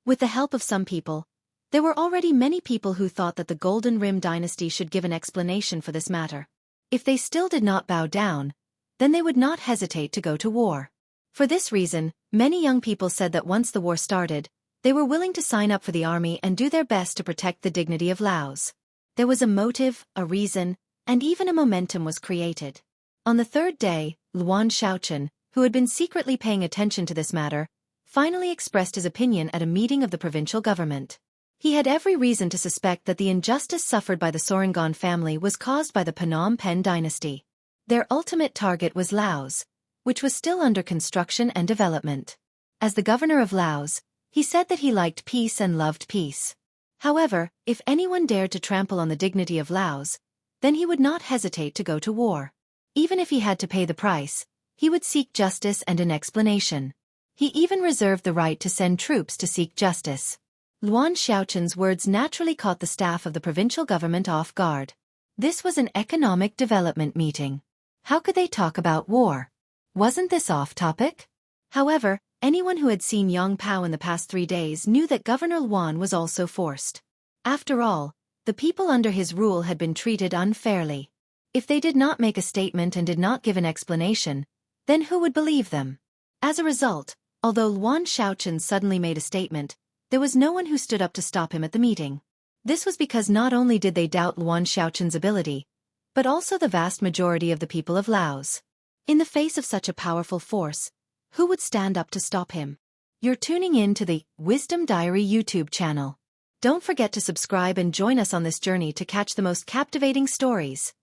[SPEAKER 1] With the help of some people, there were already many people who thought that the Golden Rim dynasty should give an explanation for this matter. If they still did not bow down, then they would not hesitate to go to war. For this reason, many young people said that once the war started, they were willing to sign up for the army and do their best to protect the dignity of Laos. There was a motive, a reason, and even a momentum was created. On the third day, Luan Shaochen, who had been secretly paying attention to this matter, finally expressed his opinion at a meeting of the provincial government. He had every reason to suspect that the injustice suffered by the Sorangan family was caused by the Phnom Penh dynasty. Their ultimate target was Laos, which was still under construction and development. As the governor of Laos, he said that he liked peace and loved peace. However, if anyone dared to trample on the dignity of Laos, then he would not hesitate to go to war. Even if he had to pay the price, he would seek justice and an explanation. He even reserved the right to send troops to seek justice. Luan Shaochen's words naturally caught the staff of the provincial government off guard. This was an economic development meeting. How could they talk about war? Wasn't this off topic? However, anyone who had seen Yangpao in the past 3 days knew that Governor Luan was also forced. After all, the people under his rule had been treated unfairly. If they did not make a statement and did not give an explanation, then who would believe them? As a result, although Luan Shaochen suddenly made a statement, there was no one who stood up to stop him at the meeting. This was because not only did they doubt Luan Shaochen's ability, but also the vast majority of the people of Laos. In the face of such a powerful force, who would stand up to stop him? You're tuning in to the Wisdom Diary YouTube channel. Don't forget to subscribe and join us on this journey to catch the most captivating stories.